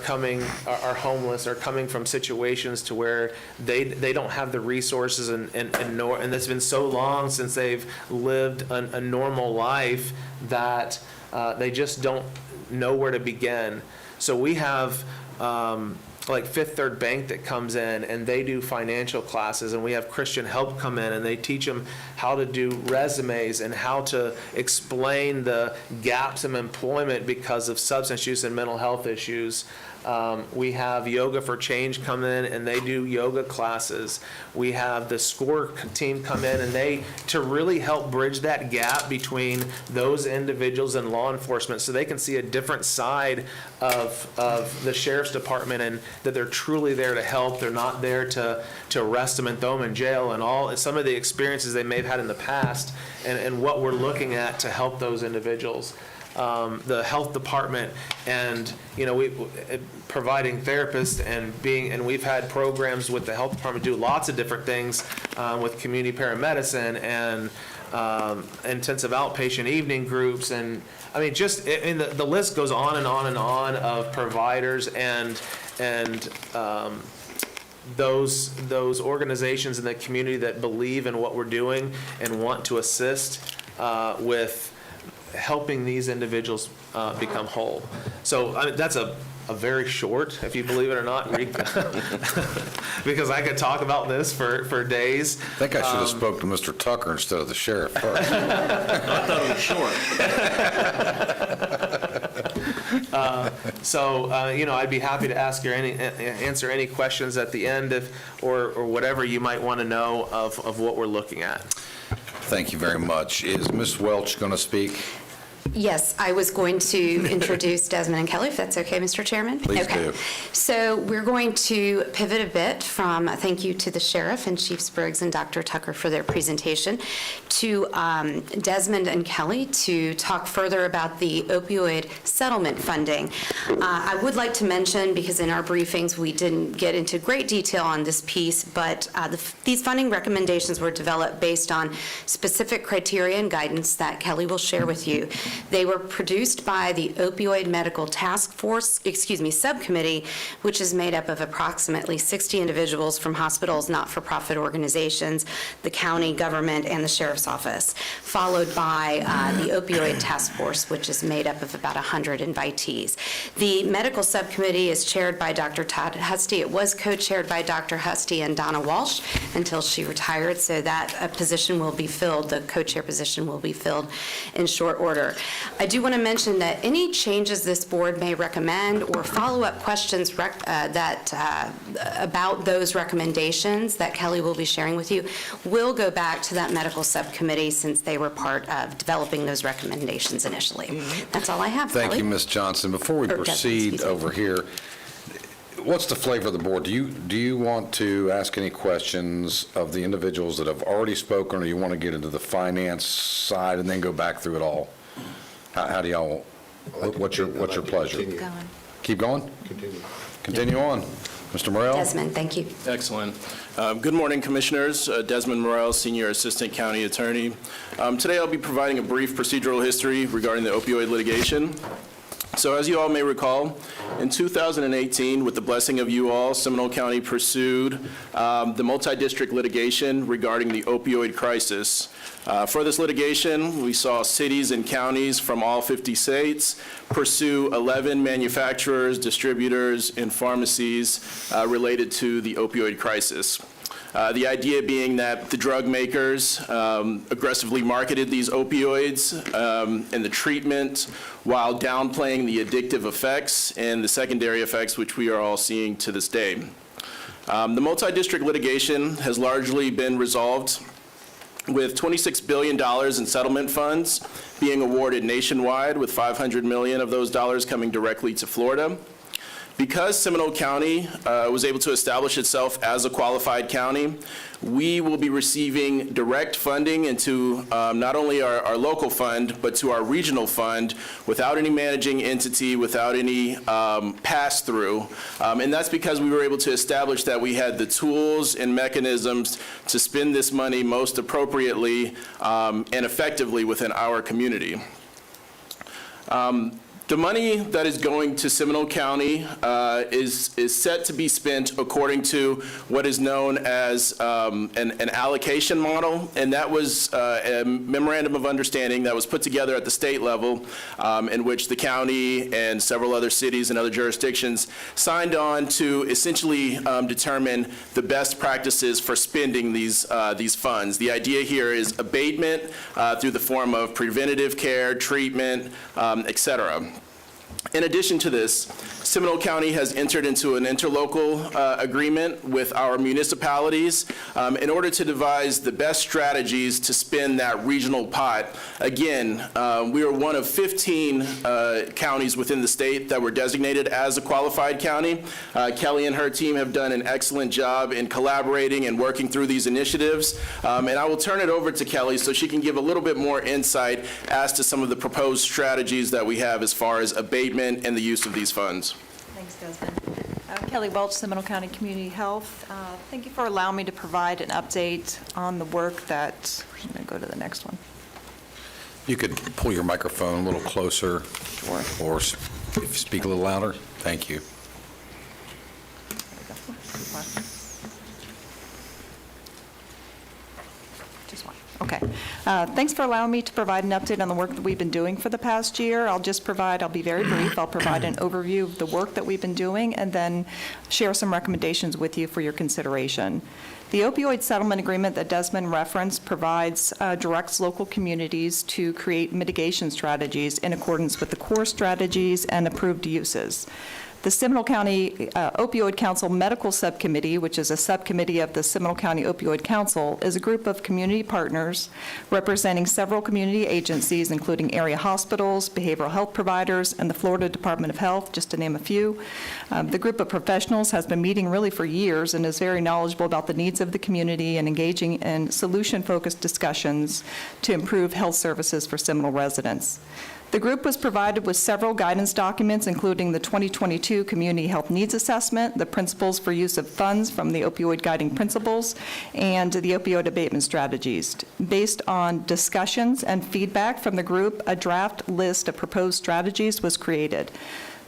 homeless, are coming from situations to where they don't have the resources, and it's been so long since they've lived a normal life that they just don't know where to begin. So we have like Fifth Third Bank that comes in and they do financial classes, and we have Christian Help come in and they teach them how to do resumes and how to explain the gaps in employment because of substance use and mental health issues. We have Yoga for Change come in and they do yoga classes. We have the SCORE team come in and to really help bridge that gap between those individuals and law enforcement, so they can see a different side of the sheriff's department, and that they're truly there to help. They're not there to arrest them and throw them in jail, and some of the experiences they may have had in the past, and what we're looking at to help those individuals. The health department, and we providing therapists and we've had programs with the health department do lots of different things with community paramedicine and intensive outpatient evening groups, and the list goes on and on and on of providers and those organizations in the community that believe in what we're doing and want to assist with helping these individuals become whole. So that's a very short, if you believe it or not, because I could talk about this for days. I think I should have spoke to Mr. Tucker instead of the sheriff first. I thought it was short. I'd be happy to answer any questions at the end or whatever you might want to know of what we're looking at. Thank you very much. Is Ms. Welch going to speak? Yes, I was going to introduce Desmond and Kelly, if that's okay, Mr. Chairman? Please Okay. do. So we're going to pivot a bit from thank you to the Sheriff and Chief Spriggs and Dr. Tucker for their presentation to Desmond and Kelly to talk further about the opioid settlement funding. I would like to mention, because in our briefings we didn't get into great detail on this piece, but these funding recommendations were developed based on specific criteria and guidance that Kelly will share with you. They were produced by the Opioid Medical Task Force, Subcommittee, which is made up of approximately 60 individuals from hospitals, not-for-profit organizations, the county government, and the Sheriff's Office, followed by the Opioid Task Force, which is made up of about 100 invitees. The Medical Subcommittee is chaired by Dr. Todd Husty. It was co-chaired by Dr. Husty and Donna Walsh until she retired, so that position will be filled, the co-chair position will be filled in short order. I do want to mention that any changes this board may recommend or follow-up questions about those recommendations that Kelly will be sharing with you will go back to that medical subcommittee since they were part of developing those recommendations initially. That's all I have. Thank you, Kelly? Ms. Johnson. Before we Desmond, proceed excuse me. over here, what's the flavor of the board? Do you want to ask any questions of the individuals that have already spoken, or you want to get into the finance side and then go back through it all? How do y'all, what's your pleasure? Keep going. Keep going? Continue on. Mr. Morrell? Desmond, thank you. Excellent. Good morning, Commissioners. Desmond Morrell, Senior Assistant County Attorney. Today I'll be providing a brief procedural history regarding the opioid litigation. So as you all may recall, in 2018, with the blessing of you all, Seminole County pursued the multi-district litigation regarding the opioid crisis. For this litigation, we saw cities and counties from all 50 states pursue 11 manufacturers, distributors, and pharmacies related to the opioid crisis. The idea being that the drug makers aggressively marketed these opioids and the treatment while downplaying the addictive effects and the secondary effects which we are all seeing to this day. The multi-district litigation has largely been resolved with $26 billion in settlement funds being awarded nationwide, with $500 million of those dollars coming directly to Florida. Because Seminole County was able to establish itself as a qualified county, we will be receiving direct funding into not only our local fund, but to our regional fund without any managing entity, without any pass-through. And that's because we were able to establish that we had the tools and mechanisms to spend this money most appropriately and effectively within our community. The money that is going to Seminole County is set to be spent according to what is known as an allocation model, and that was a memorandum of understanding that was put together at the state level in which the county and several other cities and other jurisdictions signed on to essentially determine the best practices for spending these funds. The idea here is abatement through the form of preventative care, treatment, et cetera. In addition to this, Seminole County has entered into an interlocal agreement with our municipalities in order to devise the best strategies to spend that regional pot. Again, we are one of 15 counties within the state that were designated as a qualified county. Kelly and her team have done an excellent job in collaborating and working through these initiatives. And I will turn it over to Kelly so she can give a little bit more insight as to some of the proposed strategies that we have as far as abatement and the use of these funds. Thanks, Desmond. Kelly Welch, Seminole County Community Health. Thank you for allowing me to provide an update on the work that, I'm going to go to the next one. You could pull your microphone a little closer, or if you speak a little louder. Thank you. Just one. Okay. Thanks for allowing me to provide an update on the work that we've been doing for the past year. I'll be very brief. I'll provide an overview of the work that we've been doing and then share some recommendations with you for your consideration. The opioid settlement agreement that Desmond referenced provides directs local communities to create mitigation strategies in accordance with the core strategies and approved uses. The Seminole County Opioid Council Medical Subcommittee, which is a subcommittee of the Seminole County Opioid Council, is a group of community partners representing several community agencies, including area hospitals, behavioral health providers, and the Florida Department of Health, just to name a few. The group of professionals has been meeting really for years and is very knowledgeable about the needs of the community and engaging in solution-focused discussions to improve health services for Seminole residents. The group was provided with several guidance documents, including the 2022 Community Health Needs Assessment, the Principles for Use of Funds from the Opioid Guiding Principles, and the Opioid Abatement Strategies. Based on discussions and feedback from the group, a draft list of proposed strategies was created.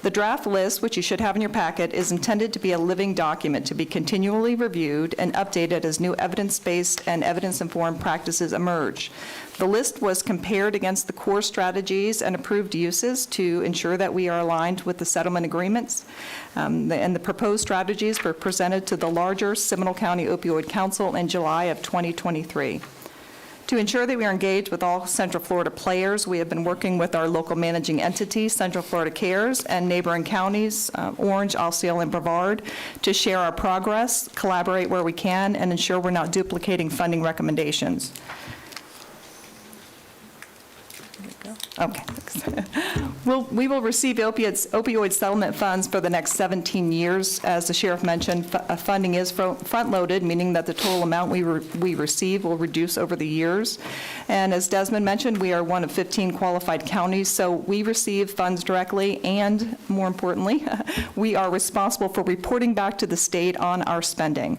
The draft list, which you should have in your packet, is intended to be a living document to be continually reviewed and updated as new evidence-based and evidence-informed practices emerge. The list was compared against the core strategies and approved uses to ensure that we are aligned with the settlement agreements. And the proposed strategies were presented to the larger Seminole County Opioid Council in July of 2023. To ensure that we are engaged with all Central Florida players, we have been working with our local managing entities, Central Florida Cares, and neighboring counties, Orange, Osceola, and Brevard, to share our progress, collaborate where we can, and ensure we're not duplicating funding recommendations. Okay. We will receive opioid settlement funds for the next 17 years. As the sheriff mentioned, funding is front-loaded, meaning that the total amount we receive will reduce over the years. And as Desmond mentioned, we are one of 15 qualified counties, so we receive funds directly, and more importantly, we are responsible for reporting back to the state on our spending.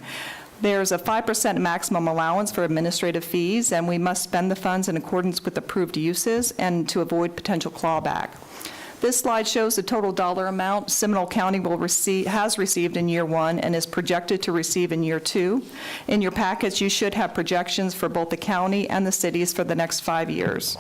There's a 5% maximum allowance for administrative fees, and we must spend the funds in accordance with approved uses and to avoid potential clawback. This slide shows the total dollar amount Seminole County has received in year 1 and is projected to receive in year 2. In your packets, you should have projections for both the county and the cities for the next 5 years.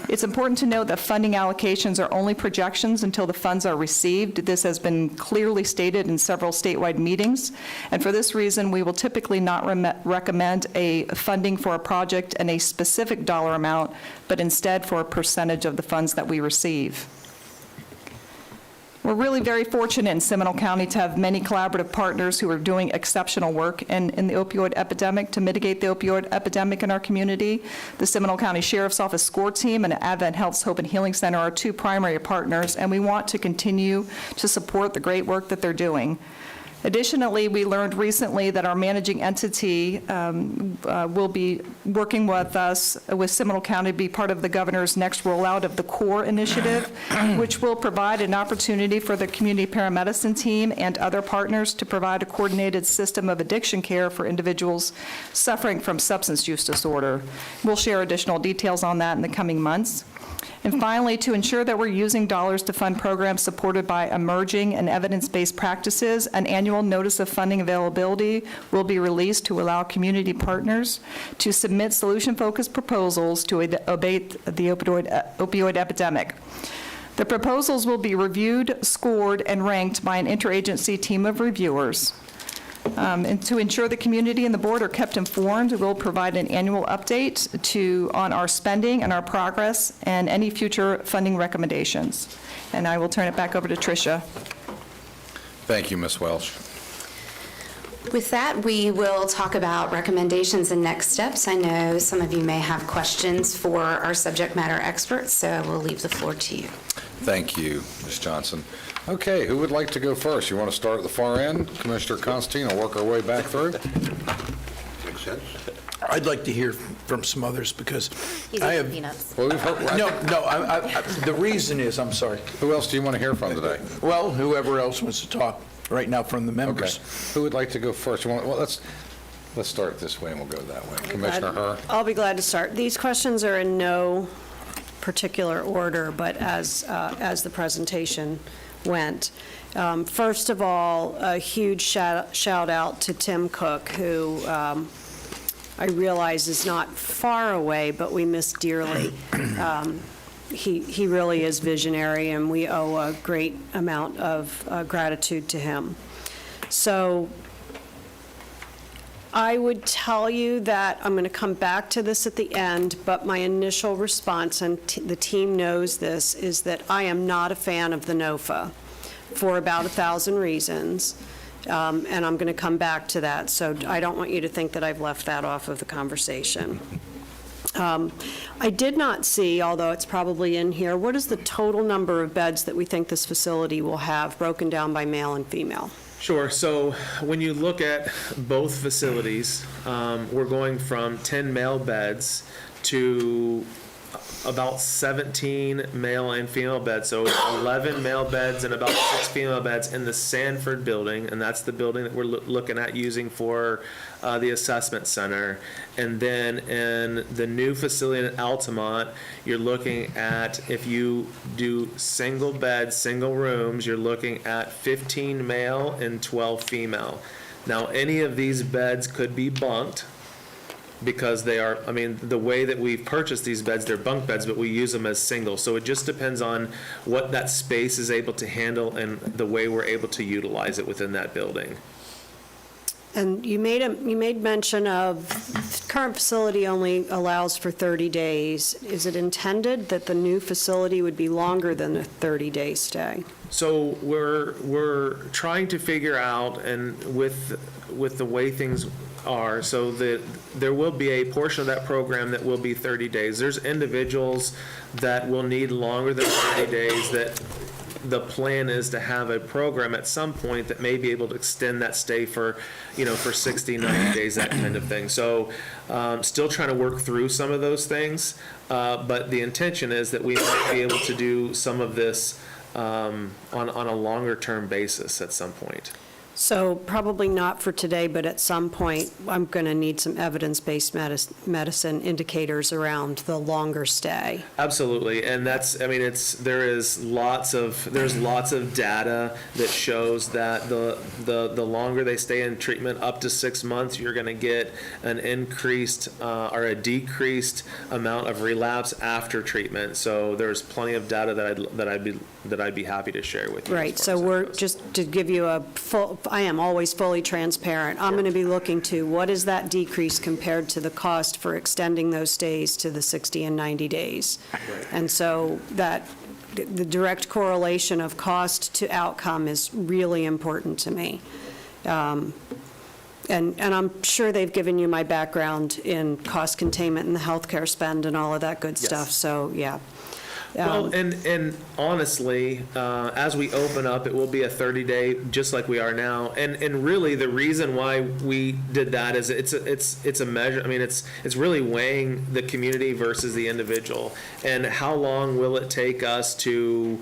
It's important to note that funding allocations are only projections until the funds are received. This has been clearly stated in several statewide meetings, and for this reason, we will typically not recommend a funding for a project and a specific dollar amount, but instead for a percentage of the funds that we receive. We're really very fortunate in Seminole County to have many collaborative partners who are doing exceptional work in the opioid epidemic to mitigate the opioid epidemic in our community. The Seminole County Sheriff's Office SCORE Team and Advent Health's Hope and Healing Center are 2 primary partners, and we want to continue to support the great work that they're doing. Additionally, we learned recently that our managing entity will be working with us, with Seminole County, to be part of the governor's next rollout of the CORE initiative, which will provide an opportunity for the community paramedicine team and other partners to provide a coordinated system of addiction care for individuals suffering from substance use disorder. We'll share additional details on that in the coming months. And finally, to ensure that we're using dollars to fund programs supported by emerging and evidence-based practices, an annual notice of funding availability will be released to allow community partners to submit solution-focused proposals to abate the opioid epidemic. The proposals will be reviewed, scored, and ranked by an interagency team of reviewers. And to ensure the community and the board are kept informed, we'll provide an annual update on our spending and our progress and any future funding recommendations. And I will turn it back over to Tricia. Thank you, Ms. Welsh. With that, we will talk about recommendations and next steps. I know some of you may have questions for our subject matter experts, so we'll leave the floor to you. Thank you, Ms. Johnson. Okay, who would like to go first? You want to start at the far end? Commissioner Constantine, will work our way back through? Makes sense. I'd like to hear from some others because He's I eating have... peanuts. Well, we've heard, The reason is, I'm sorry. Who else do you want to hear from today? Well, whoever else wants to talk right now from the members. Okay. Who would like to go first? Let's start this way and we'll go that way. Commissioner Herr? I'll be glad to start. These questions are in no particular order, but as the presentation went. First of all, a huge shout out to Tim Cook, who I realize is not far away, but we miss dearly. He really is visionary, and we owe a great amount of gratitude to him. So I would tell you that I'm going to come back to this at the end, but my initial response, and the team knows this, is that I am not a fan of the NOFA for about 1,000 reasons, and I'm going to come back to that. So I don't want you to think that I've left that off of the conversation. I did not see, although it's probably in here, what is the total number of beds that we think this facility will have, broken down by male and female? Sure. So when you look at both facilities, we're going from 10 male beds to about 17 male and female beds. So 11 male beds and about 6 female beds in the Sanford building, and that's the building that we're looking at using for the assessment center. And then in the new facility in Altamont, you're looking at, if you do single beds, single rooms, you're looking at 15 male and 12 female. Now, any of these beds could be bunked, because they are, I mean, the way that we've purchased these beds, they're bunk beds, but we use them as single. So it just depends on what that space is able to handle and the way we're able to utilize it within that building. And you made mention of current facility only allows for 30 days. Is it intended that the new facility would be longer than a 30-day stay? So we're trying to figure out, and with the way things are, so that there will be a portion of that program that will be 30 days. There's individuals that will need longer than 30 days that the plan is to have a program at some point that may be able to extend that stay for, for 60, 90 days, that kind of thing. So still trying to work through some of those things, but the intention is that we might be able to do some of this on a longer-term basis at some point. So probably not for today, but at some point, I'm going to need some evidence-based medicine indicators around the longer stay. Absolutely, and there's lots of data that shows that the longer they stay in treatment, up to 6 months, you're going to get an increased or a decreased amount of relapse after treatment. So there's plenty of data that I'd be happy to share with you. Right, so we're just to give you a full. I am always fully transparent. I'm going to be looking to what is that decrease compared to the cost for extending those stays to the 60 and 90 days. Right. And so that the direct correlation of cost to outcome is really important to me. And I'm sure they've given you my background in cost containment and the healthcare spend and all of that good stuff. So, yeah. Well, and honestly, as we open up, it will be a 30-day, just like we are now. And really, the reason why we did that is it's a measure. I mean, it's really weighing the community versus the individual, and how long will it take us to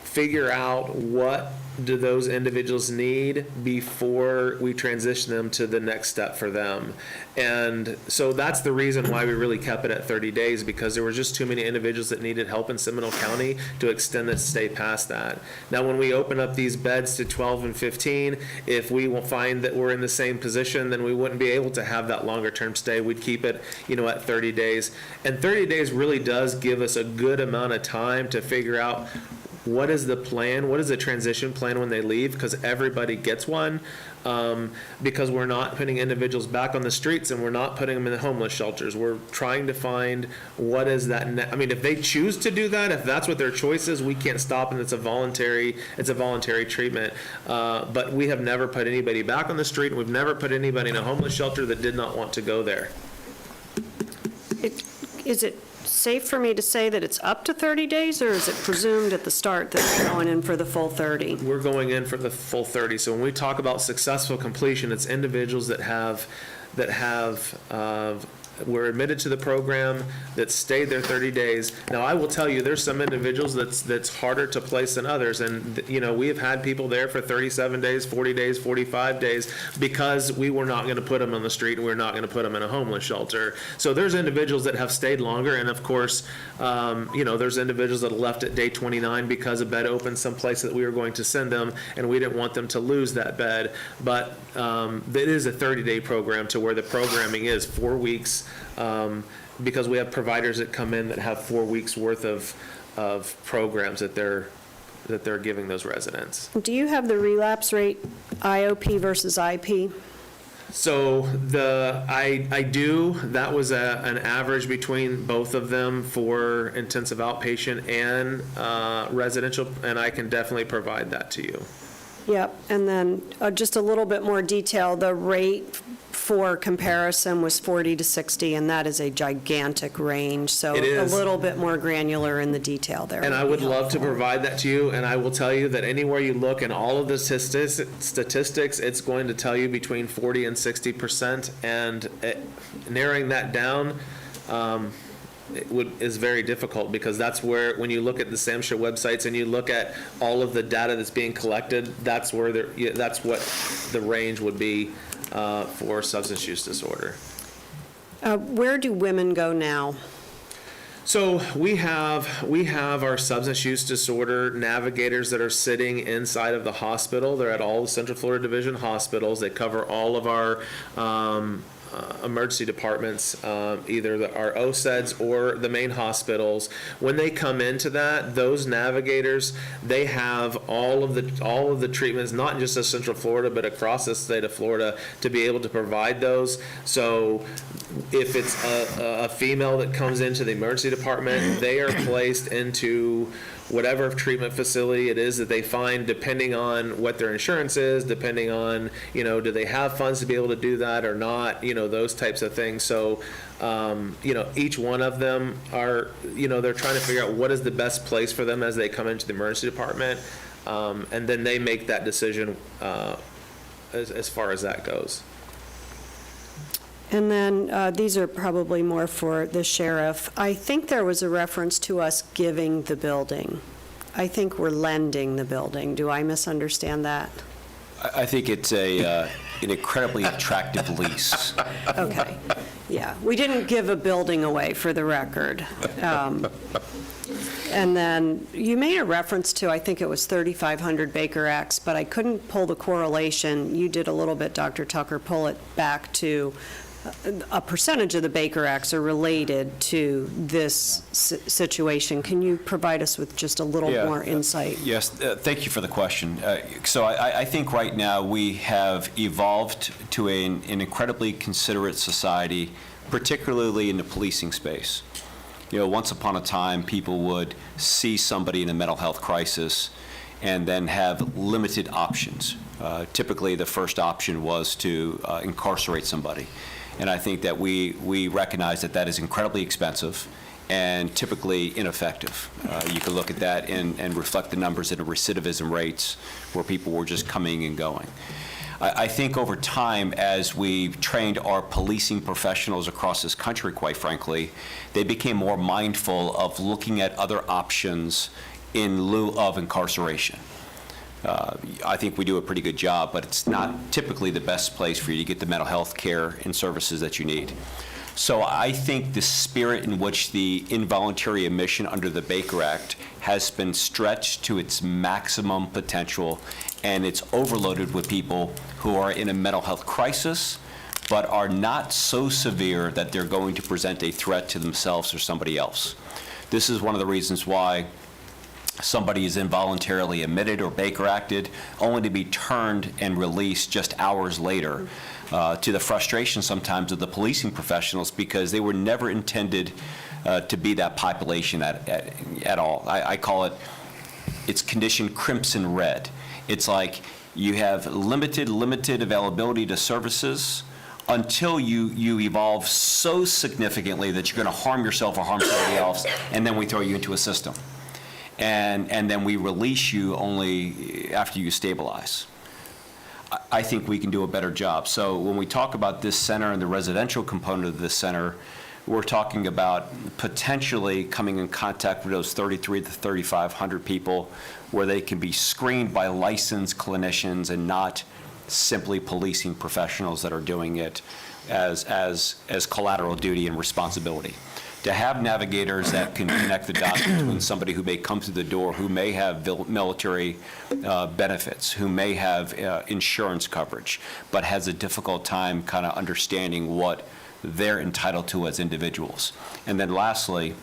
figure out what do those individuals need before we transition them to the next step for them. And so that's the reason why we really kept it at 30 days, because there were just too many individuals that needed help in Seminole County to extend the stay past that. Now, when we open up these beds to 12 and 15, if we will find that we're in the same position, then we wouldn't be able to have that longer term stay. We'd keep it, at 30 days. And 30 days really does give us a good amount of time to figure out what is the plan, what is the transition plan when they leave, because everybody gets one, because we're not putting individuals back on the streets and we're not putting them in the homeless shelters. We're trying to find what is that, if they choose to do that, if that's what their choice is, we can't stop, and it's a voluntary treatment. But we have never put anybody back on the street, and we've never put anybody in a homeless shelter that did not want to go there. Is it safe for me to say that it's up to 30 days, or is it presumed at the start that you're going in for the full 30? We're going in for the full 30. So when we talk about successful completion, it's individuals that were admitted to the program, that stayed there 30 days. Now, I will tell you, there's some individuals that's harder to place than others. And, we have had people there for 37 days, 40 days, 45 days, because we were not going to put them on the street and we're not going to put them in a homeless shelter. So there's individuals that have stayed longer. And of course, there's individuals that left at day 29 because a bed opened someplace that we were going to send them, and we didn't want them to lose that bed. But it is a 30-day program, to where the programming is 4 weeks, because we have providers that come in that have 4 weeks worth of programs that they're giving those residents. Do you have the relapse rate, IOP versus IP? So I do. That was an average between both of them for intensive outpatient and residential, and I can definitely provide that to you. Yep, and then just a little bit more detail, the rate for comparison was 40 to 60, and that is a gigantic range, so It is. a little bit more granular in the detail there. And I would love to provide that to you, and I will tell you that anywhere you look in all of the statistics, it's going to tell you between 40 and 60%, and narrowing that down is very difficult, because that's where, when you look at the SAMHSA websites and you look at all of the data that's being collected, that's what the range would be for substance use disorder. Where do women go now? So we have our substance use disorder navigators that are sitting inside of the hospital. They're at all the Central Florida Division hospitals. They cover all of our emergency departments, either our OSEDs or the main hospitals, when they come into that, those navigators, they have all of the treatments, not just in Central Florida, but across the state of Florida, to be able to provide those. So if it's a female that comes into the emergency department, they are placed into whatever treatment facility it is that they find, depending on what their insurance is, depending on, do they have funds to be able to do that or not, those types of things. So, each one of them are, they're trying to figure out what is the best place for them as they come into the emergency department. And then they make that decision as far as that goes. And then these are probably more for the sheriff. I think there was a reference to us giving the building. I think we're lending the building. Do I misunderstand that? I think it's an incredibly attractive lease. Okay, yeah. We didn't give a building away, for the record. And then you made a reference to, I think it was 3,500 Baker Acts, but I couldn't pull the correlation. You did a little bit, Dr. Tucker, pull it back to a percentage of the Baker Acts are related to this situation. Can you provide us with just a little more insight? Yes, thank you for the question. So I think right now we have evolved to an incredibly considerate society, particularly in the policing space. Once upon a time, people would see somebody in a mental health crisis and then have limited options. Typically, the first option was to incarcerate somebody. And I think that we recognize that that is incredibly expensive and typically ineffective. You can look at that and reflect the numbers in the recidivism rates where people were just coming and going. I think over time, as we've trained our policing professionals across this country, quite frankly, they became more mindful of looking at other options in lieu of incarceration. I think we do a pretty good job, but it's not typically the best place for you to get the mental health care and services that you need. So I think the spirit in which the involuntary admission under the Baker Act has been stretched to its maximum potential, and it's overloaded with people who are in a mental health crisis, but are not so severe that they're going to present a threat to themselves or somebody else. This is one of the reasons why somebody is involuntarily admitted or Baker Acted, only to be turned and released just hours later, to the frustration sometimes of the policing professionals, because they were never intended to be that population at all. I call it, it's conditioned crimson red. It's like you have limited availability to services until you evolve so significantly that you're going to harm yourself or harm somebody else, and then we throw you into a system. And then we release you only after you stabilize. I think we can do a better job. So when we talk about this center and the residential component of this center, we're talking about potentially coming in contact with those 3,300 to 3,500 people where they can be screened by licensed clinicians and not simply policing professionals that are doing it as collateral duty and responsibility. To have navigators that can connect the dots between somebody who may come through the door, who may have military benefits, who may have insurance coverage, but has a difficult time kind of understanding what they're entitled to as individuals. And then lastly,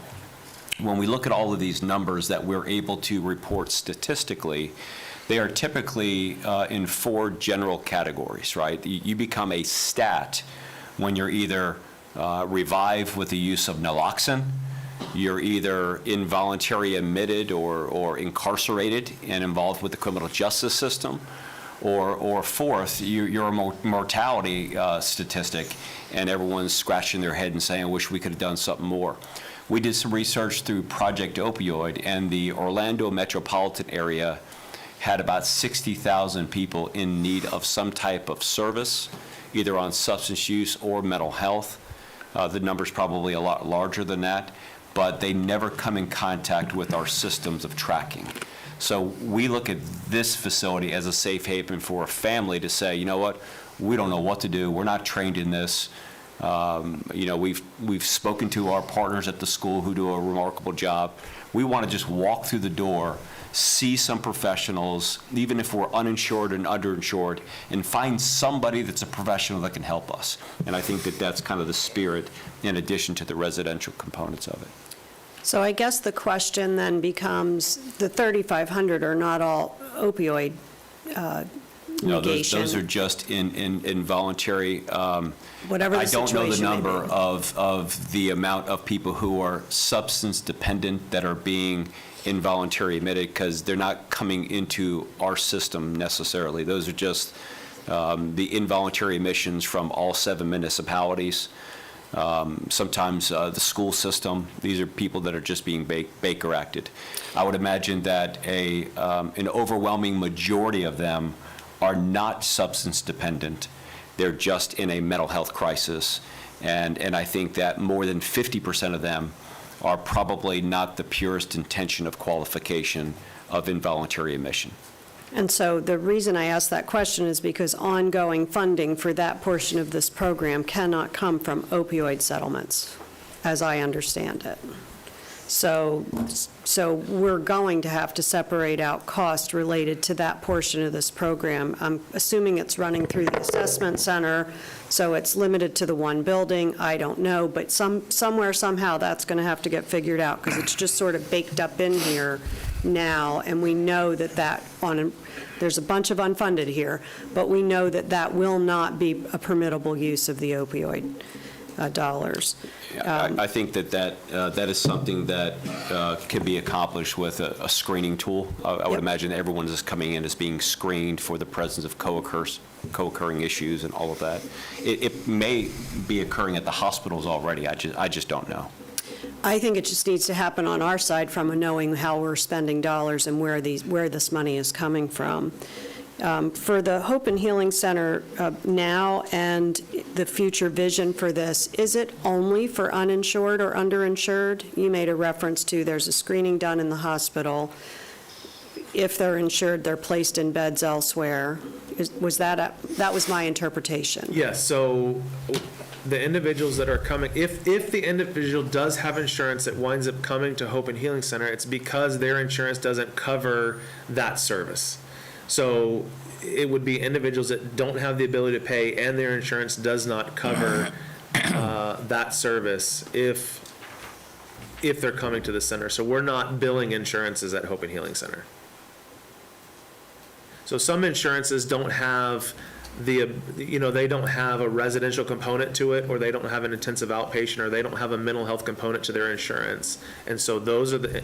when we look at all of these numbers that we're able to report statistically, they are typically in four general categories, right? You become a stat when you're either revived with the use of naloxone, you're either involuntary admitted or incarcerated and involved with the criminal justice system, or fourth, you're a mortality statistic, and everyone's scratching their head and saying, I wish we could have done something more. We did some research through Project Opioid, and the Orlando metropolitan area had about 60,000 people in need of some type of service, either on substance use or mental health. The number's probably a lot larger than that, but they never come in contact with our systems of tracking. So we look at this facility as a safe haven for a family to say, you know what, we don't know what to do. We're not trained in this. We've spoken to our partners at the school who do a remarkable job. We want to just walk through the door see some professionals, even if we're uninsured and underinsured, and find somebody that's a professional that can help us. And I think that that's kind of the spirit in addition to the residential components of it. So I guess the question then becomes, the 3,500 are not all opioid No, negation. those are just involuntary. Whatever the I don't know the situation may number be. of the amount of people who are substance dependent that are being involuntary admitted, because they're not coming into our system necessarily. Those are just the involuntary admissions from all 7 municipalities. Sometimes the school system. These are people that are just being Baker acted. I would imagine that an overwhelming majority of them are not substance dependent. They're just in a mental health crisis. And I think that more than 50% of them are probably not the purest intention of qualification of involuntary admission. And so the reason I ask that question is because ongoing funding for that portion of this program cannot come from opioid settlements, as I understand it. So we're going to have to separate out cost related to that portion of this program. I'm assuming it's running through the assessment center, so it's limited to the one building. I don't know, but somewhere, somehow, that's going to have to get figured out, because it's just sort of baked up in here now, and we know that there's a bunch of unfunded here, but we know that that will not be a permittable use of the opioid dollars. I think that is something that can be accomplished with a screening tool. I would imagine everyone is coming in as being screened for the presence of co-occurring issues and all of that. It may be occurring at the hospitals already. I just don't know. I think it just needs to happen on our side from knowing how we're spending dollars and where this money is coming from. For the Hope and Healing Center now and the future vision for this, is it only for uninsured or underinsured? You made a reference to there's a screening done in the hospital. If they're insured, they're placed in beds elsewhere. That was my interpretation. Yes, so the individuals that are coming, if the individual does have insurance that winds up coming to Hope and Healing Center, it's because their insurance doesn't cover that service. So it would be individuals that don't have the ability to pay and their insurance does not cover that service if they're coming to the center. So we're not billing insurances at Hope and Healing Center. So some insurances don't have they don't have a residential component to it, or they don't have an intensive outpatient, or they don't have a mental health component to their insurance. And so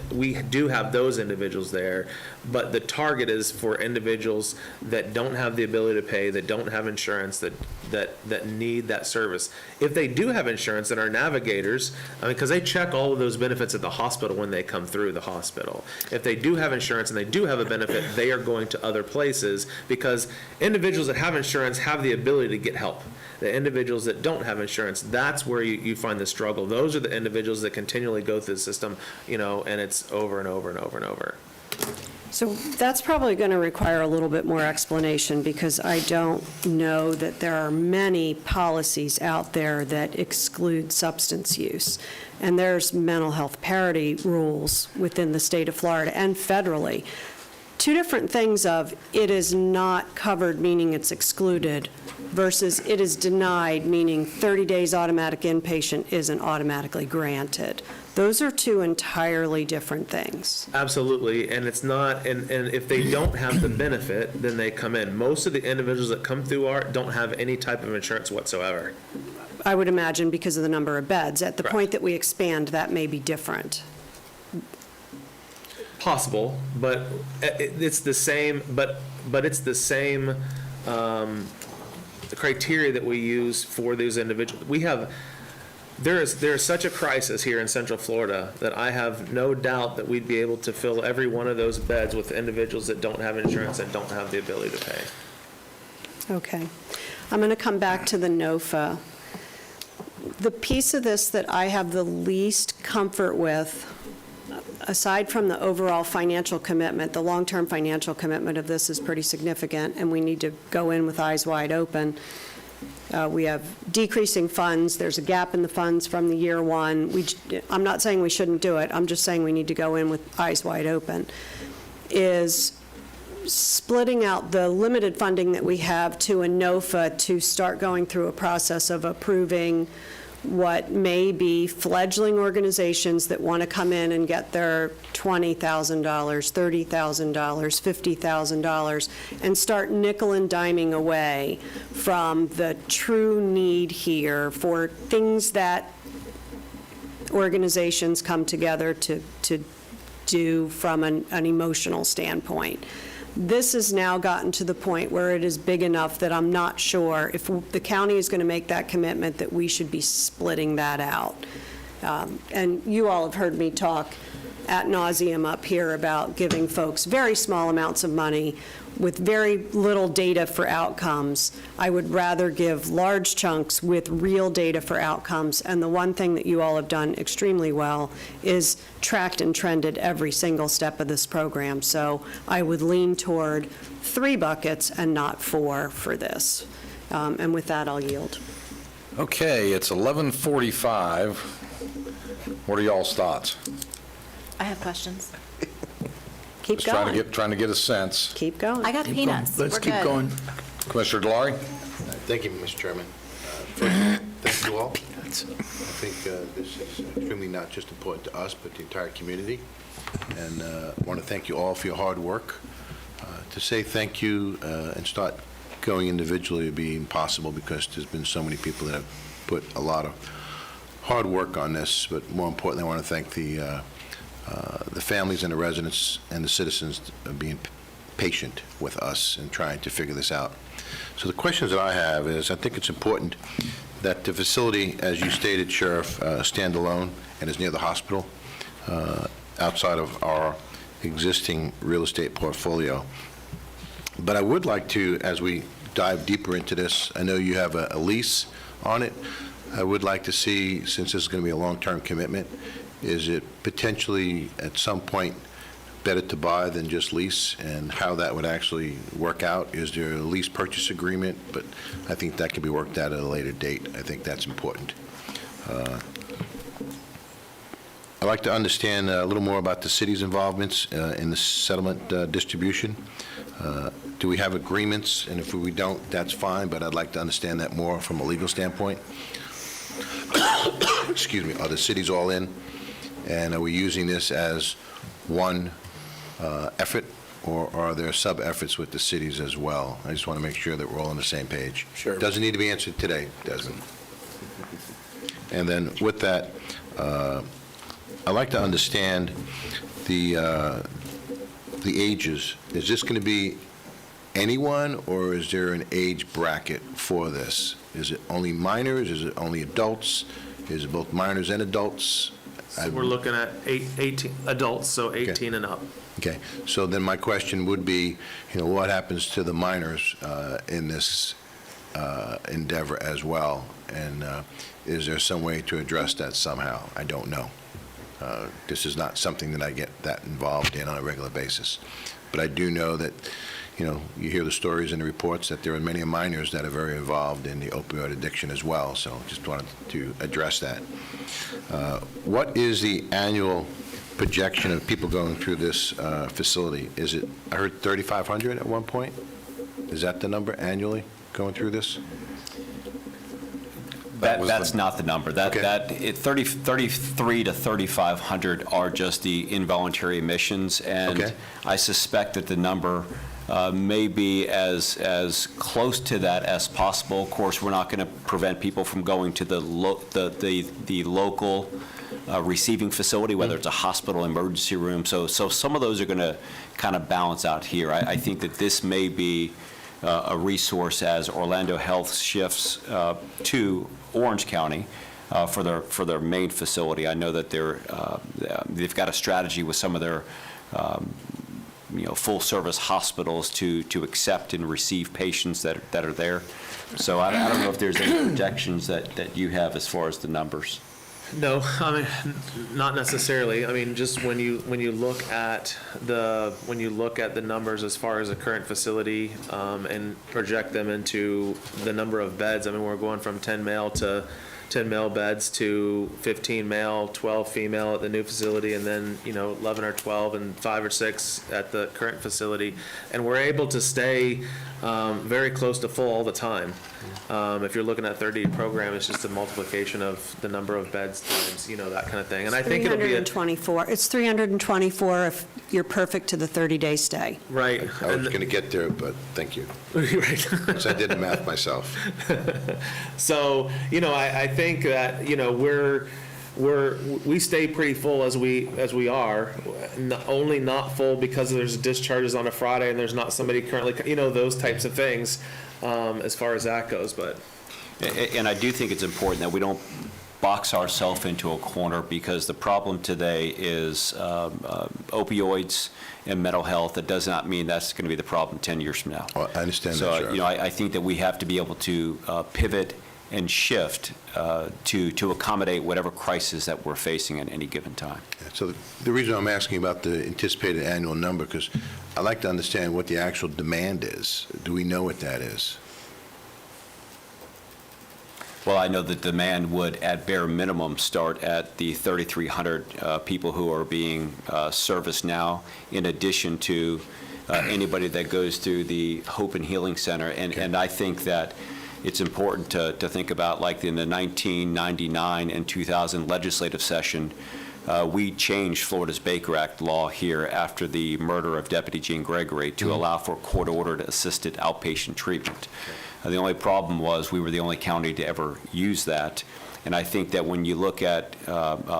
we do have those individuals there, but the target is for individuals that don't have the ability to pay, that don't have insurance, that need that service. If they do have insurance and are navigators, because they check all of those benefits at the hospital when they come through the hospital. If they do have insurance and they do have a benefit, they are going to other places, because individuals that have insurance have the ability to get help. The individuals that don't have insurance, that's where you find the struggle. Those are the individuals that continually go through the system, and it's over and over and over and over. So that's probably going to require a little bit more explanation, because I don't know that there are many policies out there that exclude substance use. And there's mental health parity rules within the state of Florida and federally. Two different things of it is not covered, meaning it's excluded, versus it is denied, meaning 30 days automatic inpatient isn't automatically granted. Those are two entirely different things. Absolutely, and it's not, and if they don't have the benefit, then they come in. Most of the individuals that come through don't have any type of insurance whatsoever. I would imagine because of the number of beds. At the point that we expand, that may be different. Possible, but it's the same. But it's the same criteria that we use for these individuals. There is such a crisis here in Central Florida that I have no doubt that we'd be able to fill every one of those beds with individuals that don't have insurance and don't have the ability to pay. Okay. I'm going to come back to the NOFA. The piece of this that I have the least comfort with, aside from the overall financial commitment, the long-term financial commitment of this is pretty significant, and we need to go in with eyes wide open. We have decreasing funds. There's a gap in the funds from the year one. I'm not saying we shouldn't do it. I'm just saying we need to go in with eyes wide open. is splitting out the limited funding that we have to a NOFA to start going through a process of approving what may be fledgling organizations that want to come in and get their $20,000, $30,000, $50,000, and start nickel and diming away from the true need here for things that organizations come together to do from an emotional standpoint. This has now gotten to the point where it is big enough that I'm not sure if the county is going to make that commitment that we should be splitting that out. And you all have heard me talk ad nauseum up here about giving folks very small amounts of money with very little data for outcomes. I would rather give large chunks with real data for outcomes. And the one thing that you all have done extremely well is tracked and trended every single step of this program. So I would lean toward 3 buckets and not 4 for this. And with that, I'll yield. Okay, it's 11:45. What are y'all's thoughts? I have questions. Keep Just going. trying to get a sense. Keep going. I got peanuts. Let's We're keep good. going. Commissioner Delory? Thank you, Mr. Chairman. First, thank you all. I think this is extremely not just important to us, but the entire community. And I want to thank you all for your hard work. To say thank you and start going individually would be impossible because there's been so many people that have put a lot of hard work on this. But more importantly, I want to thank the families and the residents and the citizens of being patient with us and trying to figure this out. So the questions that I have is, I think it's important that the facility, as you stated, Sheriff, stand alone and is near the hospital, outside of our existing real estate portfolio. But I would like to, as we dive deeper into this, I know you have a lease on it. I would like to see, since this is going to be a long-term commitment, is it potentially at some point better to buy than just lease, and how that would actually work out? Is there a lease purchase agreement? But I think that could be worked out at a later date. I think that's important. I'd like to understand a little more about the city's involvements in the settlement distribution. Do we have agreements? And if we don't, that's fine, but I'd like to understand that more from a legal standpoint. Excuse me, are the cities all in? And are we using this as one effort, or are there sub-efforts with the cities as well? I just want to make sure that we're all on the same page. Sure. Doesn't need to be answered today, Desmond. And then with that, I'd like to understand the ages. Is this going to be anyone, or is there an age bracket for this? Is it only minors? Is it only adults? Is it both minors and adults? So we're looking at 18 adults, so 18 and up. Okay, so then my question would be, what happens to the minors in this endeavor as well? And is there some way to address that somehow? I don't know. This is not something that I get that involved in on a regular basis. But I do know that, you hear the stories in the reports that there are many minors that are very involved in the opioid addiction as well. So just wanted to address that. What is the annual projection of people going through this facility? Is it, I heard 3,500 at one point? Is that the number annually going through this? That's not the number. That 33 to 3,500 are just the involuntary admissions, and I suspect that the number may be as close to that as possible. Of course, we're not going to prevent people from going to the local receiving facility, whether it's a hospital, emergency room. So some of those are going to kind of balance out here. I think that this may be a resource as Orlando Health shifts to Orange County for their main facility. I know that they've got a strategy with some of their full-service hospitals to accept and receive patients that are there. So I don't know if there's any projections that you have as far as the numbers. No, I mean, not necessarily. I mean, just when you look at the numbers as far as the current facility and project them into the number of beds. I mean, we're going from 10 male to 10 male beds to 15 male, 12 female at the new facility, and then, 11 or 12 and 5 or 6 at the current facility. And we're able to stay very close to full all the time. If you're looking at 30 program, it's just a multiplication of the number of beds times, that kind of thing. And I think it'll be 324. It's 324 if you're perfect to the 30-day stay. right. I was going to get there, but thank you. Right. Because I did the math myself. So, I think that, we stay pretty full as we are, only not full because there's discharges on a Friday and there's not somebody currently, those types of things, as far as that goes, but. And I do think it's important that we don't box ourselves into a corner, because the problem today is opioids and mental health. That does not mean that's going to be the problem 10 years from now. Well, I understand So, that, Sheriff. I think that we have to be able to pivot and shift to accommodate whatever crisis that we're facing at any given time. So the reason I'm asking about the anticipated annual number, because I'd like to understand what the actual demand is. Do we know what that is? Well, I know the demand would, at bare minimum, start at the 3,300 people who are being serviced now, in addition to anybody that goes through the Hope and Healing Center. And I think that it's important to think about, like in the 1999 and 2000 legislative session, we changed Florida's Baker Act law here after the murder of Deputy Gene Gregory to allow for court-ordered assisted outpatient treatment. The only problem was we were the only county to ever use that. And I think that when you look at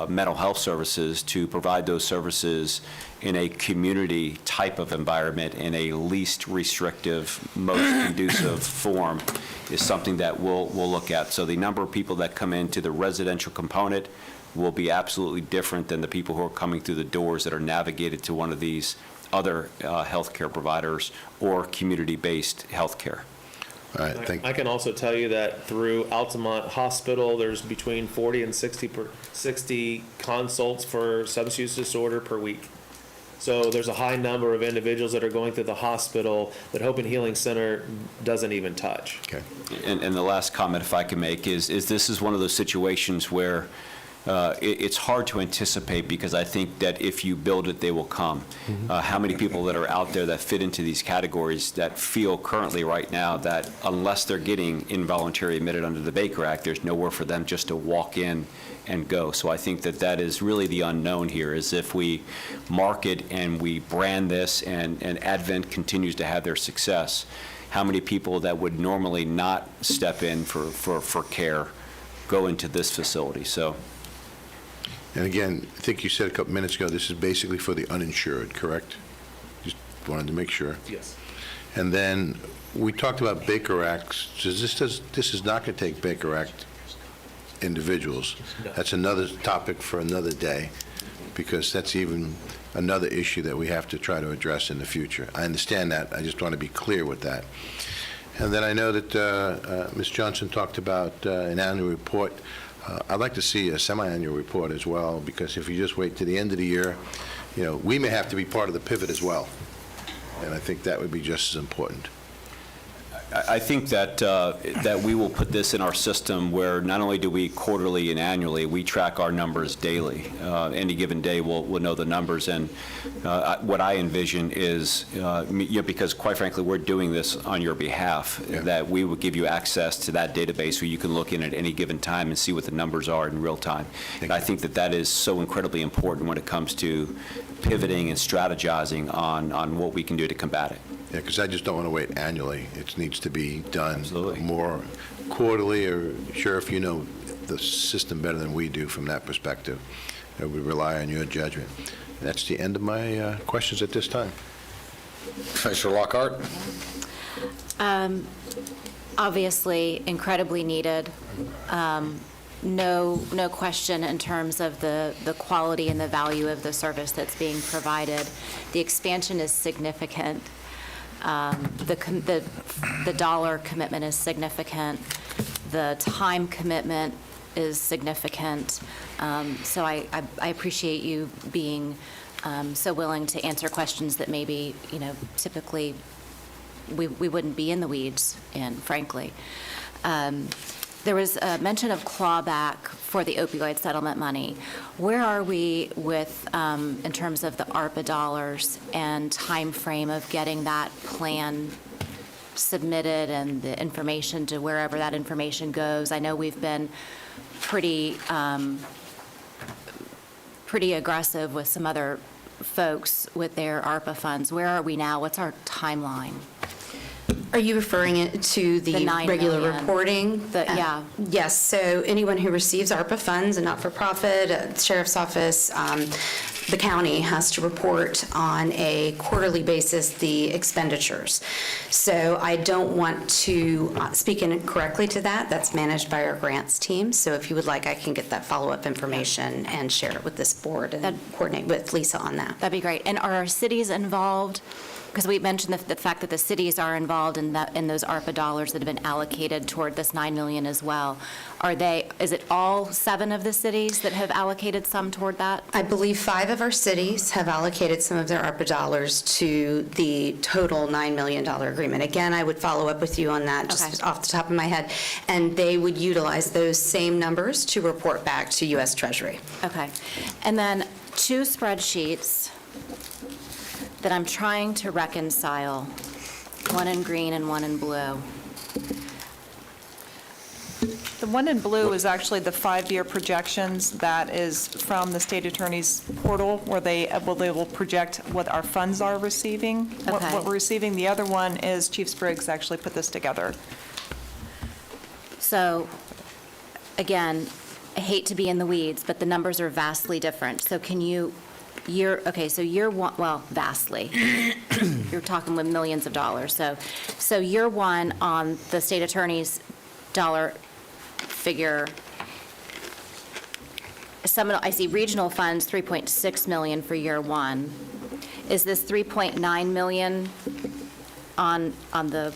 mental health services, to provide those services in a community type of environment, in a least restrictive, most conducive form, is something that we'll look at. So the number of people that come into the residential component will be absolutely different than the people who are coming through the doors that are navigated to one of these other healthcare providers or community-based healthcare. All right, thank you. I can also tell you that through Altamont Hospital, there's between 40 and 60 consults for substance use disorder per week. So there's a high number of individuals that are going through the hospital that Hope and Healing Center doesn't even touch. Okay. And the last comment, if I can make, is this is one of those situations where it's hard to anticipate, because I think that if you build it, they will come. How many people that are out there that fit into these categories that feel currently right now that unless they're getting involuntary admitted under the Baker Act, there's nowhere for them just to walk in and go. So I think that that is really the unknown here, is if we market and we brand this and Advent continues to have their success, how many people that would normally not step in for care go into this facility. So. And again, I think you said a couple minutes ago, this is basically for the uninsured, correct? Just wanted to make sure. Yes. And then we talked about Baker Acts. So this is not going to take Baker Act individuals. No. That's another topic for another day, because that's even another issue that we have to try to address in the future. I understand that. I just want to be clear with that. And then I know that Ms. Johnson talked about an annual report. I'd like to see a semi-annual report as well, because if you just wait to the end of the year, we may have to be part of the pivot as well. And I think that would be just as important. I think that we will put this in our system where not only do we quarterly and annually, we track our numbers daily. Any given day, we'll know the numbers. And what I envision is, because quite frankly, we're doing this on your behalf, that we would give you access to that database where you can look in at any given time and see what the numbers are in real time. And I think that is so incredibly important when it comes to pivoting and strategizing on what we can do to combat it. Yeah, because I just don't want to wait annually. It needs to be done more quarterly, or Sheriff, you know the system better than we do from that perspective. We rely on your judgment. That's the end of my questions at this time. Commissioner Lockhart? Obviously, incredibly needed. No question in terms of the quality and the value of the service that's being provided. The expansion is significant. The dollar commitment is significant. The time commitment is significant. So I appreciate you being so willing to answer questions that maybe, typically we wouldn't be in the weeds in, frankly. there was a mention of clawback for the opioid settlement money. Where are we with, in terms of the ARPA dollars and time frame of getting that plan submitted and the information to wherever that information goes? I know we've been pretty aggressive with some other folks with their ARPA funds. Where are we now? What's our timeline? Are you referring it to the The 9 regular million. reporting? Yeah. Yes, so anyone who receives ARPA funds, a not-for-profit, a sheriff's office, the county has to report on a quarterly basis the expenditures. So I don't want to speak incorrectly to that. That's managed by our grants team. So if you would like, I can get that follow-up information and share it with this board and coordinate with Lisa on that. That'd be great. And are our cities involved? Because we mentioned the fact that the cities are involved in those ARPA dollars that have been allocated toward this $9 million as well. Is it all 7 of the cities that have allocated some toward that? I believe 5 of our cities have allocated some of their ARPA dollars to the total $9 million agreement. Again, I would follow up with you on that just off the top of my head. And they would utilize those same numbers to report back to U.S. Treasury. Okay. And then 2 spreadsheets that I'm trying to reconcile, one in green and one in blue. The one in blue is actually the 5-year projections. That is from the state attorney's portal, where they will project what our funds are receiving, what we're receiving. The other one is Chief Spriggs actually put this together. So, again, I hate to be in the weeds, but the numbers are vastly different. So can you, so year one, well, vastly. You're talking with millions of dollars. So year one on the state attorney's dollar figure, I see regional funds, 3.6 million for year one. Is this 3.9 million on the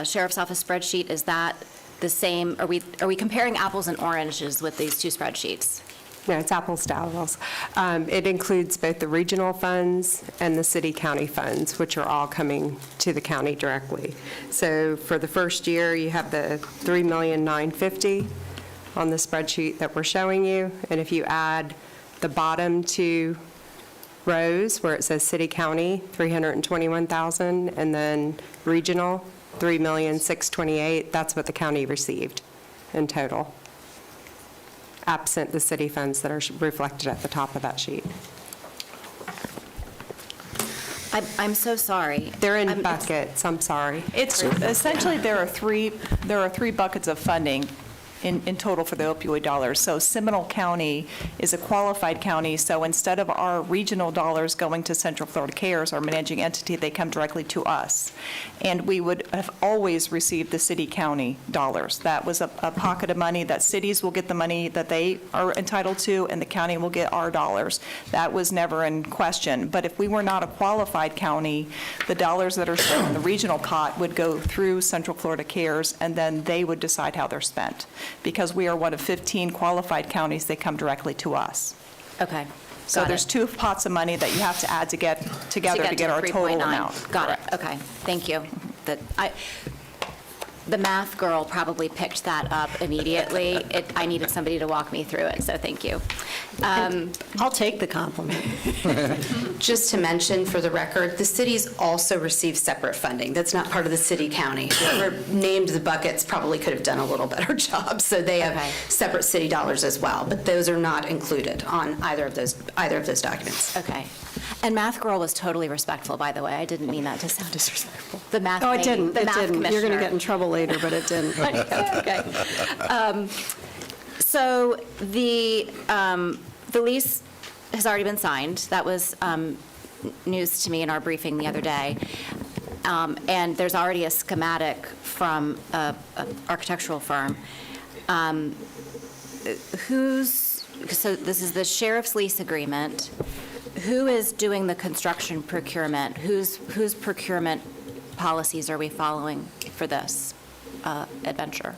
sheriff's office spreadsheet? Is that the same? Are we comparing apples and oranges with these 2 spreadsheets? No, it's apples to apples. It includes both the regional funds and the city-county funds, which are all coming to the county directly. So for the first year, you have the $3,950,000 on the spreadsheet that we're showing you. And if you add the bottom 2 rows where it says city-county, $321,000, and then regional, $3,628,000, that's what the county received in total, absent the city funds that are reflected at the top of that sheet. I'm so sorry. They're in buckets, I'm sorry. It's essentially, there are three buckets of funding in total for the opioid dollars. So Seminole County is a qualified county, so instead of our regional dollars going to Central Florida Cares, our managing entity, they come directly to us. And we would have always received the city-county dollars. That was a pocket of money that cities will get the money that they are entitled to, and the county will get our dollars. That was never in question. But if we were not a qualified county, the dollars that are spent in the regional pot would go through Central Florida Cares, and then they would decide how they're spent. Because we are one of 15 qualified counties, they come directly to us. Okay. So there's 2 pots of money that you have to add to get together to get our total amount. Got it. Okay. Thank you. The math girl probably picked that up immediately. I needed somebody to walk me through it, so thank you. I'll take the compliment. Just to mention for the record, the cities also receive separate funding. That's not part of the city-county. Whoever named the buckets probably could have done a little better job, so they have separate city dollars as well, but those are not included on either of those documents. Okay. And Math Girl was totally respectful, by the way. I didn't mean that to sound disrespectful. The math Oh, it didn't. The It math didn't. You're going to commissioner. get in trouble later, but it didn't. Okay. So the lease has already been signed. That was news to me in our briefing the other day. And there's already a schematic from an architectural firm. So this is the sheriff's lease agreement. Who is doing the construction procurement? Whose procurement policies are we following for this adventure?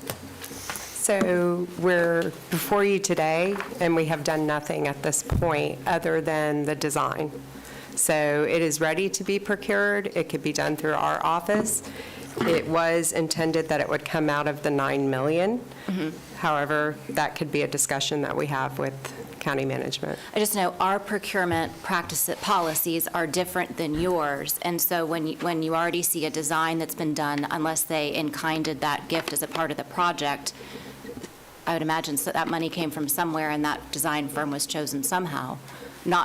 So we're before you today, and we have done nothing at this point other than the design. So it is ready to be procured. It could be done through our office. It was intended that it would come out of the 9 million. However, that could be a discussion that we have with county management. I just know our procurement policies are different than yours, and so when you already see a design that's been done, unless they in-kinded that gift as a part of the project, I would imagine that money came from somewhere and that design firm was chosen somehow,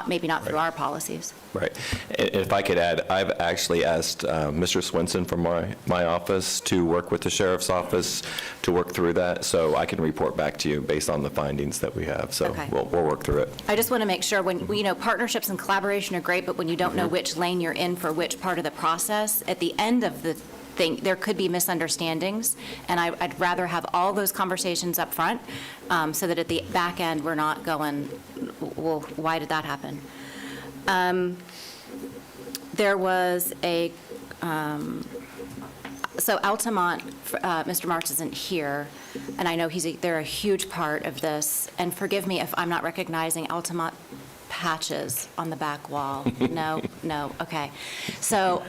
maybe not through our policies. Right. And if I could add, I've actually asked Mr. Swenson from my office to work with the sheriff's office to work through that, so I can report back to you based on the findings that we have. So Okay. we'll work through it. I just want to make sure partnerships and collaboration are great, but when you don't know which lane you're in for which part of the process, at the end of the thing, there could be misunderstandings, and I'd rather have all those conversations up front so that at the back end, we're not going, well, why did that happen? There was so Altamont, Mr. Marks isn't here, and I know they're a huge part of this, and forgive me if I'm not recognizing Altamont patches on the back wall. No, okay. So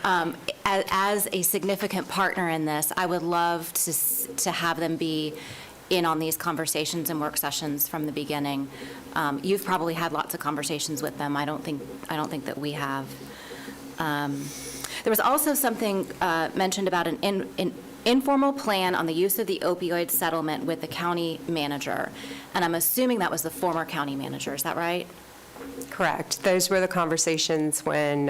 as a significant partner in this, I would love to have them be in on these conversations and work sessions from the beginning. You've probably had lots of conversations with them. I don't think that we have. There was also something mentioned about an informal plan on the use of the opioid settlement with the county manager, and I'm assuming that was the former county manager. Is that right? Correct. Those were the conversations when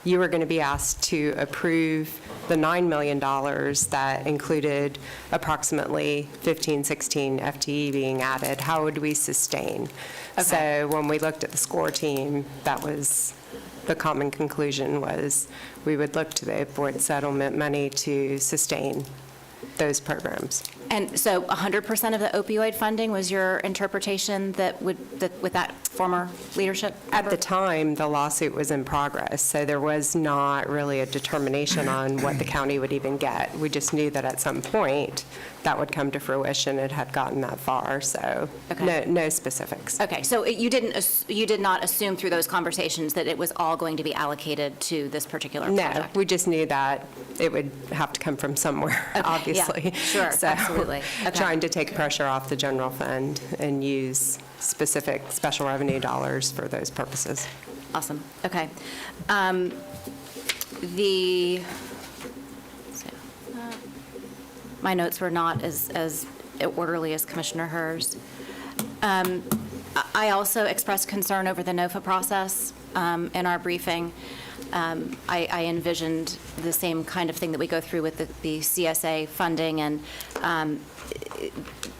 you were going to be asked to approve the $9 million that included approximately 15, 16 FTE being added. How would we sustain? Okay. So when we looked at the SCORE team, that was the common conclusion was we would look to the opioid settlement money to sustain those programs. And so 100% of the opioid funding was your interpretation with that former leadership? At the time, the lawsuit was in progress, so there was not really a determination on what the county would even get. We just knew that at some point that would come to fruition. It had gotten that far, so no specifics. Okay, so you did not assume through those conversations that it was all going to be allocated to this particular project? No, we just knew that it would have to come from somewhere, obviously. Yeah, sure, So, absolutely. Okay. Trying to take pressure off the general fund and use specific special revenue dollars for those purposes. Awesome, okay. My notes were not as orderly as Commissioner Hers. I also expressed concern over the NOFA process in our briefing. I envisioned the same kind of thing that we go through with the CSA funding, and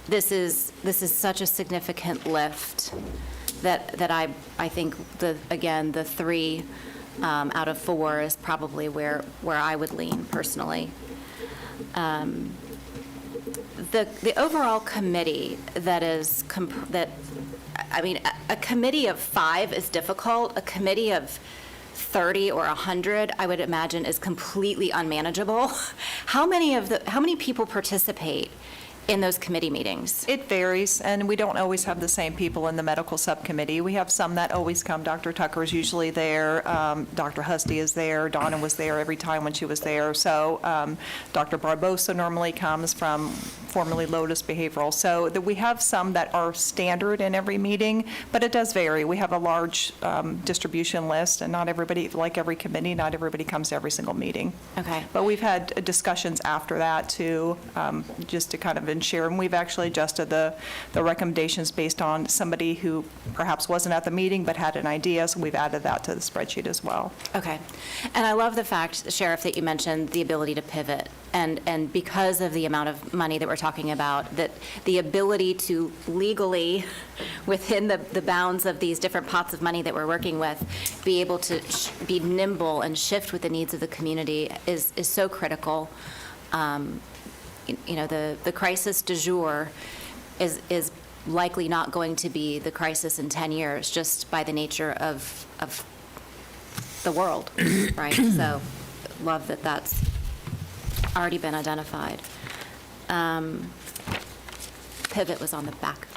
this is such a significant lift that I think the 3 out of 4 is probably where I would lean personally. The overall committee a committee of 5 is difficult. A committee of 30 or 100, I would imagine, is completely unmanageable. How many people participate in those committee meetings? It varies, and we don't always have the same people in the medical subcommittee. We have some that always come. Dr. Tucker is usually there. Dr. Husty is there. Donna was there every time when she was there. So Dr. Barbosa normally comes from formerly Lotus Behavioral. So we have some that are standard in every meeting, but it does vary. We have a large distribution list, and not everybody, like every committee, not everybody comes to every single meeting. Okay. But we've had discussions after that too, just to kind of ensure, and we've actually adjusted the recommendations based on somebody who perhaps wasn't at the meeting but had an idea, so we've added that to the spreadsheet as well. Okay. And I love the fact, Sheriff, that you mentioned the ability to pivot. And because of the amount of money that we're talking about, that the ability to legally, within the bounds of these different pots of money that we're working with, be able to be nimble and shift with the needs of the community is so critical. The crisis du jour is likely not going to be the crisis in 10 years, just by the nature of the world, right? So love that that's already been identified. Pivot was on the back.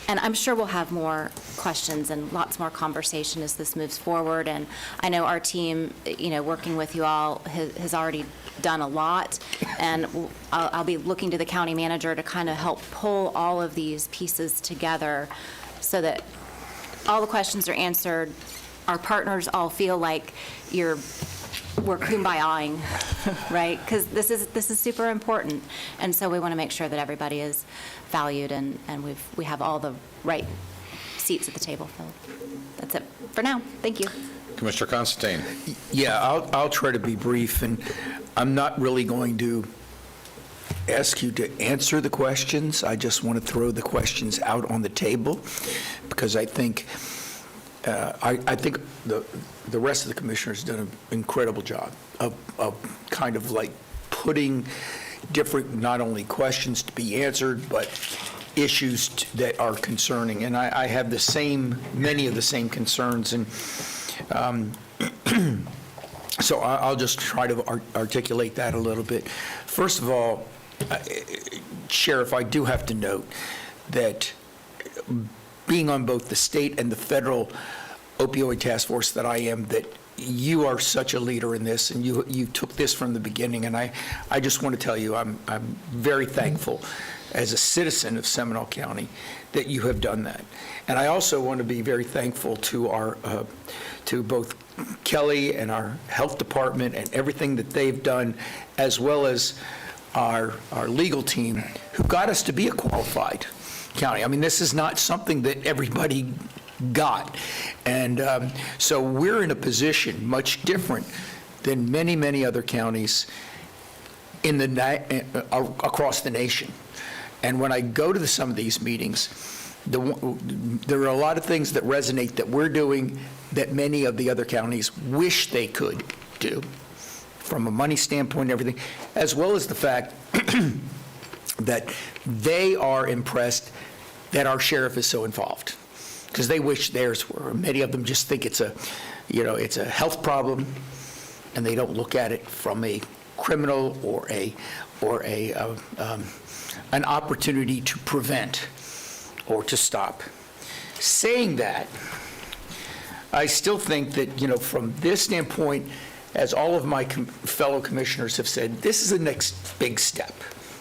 And I'm sure we'll have more questions and lots more conversation as this moves forward. And I know our team, working with you all, has already done a lot. And I'll be looking to the county manager to kind of help pull all of these pieces together so that all the questions are answered. Our partners all feel like we're kumbaya-ing, right? Because this is super important. And so we want to make sure that everybody is valued and we have all the right seats at the table filled. That's it for now. Thank you. Commissioner Constantine. Yeah, I'll try to be brief, and I'm not really going to ask you to answer the questions. I just want to throw the questions out on the table, because I think the rest of the commissioners done an incredible job of kind of like putting different, not only questions to be answered, but issues that are concerning. And I have many of the same concerns. And so I'll just try to articulate that a little bit. First of all, Sheriff, I do have to note that being on both the state and the federal opioid task force that I am, that you are such a leader in this, and you took this from the beginning. And I just want to tell you, I'm very thankful as a citizen of Seminole County that you have done that. And I also want to be very thankful to to both Kelly and our health department and everything that they've done, as well as our legal team, who got us to be a qualified county. I mean, this is not something that everybody got. And so we're in a position much different than many, many other counties across the nation. And when I go to some of these meetings, there are a lot of things that resonate that we're doing that many of the other counties wish they could do, from a money standpoint and everything, as well as the fact that they are impressed that our sheriff is so involved, because they wish theirs were. Many of them just think it's a health problem, and they don't look at it from a criminal or an opportunity to prevent or to stop. Saying that, I still think that, from this standpoint, as all of my fellow commissioners have said, this is the next big step.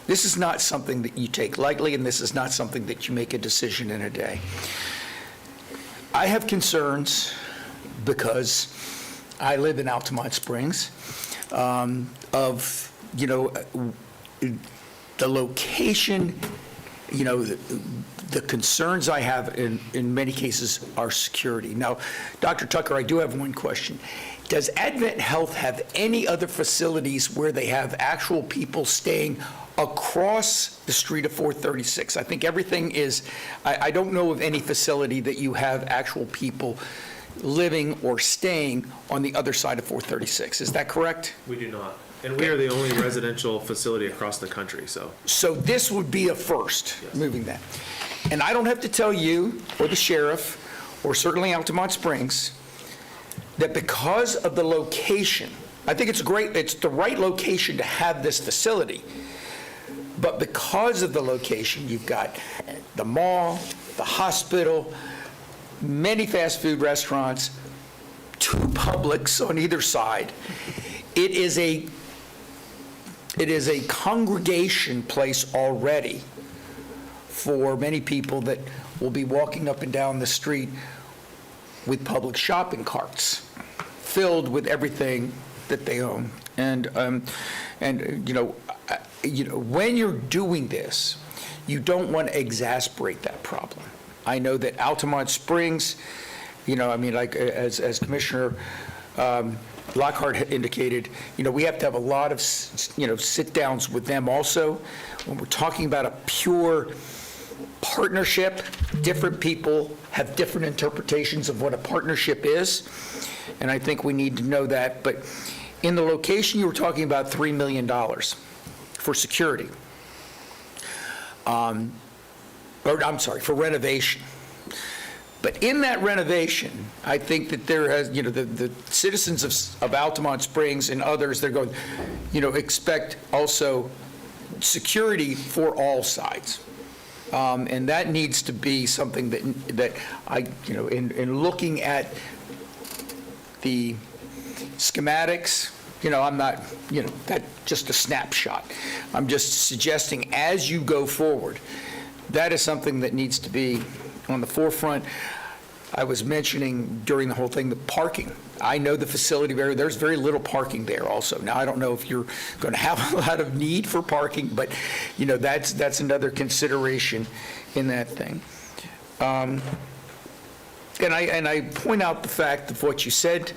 This is not something that you take lightly, and this is not something that you make a decision in a day. I have concerns because I live in Altamont Springs, of, the location, the concerns I have in many cases are security. Now, Dr. Tucker, I do have one question. Does Advent Health have any other facilities where they have actual people staying across the street of 436? I think everything is, I don't know of any facility that you have actual people living or staying on the other side of 436. Is that correct? We do not. And we are the only residential facility across the country, so. So this would be a first, Yes. Moving that. And I don't have to tell you, or the sheriff, or certainly Altamont Springs, that because of the location, I think it's the right location to have this facility, but because of the location, you've got the mall, the hospital, many fast food restaurants, 2 Publix on either side. It is a congregation place already for many people that will be walking up and down the street with public shopping carts filled with everything that they own. And when you're doing this, you don't want to exasperate that problem. I know that Altamont Springs, as Commissioner Lockhart indicated, we have to have a lot of, sit-downs with them also. When we're talking about a pure partnership, different people have different interpretations of what a partnership is, and I think we need to know that. But in the location, you were talking about $3 million for security. For renovation. But in that renovation, I think that there has, the citizens of Altamont Springs and others, they're going, expect also security for all sides. And that needs to be something that I, in looking at the schematics, I'm not, that's just a snapshot. I'm just suggesting as you go forward, that is something that needs to be on the forefront. I was mentioning during the whole thing, the parking. I know the facility, there's very little parking there also. Now, I don't know if you're going to have a lot of need for parking, but, that's another consideration in that thing. And I point out the fact of what you said,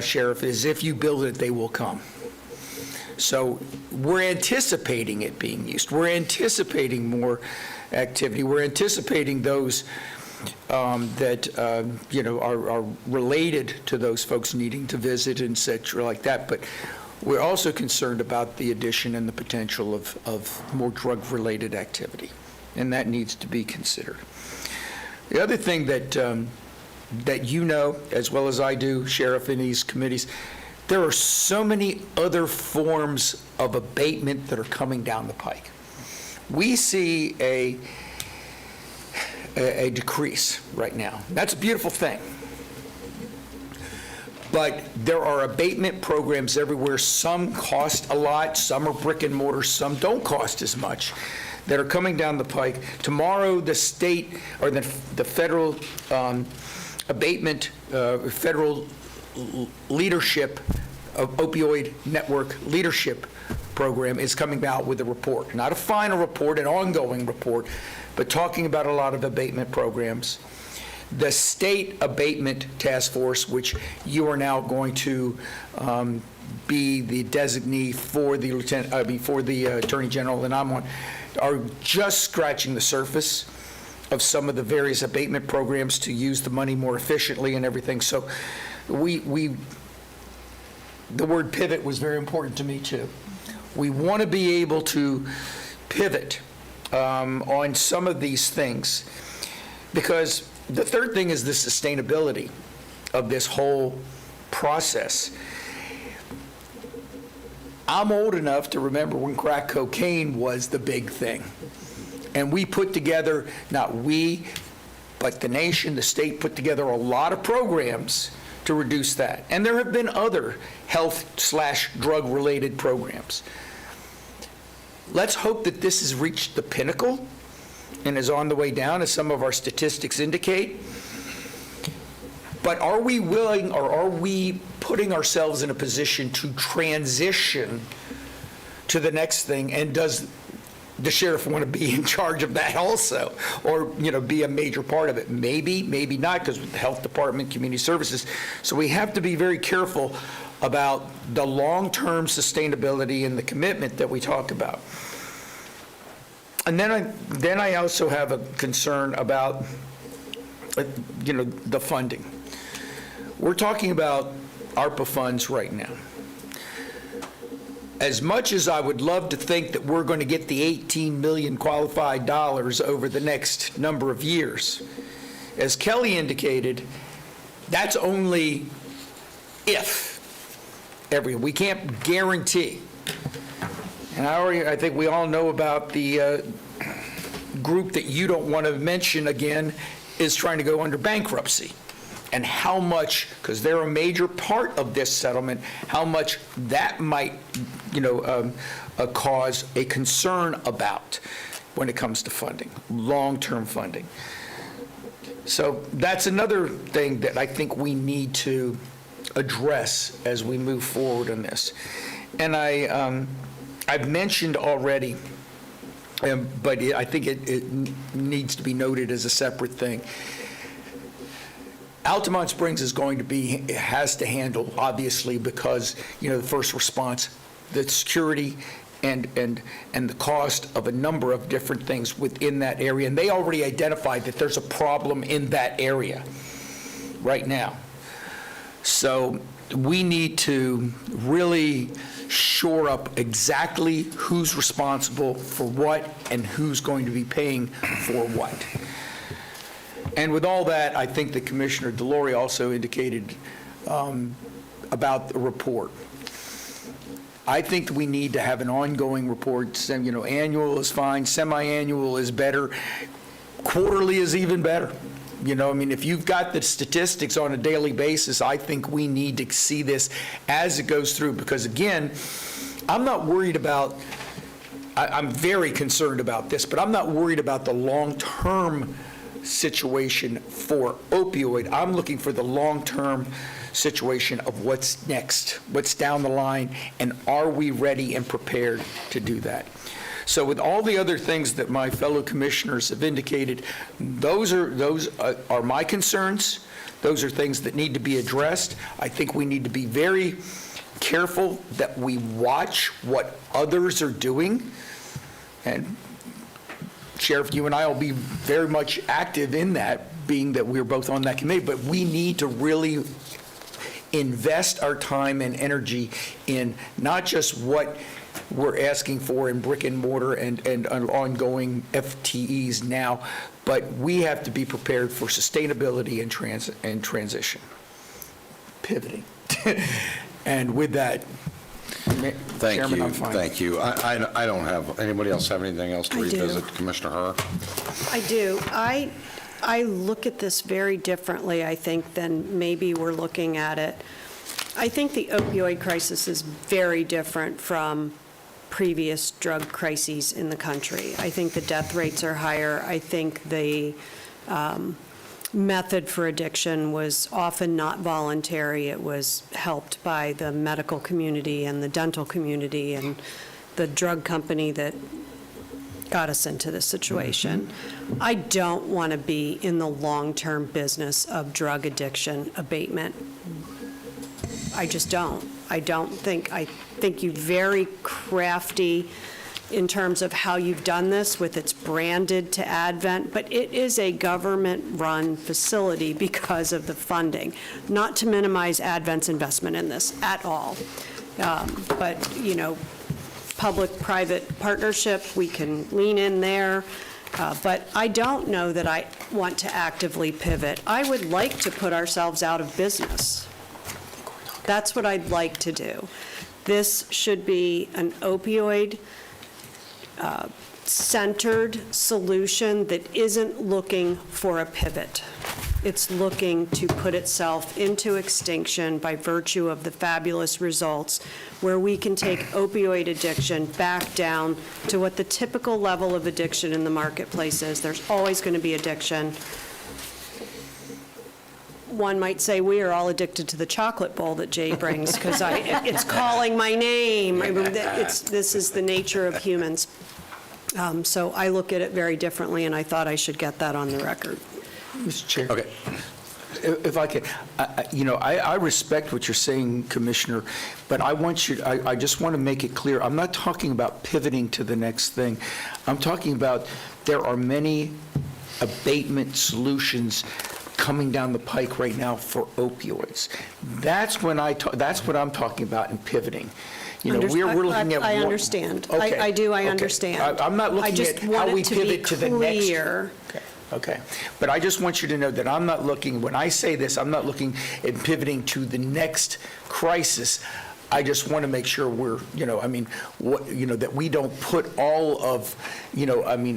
Sheriff, is if you build it, they will come. So we're anticipating it being used. We're anticipating more activity. We're anticipating those that are related to those folks needing to visit and such like that. But we're also concerned about the addition and the potential of more drug-related activity, and that needs to be considered. The other thing that as well as I do, Sheriff, in these committees, there are so many other forms of abatement that are coming down the pike. We see a decrease right now. That's a beautiful thing. But there are abatement programs everywhere. Some cost a lot, some are brick and mortar, some don't cost as much, that are coming down the pike. Tomorrow, the state, or the federal abatement, federal leadership of opioid network leadership program is coming out with a report. Not a final report, an ongoing report, but talking about a lot of abatement programs. The state abatement task force, which you are now going to be the designee for the Attorney General, and I'm on, are just scratching the surface of some of the various abatement programs to use the money more efficiently and everything. So the word pivot was very important to me too. We want to be able to pivot on some of these things, because the third thing is the sustainability of this whole process. I'm old enough to remember when crack cocaine was the big thing. And we put together, not we, but the nation, the state put together a lot of programs to reduce that. And there have been other health/drug-related programs. Let's hope that this has reached the pinnacle and is on the way down, as some of our statistics indicate. But are we willing, or are we putting ourselves in a position to transition to the next thing? And does the sheriff want to be in charge of that also, or be a major part of it? Maybe, maybe not, because with the health department, community services. So we have to be very careful about the long-term sustainability and the commitment that we talk about. And then I also have a concern about the funding. We're talking about ARPA funds right now. As much as I would love to think that we're going to get the 18 million qualified dollars over the next number of years, as Kelly indicated, that's only if. We can't guarantee. And I think we all know about the group that you don't want to mention again is trying to go under bankruptcy. And how much, because they're a major part of this settlement, how much that might, cause a concern about when it comes to funding, long-term funding. So that's another thing that I think we need to address as we move forward on this. And I've mentioned already, but I think it needs to be noted as a separate thing. Altamont Springs is has to handle, obviously, because, the first response, the security, and the cost of a number of different things within that area. And they already identified that there's a problem in that area right now. So we need to really shore up exactly who's responsible for what and who's going to be paying for what. And with all that, I think that Commissioner DeLore also indicated about the report. I think we need to have an ongoing report. Annual is fine, semi-annual is better, quarterly is even better. If you've got the statistics on a daily basis, I think we need to see this as it goes through, because again, I'm not worried about, I'm very concerned about this, but I'm not worried about the long-term situation for opioid. I'm looking for the long-term situation of what's next, what's down the line, and are we ready and prepared to do that? So with all the other things that my fellow commissioners have indicated, those are my concerns. Those are things that need to be addressed. I think we need to be very careful that we watch what others are doing. And Sheriff, you and I will be very much active in that, being that we're both on that committee, but we need to really invest our time and energy in not just what we're asking for in brick and mortar and ongoing FTEs now, but we have to be prepared for sustainability and transition, pivoting. And with that, Chairman, I'm fine. Thank you. I don't have, anybody else have anything else to revisit? Commissioner Herr? I do. I look at this very differently, I think, than maybe we're looking at it. I think the opioid crisis is very different from previous drug crises in the country. I think the death rates are higher. I think the method for addiction was often not voluntary. It was helped by the medical community and the dental community and the drug company that got us into this situation. I don't want to be in the long-term business of drug addiction abatement. I just don't. I think you're very crafty in terms of how you've done this with it's branded to Advent, but it is a government-run facility because of the funding. Not to minimize Advent's investment in this at all. But, public-private partnership, we can lean in there. But I don't know that I want to actively pivot. I would like to put ourselves out of business. That's what I'd like to do. This should be an opioid centered solution that isn't looking for a pivot. It's looking to put itself into extinction by virtue of the fabulous results where we can take opioid addiction back down to what the typical level of addiction in the marketplace is. There's always going to be addiction. One might say we are all addicted to the chocolate bowl that Jay brings because it's calling my name. I mean, this is the nature of humans. So I look at it very differently, and I thought I should get that on the record. Mr. Chair. Okay. If I can, I respect what you're saying, Commissioner, but I just want to make it clear, I'm not talking about pivoting to the next thing. I'm talking about there are many abatement solutions coming down the pike right now for opioids. That's what I'm talking about in pivoting. We're looking at. I understand. Okay. I do. I understand. I'm not looking at how we pivot to the next. Clear. Okay. But I just want you to know that I'm not looking, when I say this, I'm not looking at pivoting to the next crisis. I just want to make sure we're, that we don't put all of,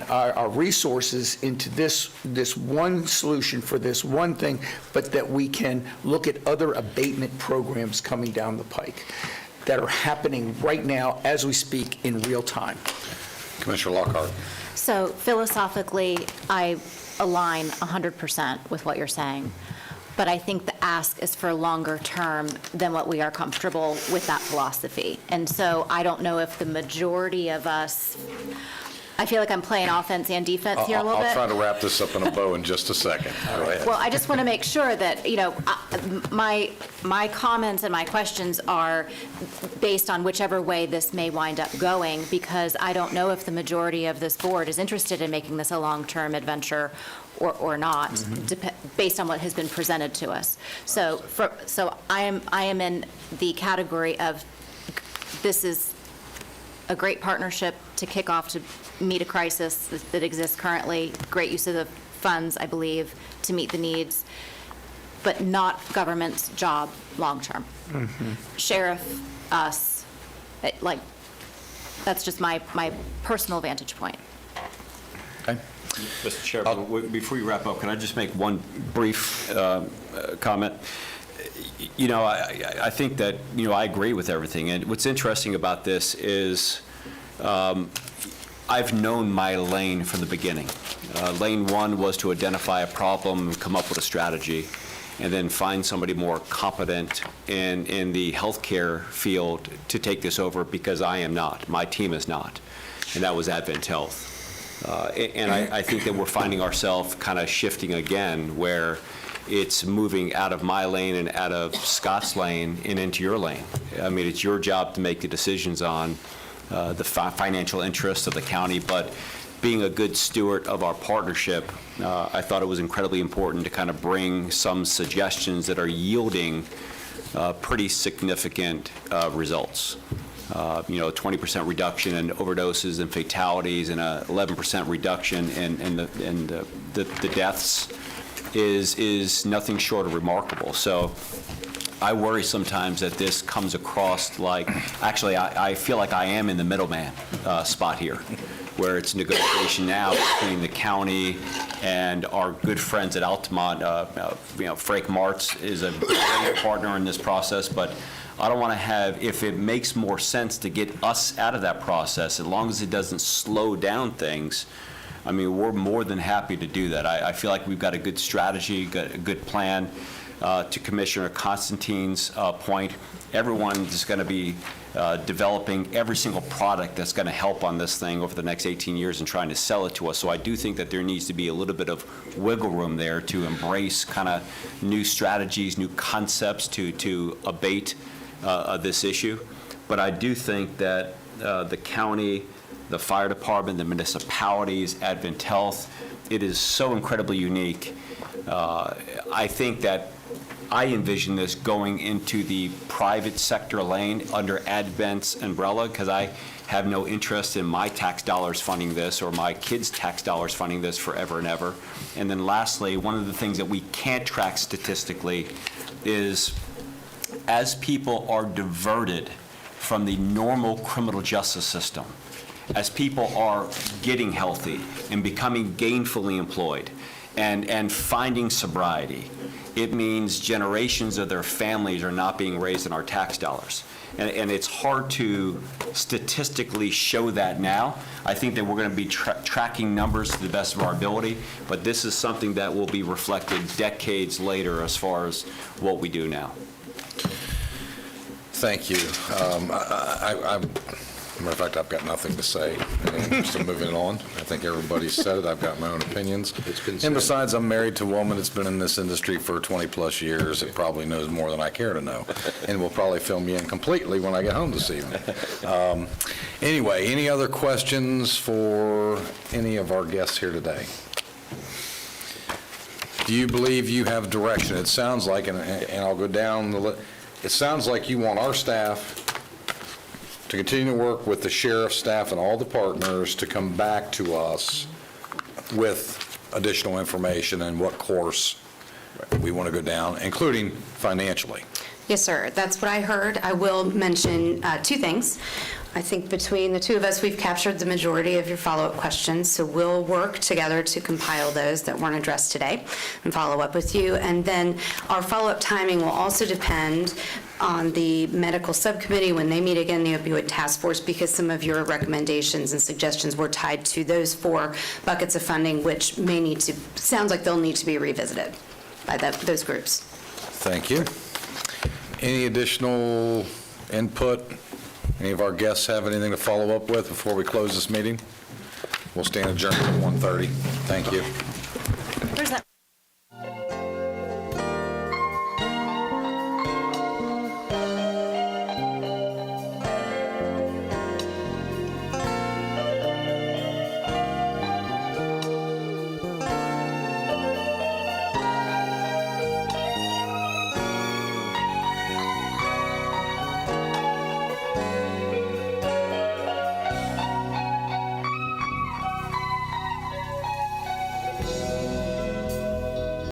our resources into this one solution for this one thing, but that we can look at other abatement programs coming down the pike that are happening right now as we speak in real time. Commissioner Lockhart. So philosophically, I align 100% with what you're saying. But I think the ask is for longer term than what we are comfortable with that philosophy. And so I don't know if the majority of us, I feel like I'm playing offense and defense here a little bit. I'll try to wrap this up in a bow in just a second. Go ahead. Well, I just want to make sure that, my comments and my questions are based on whichever way this may wind up going, because I don't know if the majority of this board is interested in making this a long-term adventure or not, based on what has been presented to us. So I am in the category of this is a great partnership to kick off to meet a crisis that exists currently, great use of the funds, I believe, to meet the needs, but not government's job long-term. Sheriff, us, That's just my personal vantage point. Mr. Chair, before you wrap up, can I just make one brief comment? I think that, I agree with everything. And what's interesting about this is I've known my lane from the beginning. Lane one was to identify a problem and come up with a strategy, and then find somebody more competent in the healthcare field to take this over, because I am not. My team is not. And that was Advent Health. And I think that we're finding ourselves kind of shifting again, where it's moving out of my lane and out of Scott's lane and into your lane. I mean, it's your job to make the decisions on the financial interests of the county, but being a good steward of our partnership, I thought it was incredibly important to kind of bring some suggestions that are yielding pretty significant results. 20% reduction in overdoses and fatalities, and a 11% reduction in the deaths is nothing short of remarkable. So I worry sometimes that this comes across like, actually, I feel like I am in the middleman spot here, where it's negotiation now between the county and our good friends at Altamont. Frank Martz is a great partner in this process, but I don't want to have, if it makes more sense to get us out of that process, as long as it doesn't slow down things, I mean, we're more than happy to do that. I feel like we've got a good strategy, got a good plan. To Commissioner Constantine's point, everyone is going to be developing every single product that's going to help on this thing over the next 18 years and trying to sell it to us. So I do think that there needs to be a little bit of wiggle room there to embrace kind of new strategies, new concepts to abate this issue. But I do think that the county, the fire department, the municipalities, Advent Health, it is so incredibly unique. I think that I envision this going into the private sector lane under Advent's umbrella, because I have no interest in my tax dollars funding this or my kids' tax dollars funding this forever and ever. And then lastly, one of the things that we can't track statistically is as people are diverted from the normal criminal justice system, as people are getting healthy and becoming gainfully employed and finding sobriety, it means generations of their families are not being raised in our tax dollars. And it's hard to statistically show that now. I think that we're going to be tracking numbers to the best of our ability, but this is something that will be reflected decades later as far as what we do now. Thank you. Matter of fact, I've got nothing to say. So moving on, I think everybody's said it. I've got my own opinions. It's been said. And besides, I'm married to a woman that's been in this industry for 20-plus years. It probably knows more than I care to know, and will probably fill me in completely when I get home this evening. Anyway, any other questions for any of our guests here today? Do you believe you have direction? It sounds like, and I'll go down the list, it sounds like you want our staff to continue to work with the sheriff's staff and all the partners to come back to us with additional information and what course we want to go down, including financially. Yes, sir. That's what I heard. I will mention two things. I think between the two of us, we've captured the majority of your follow-up questions, so we'll work together to compile those that weren't addressed today and follow up with you. And then our follow-up timing will also depend on the medical subcommittee when they meet again, the opioid task force, because some of your recommendations and suggestions were tied to those 4 buckets of funding, which may need to, sounds like they'll need to be revisited by those groups. Thank you. Any additional input? Any of our guests have anything to follow up with before we close this meeting? We'll stand adjourned at 1:30. Thank you.